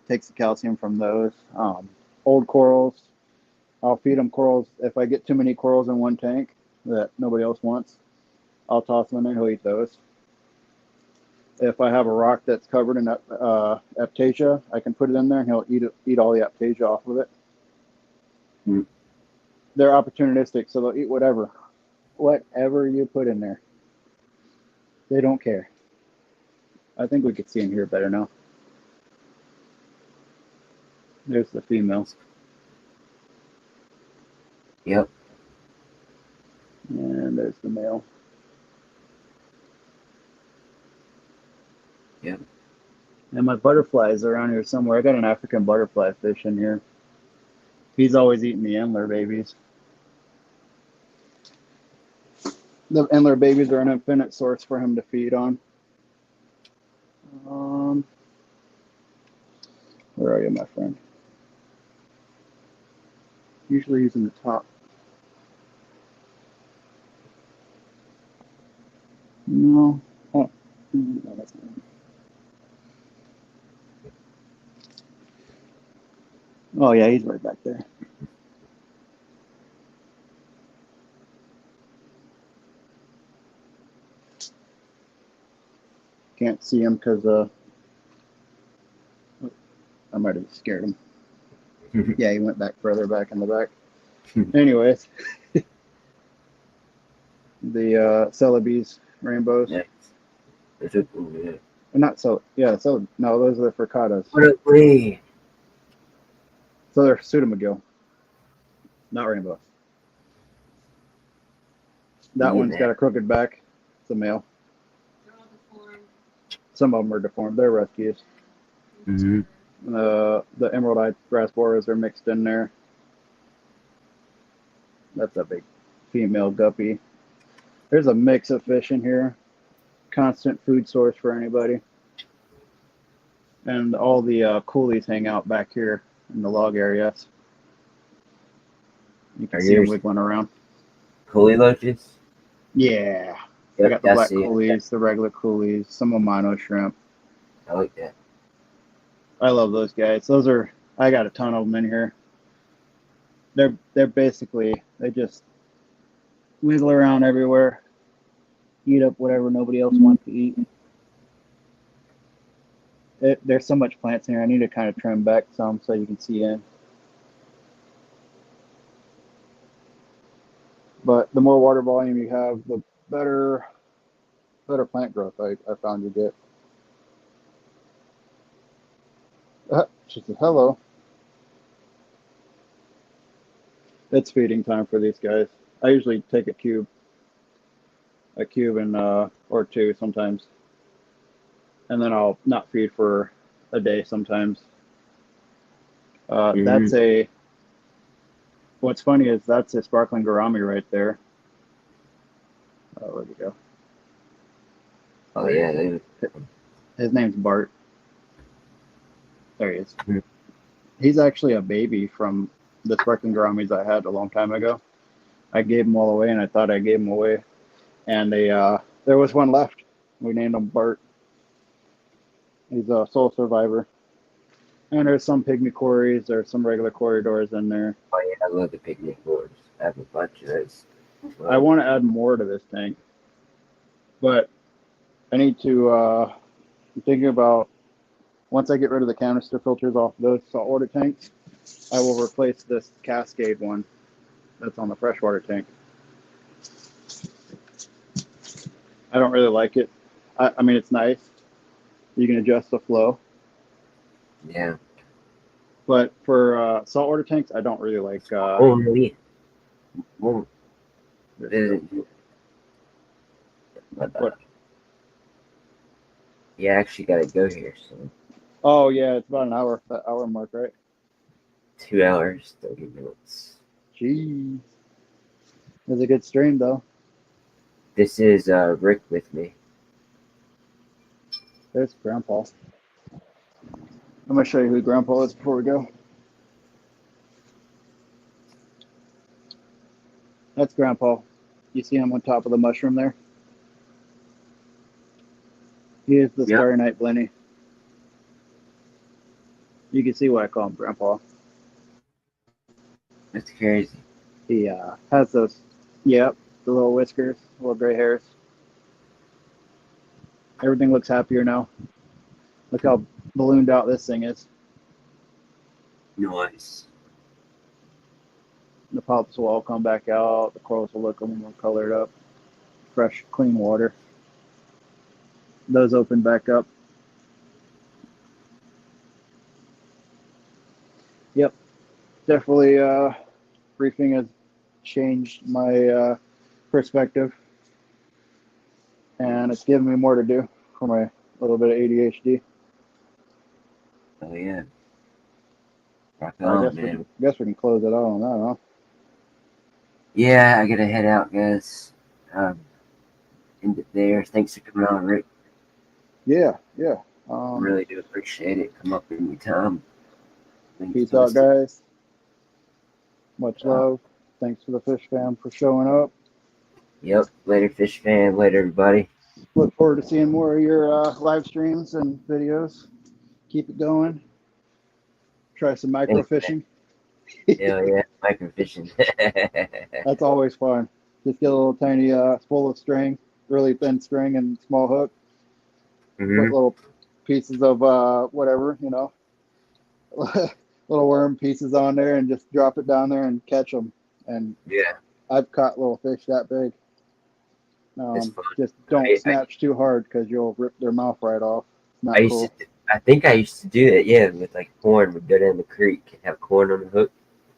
takes the calcium from those. Old corals. I'll feed him corals. If I get too many corals in one tank that nobody else wants, I'll toss them in there. He'll eat those. If I have a rock that's covered in aptasia, I can put it in there and he'll eat all the aptasia off of it. They're opportunistic, so they'll eat whatever you put in there. They don't care. I think we could see him here better now. There's the females. Yep. And there's the male. Yep. And my butterflies are around here somewhere. I got an African butterfly fish in here. He's always eating the antler babies. The antler babies are an infinite source for him to feed on. Where are you, my friend? Usually he's in the top. No. Oh, no, that's not him. Oh yeah, he's right back there. Can't see him because I might have scared him. Yeah, he went back further back in the back. Anyways, the Celebes rainbows. Nice. Those are cool, yeah. Not so. Yeah, so no, those are the fricatas. What a way. So they're pseudomcgill, not rainbow. That Yeah, one's man. got a crooked back. It's a male. They're all deformed. Some of them are deformed. They're rescues. Mm-hmm. The emerald eye grass borers are mixed in there. That's a big female guppy. There's a mix of fish in here. Constant food source for anybody. And all the coolies hang out back here in the log areas. You can Are see them yours wiggling around. coolie loaches? Yeah. I Yep, got the black see it. coolies, the regular coolies, some amino shrimp. I like that. I love those guys. I got a ton of them in here. They're basically, they just wiggle around everywhere, eat up whatever nobody else wants to eat. There's so much plants in here. I need to kind of trim back some so you can see in. But the more water volume you have, the better plant growth I found you get. She said, hello. It's feeding time for these guys. I usually take a cube and or two sometimes, and then I'll not feed for a day sometimes. That's a. What's funny is that's a sparkling gourami right there. Where'd he go? Oh, yeah. His name's Bart. There he is. Mhm. He's actually a baby from the sparkling gouramis I had a long time ago. I gave them all away, and I thought I gave them away. And there was one left. We named him Bart. He's a sole survivor. And there's some pygmy quarries. There's some regular corridors in there. Oh, yeah, I love the picnic boards. I have a bunch of those. I want to add more to this tank, but I need to. I'm thinking about once I get rid of the canister filters off those saltwater tanks, I will replace this Cascade one that's on the freshwater tank. I don't really like it. I mean, it's nice. You can adjust the flow. Yeah. But for saltwater tanks, I don't really like. Oh, no, yeah. Well, What? Yeah, I actually got to go here. So Oh yeah, it's about an hour. That hour mark, right? 2 hours, 30 minutes. Jeez, it was a good stream though. This is Rick with me. There's Grandpa. I'm gonna show you who Grandpa is before we go. That's Grandpa. You see him on top of the mushroom there? He is the Yep. Starry Night Blenny. You can see why I call him Grandpa. That's crazy. He has those, yep, the little whiskers, little gray hairs. Everything looks happier now. Look how ballooned out this thing is. Nice. The polyps will all come back out. The corals will look a little more colored up. Fresh, clean water. Those open back up. Yep, definitely. Briefing has changed my perspective, and it's given me more to do for my little bit of ADHD. Oh, yeah. Rock I on, man. guess we can close it out on that, huh? Yeah, I gotta head out, guys. End it there. Thanks for coming on, Rick. Yeah. Really do appreciate it. Come up anytime. Thanks Peace for out, listening. guys. Much love. Thanks for the fish fam for showing up. Yep. Later, fish fan. Later, everybody. Look forward to seeing more of your live streams and videos. Keep it going. Try some micro Thanks, man. fishing. Hell yeah. Microfishing. That's always fun. Just get a little tiny spool of string, really thin string, and small hook. Put hmm little pieces of whatever, little worm pieces on there, and just drop it down there and catch them. And Yeah. I've caught little fish that big. It's fun. Just don't I, snatch too hard because you'll rip their mouth right off. It's not I used cool. to. I think I used to do that. Yeah, with like corn. We'd go down the creek, have corn on the hook,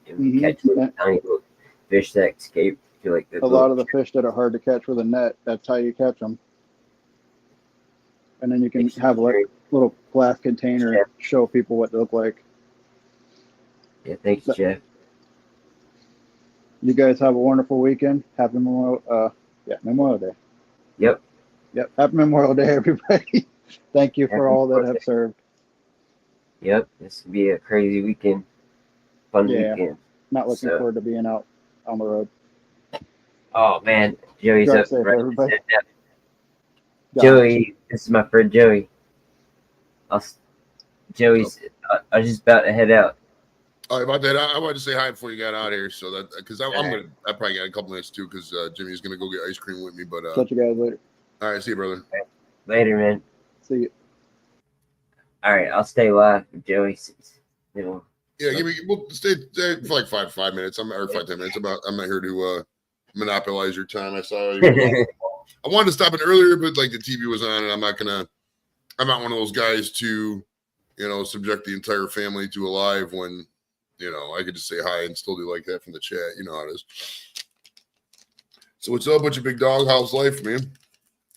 and we'd catch little tiny little fish that escape. Feel like the A lot of the fish that are hard to catch with a net, that's how you catch them. And then you can have a little glass container and show people what they look like. Yeah, thanks, Jeff. You guys have a wonderful weekend. Happy Memorial Day. Yep. Happy Memorial Day, everybody. Thank you for all that have served. Yep. This will be a crazy weekend. Fun Yeah. weekend. Not looking forward to being out on the road. Oh man, Joey's Drive up. safe, Right. everybody. Joey, this is my friend Joey. Joey's. I was just about to head out. Oh, about that, I wanted to say hi before you got out of here, so that because I probably got a couple minutes too, because Jimmy's gonna go get ice cream with me. But catch you guys later. All right, see you, brother. Later, man. See you. All right, I'll stay live for Joey. Yeah, we'll stay for like 5 minutes. Or 5-10 minutes. I'm not here to monopolize your time. I saw you. I wanted to stop it earlier, but like the TV was on, and I'm not one of those guys to, subject the entire family to a live when, I could just say hi and still do like that from the chat. You know how it is. So what's up with your big dog? How's life, man?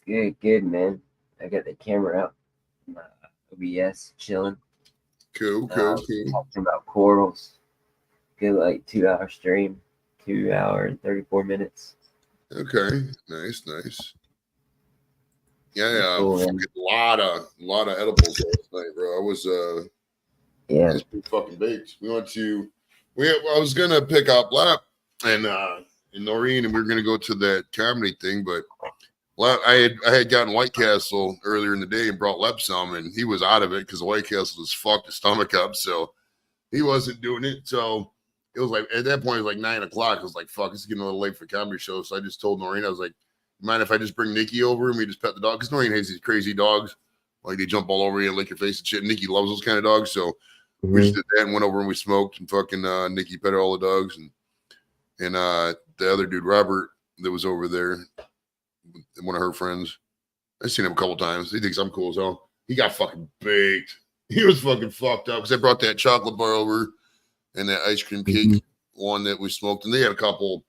Good, man. I got the camera out. OBS, chilling. Cool. Talking about corals. Good, like 2 hour stream. 2 hours and 34 minutes. Okay, nice. Yeah, cool, fucking lot of edibles last night, bro. I was it's pretty fucking baked. I was gonna pick up Lap and Noreen, and we were gonna go to that comedy thing, but I had gotten White Castle earlier in the day and brought Lep some, and he was out of it because the White Castle just fucked his stomach up, so he wasn't doing it. So it was like at that point it was like 9 o'clock. I was like, fuck, it's getting a little late for comedy show. So I just told Noreen, I was like, mind if I just bring Nikki over and we just pet the dog? Because Noreen has these crazy dogs, like they jump all over you and lick your face and shit. Nikki loves those kind of dogs, so we just did that and went over and we smoked and fucking Nikki petted all the dogs and the other dude Robert that was over there, one of her friends. I've seen him a couple times. He thinks I'm cool as hell. He got fucking baked. He was fucking fucked up because I brought that chocolate bar over and that ice cream cake one that we smoked, and they had a couple.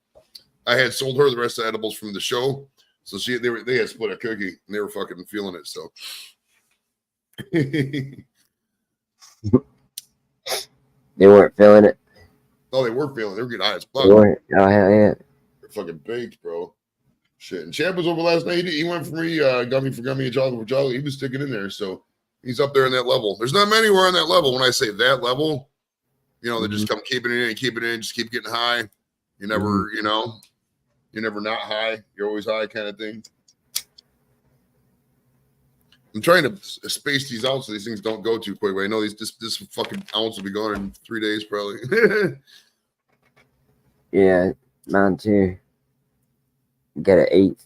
I had sold her the rest of the edibles from the show, so they had split a cookie and they were fucking feeling it. So they weren't feeling it. Oh, they were feeling it. They were getting high as fuck. They weren't. Oh hell yeah! They're fucking baked, bro. Shit. And Champ was over last night. He went for me, gummy for gummy and chocolate for chocolate. He was sticking in there, so he's up there in that level. There's not many who are on that level. When I say that level, they just come keeping it in, just keep getting high. You never, you're never not high. You're always high, kind of thing. I'm trying to space these out so these things don't go too quick. But I know this fucking ounce will be gone in 3 days probably. Yeah, mine too. Got an 8.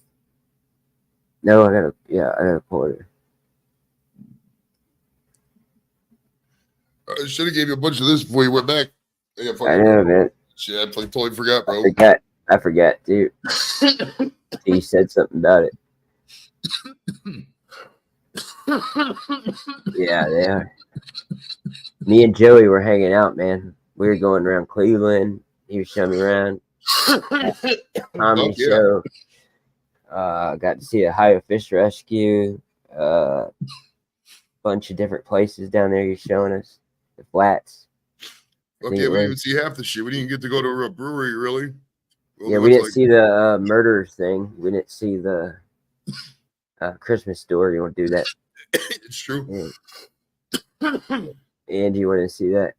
No, I got a quarter. I should have gave you a bunch of this before you went back. I know, man. Shit, I totally forgot, bro. I forgot, too. You said something about it. Yeah, they are. Me and Joey were hanging out, man. We were going around Cleveland. He was showing me around. Comedy show. Got to see a Ohio Fish Rescue. Bunch of different places down there you're showing us. The flats. Okay, we didn't even see half the shit. We didn't get to go to a brewery, really. Yeah, we didn't see the murderers thing. We didn't see the Christmas store. You want to do that? It's true. Yeah. And you want to see that?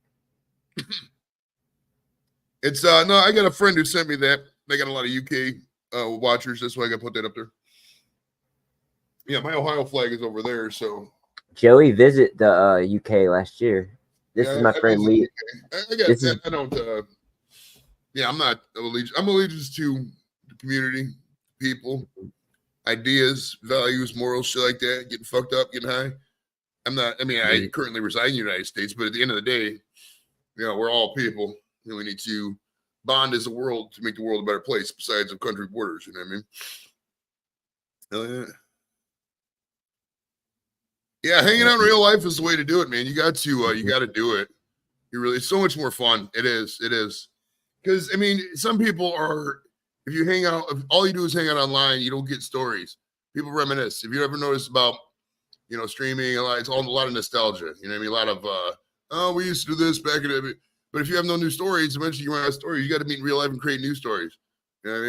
It's no, I got a friend who sent me that. They got a lot of UK watchers. That's why I got to put that up there. Yeah, my Ohio flag is over there. So Joey visited the UK last year. This is my friend Lee. I don't. Yeah, I'm not allegiance. I'm allegiance to the community, people, ideas, values, morals, shit like that. Getting fucked up, getting high. I'm not. I mean, I currently reside in the United States, but at the end of the day, we're all people. We need to bond as a world to make the world a better place. Besides the country borders, you know what I mean? Hell yeah. Yeah, hanging out in real life is the way to do it, man. You got to do it. It's so much more fun. It is. Because I mean, some people are. If you hang out, if all you do is hang out online, you don't get stories. People reminisce. If you ever notice about, streaming, it's all a lot of nostalgia. You know what I mean? A lot of oh, we used to do this back in the. But if you have no new stories, eventually you run out of stories. You got to meet in real life and create new stories. You know what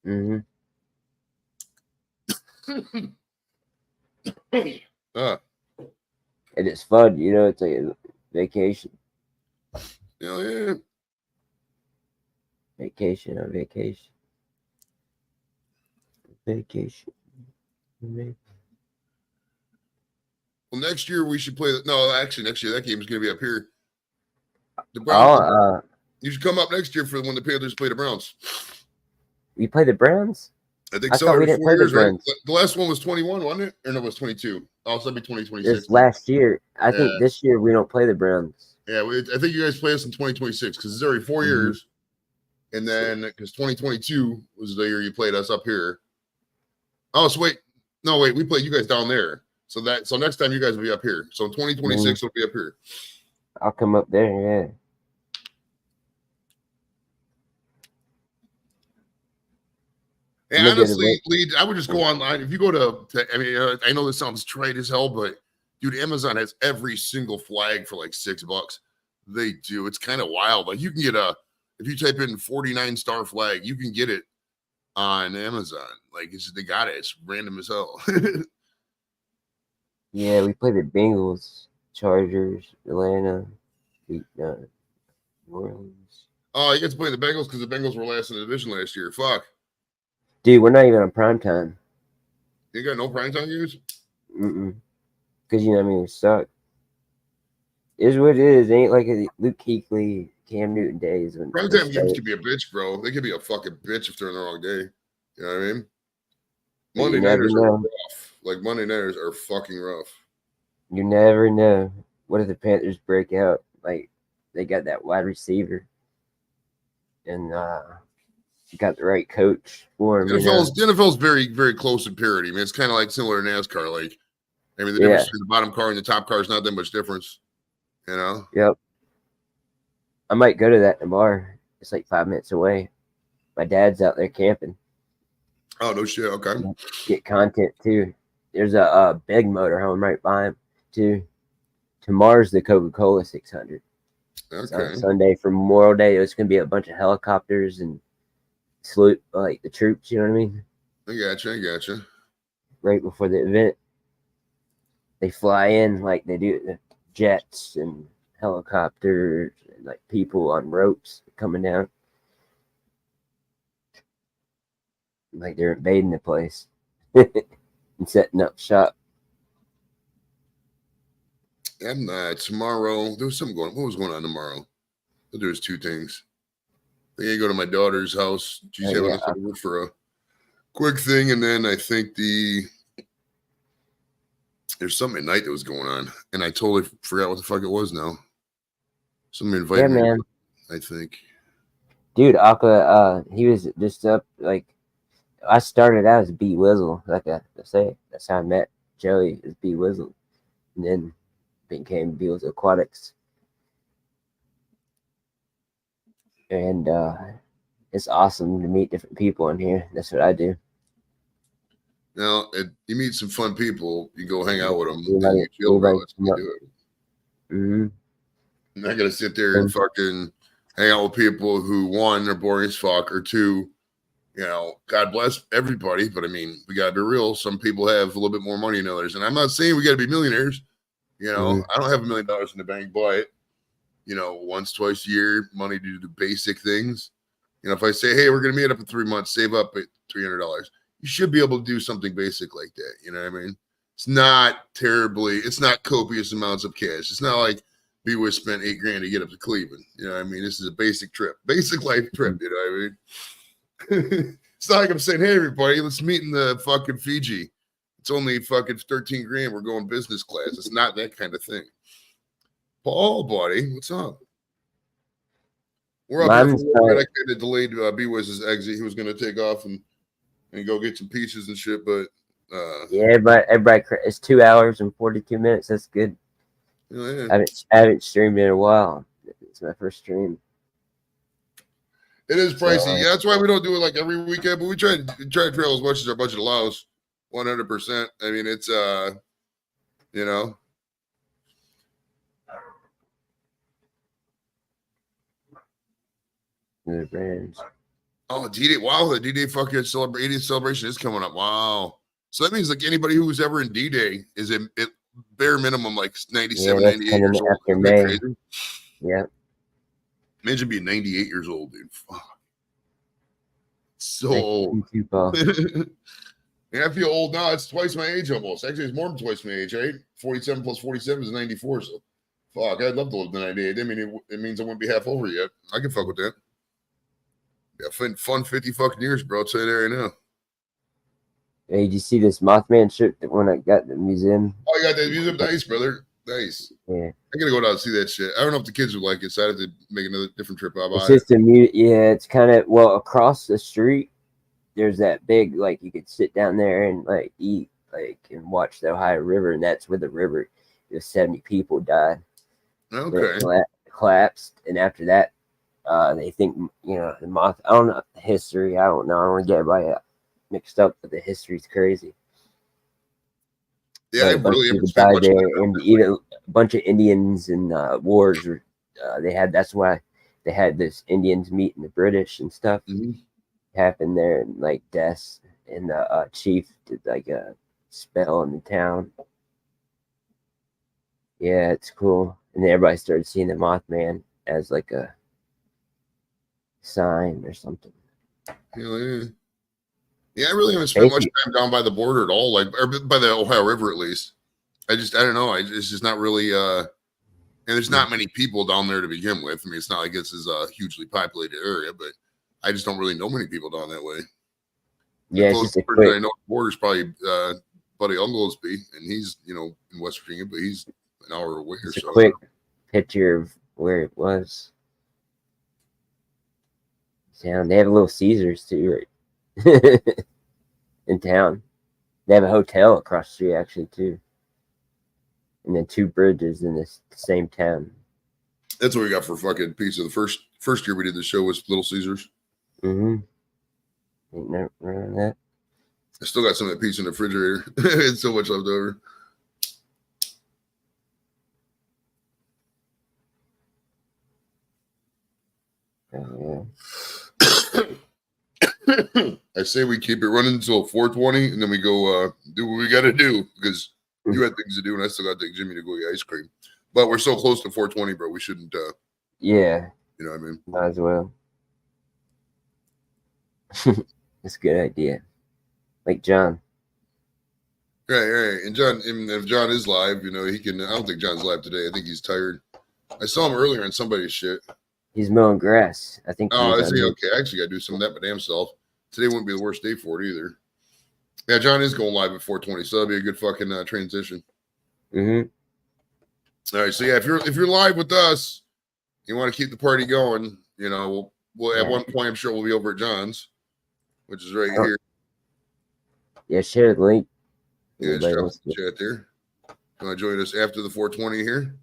I mean? And it's fun, it's like a vacation. Hell yeah. Vacation on vacation. Vacation. Well, next year we should play. No, actually, next year that game is going to be up here. The Browns. You should come up next year for when the Panthers play the Browns. We play the Browns? I think so. We didn't play the Browns. Right? The last one was 21, wasn't it? Or no, it was 22. Oh, so that'd be 2026. This last year. I think this year we don't play the Browns. Yeah, I think you guys play us in 2026 because it's already 4 years. And then because 2022 was the year you played us up here. Oh, so wait, we played you guys down there. So next time you guys will be up here. So 2026 will be up here. I'll come up there, yeah. And honestly, Lee, I would just go online. If you go to I mean, I know this sounds trite as hell, but dude, Amazon has every single flag for like $6. They do. It's kind of wild. Like you can get if you type in 49-star flag, you can get it on Amazon. Like they got it. It's random as hell. Yeah, we played the Bengals, Chargers, Atlanta, New Orleans. Oh, you get to play the Bengals because the Bengals were last in the division last year. Fuck. Dude, we're not even on prime time. You got no prime time games? Because what I mean, it suck. It is what it is. It ain't like a Luke Kuechly, Cam Newton days. Prime time games can be a bitch, bro. They can be a fucking bitch if they're in the wrong day. You know what I mean? Monday nighters are rough. Like Monday nighters are fucking rough. You never know. What if the Panthers break out? Like they got that wide receiver, and got the right coach for him. The NFL's very, very close in parity. I mean, it's kind of like similar to NASCAR. Like, I mean, the difference between the bottom car and the top car is not that much difference. You know? Yep. I might go to that tomorrow. It's like 5 minutes away. My dad's out there camping. Oh, no shit. Okay. Get content too. There's a big motorhome right by him too. Tomorrow's the Coca-Cola 600. Okay. So Sunday for Memorial Day, it's gonna be a bunch of helicopters and salute like the troops. You know what I mean? I gotcha. Right before the event, they fly in like they do the jets and helicopters and like people on ropes coming down. Like they're invading the place and setting up shop. And tomorrow, there was something going on. What was going on tomorrow? There was 2 things. I think I go to my daughter's house. She's having us over for a quick thing. And then I think there's something at night that was going on. And I totally forgot what the fuck it was now. Somebody invited me, man. I think. Dude, Aqua, he was just up like, I started out as B Wizzle, like I say. That's how I met Joey, as B Wizzle, and then became B Wizzle Aquatics. And it's awesome to meet different people in here. That's what I do. Now, you meet some fun people. You go hang out with them. You chill, bro. That's what you do. I'm not gonna sit there and fucking hang out with people who, 1, are boring as fuck, or 2. God bless everybody, but I mean, we gotta be real. Some people have a little bit more money than others, and I'm not saying we gotta be millionaires. I don't have $1 million in the bank, but once, twice a year, money to do the basic things. If I say, hey, we're going to meet up in 3 months, save up at $300, you should be able to do something basic like that. You know what I mean? It's not copious amounts of cash. It's not like B-Wiz spent $8,000 to get up to Cleveland. You know what I mean? This is a basic trip, basic life trip. You know what I mean? It's not like I'm saying, hey, everybody, let's meet in the fucking Fiji. It's only fucking $13,000. We're going business class. It's not that kind of thing. Paul, buddy, what's up? We're up here for I kind of delayed B-Wiz's exit. He was going to take off and go get some pizzas and shit, but everybody, it's 2 hours and 42 minutes. That's good. Yeah. I haven't streamed in a while. It's my first stream. It is pricey. That's why we don't do it like every weekend, but we try to trail as much as our budget allows. 100%. I mean, it's The brands. Oh, D-Day. Wow, the D-Day fucking 80th celebration is coming up. Wow. So that means like anybody who was ever in D-Day is at bare minimum like 97, 98 years old. After May. Yeah. Imagine being 98 years old, dude. Fuck. So old. Yeah, I feel old now. It's twice my age almost. Actually, it's more than twice my age, right? 47 plus 47 is 94. So, fuck, I'd love to live to 98. I mean, it means I wouldn't be half over yet. I can fuck with that. Yeah, fun 50 fucking years, bro. I'll tell you that right now. Hey, did you see this Mothman ship when I got the museum? Oh, you got that museum? Nice, brother. Nice. Yeah. I gotta go down and see that shit. I don't know if the kids would like it, so I have to make another different trip out. It's just it's kind of across the street. There's that big you could sit down there and eat and watch the Ohio River, and that's where the river. 70 people died. Okay. Collapsed, and after that, they think the moth. I don't know the history. I don't know. I don't want to get everybody mixed up, but the history's crazy. Yeah, I really haven't died there, and even a bunch of Indians and wars. That's why they had this Indians meeting the British and stuff. Mm-hmm. Happened there, and deaths, and the chief did a spell in the town. Yeah, it's cool. And then everybody started seeing the Mothman as a sign or something. Yeah, I really haven't spent much time down by the border at all, or by the Ohio River at least. I don't know. It's just not really and there's not many people down there to begin with. I mean, it's not like this is a hugely populated area, but I just don't really know many people down that way. Yeah, the closest person I know the border is probably Buddy Unglesby, and he's in West Virginia, but he's an hour away or so. A quick picture of where it was. Town. They have a Little Caesars too, right? In town. They have a hotel across the street actually too. And then 2 bridges in the same town. That's what we got for fucking pizza. The first year we did the show was Little Caesars. Mm-hmm. Ain't never remember that. I still got some of that pizza in the refrigerator. It's so much left over. Oh, yeah. I say we keep it running until 4:20, and then we go do what we got to do, because you had things to do, and I still got to take Jimmy to go get ice cream. But we're so close to 4:20, bro. We shouldn't. Yeah. You know what I mean? Might as well. That's a good idea. Like John. Right. And John, if John is live, he can. I don't think John's live today. I think he's tired. I saw him earlier in somebody's shit. He's mowing grass. I think. Oh, is he? Okay. I actually got to do some of that by damn self. Today wouldn't be the worst day for it either. Yeah, John is going live at 4:20, so that'll be a good fucking transition. Mm-hmm. All right. So yeah, if you're live with us, you want to keep the party going. We'll at one point I'm sure we'll be over at John's, which is right here. Yeah, share the link. Yeah, chat there. You want to join us after the 4:20 here?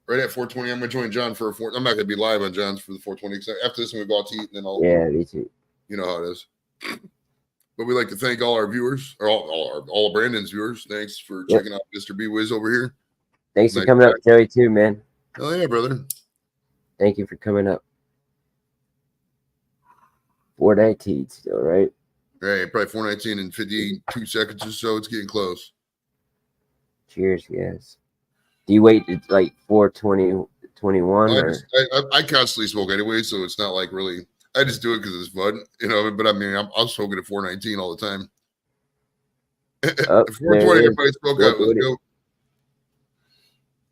Right at 4:20, I'm going to join John for I'm not going to be live on John's for the 4:20. After this, I'm going to go out to eat, and then I'll. Yeah, me too. You know how it is. But we'd like to thank all our viewers, or all of Brandon's viewers. Thanks for checking out Mr. B-Wiz over here. Thanks for coming up, Joey, too, man. Oh, yeah, brother. Thank you for coming up. 4:19 still, right? Right, probably 4:19 and 52 seconds or so. It's getting close. Cheers, guys. Do you wait to 4:20 21 or I constantly smoke anyway, so it's not like really. I just do it because it's fun, you know. But I mean, I'm smoking at 419 all the time. oh, 420, everybody smoke out. Let's 420. go.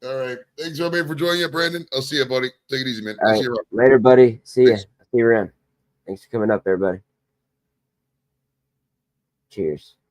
All right. Thanks, everybody, for joining you, Brandon. I'll see you, buddy. Take it easy, man. All I'll right. see you around. Later, buddy. See ya. Thanks. See you around. Thanks for coming up, everybody. Cheers.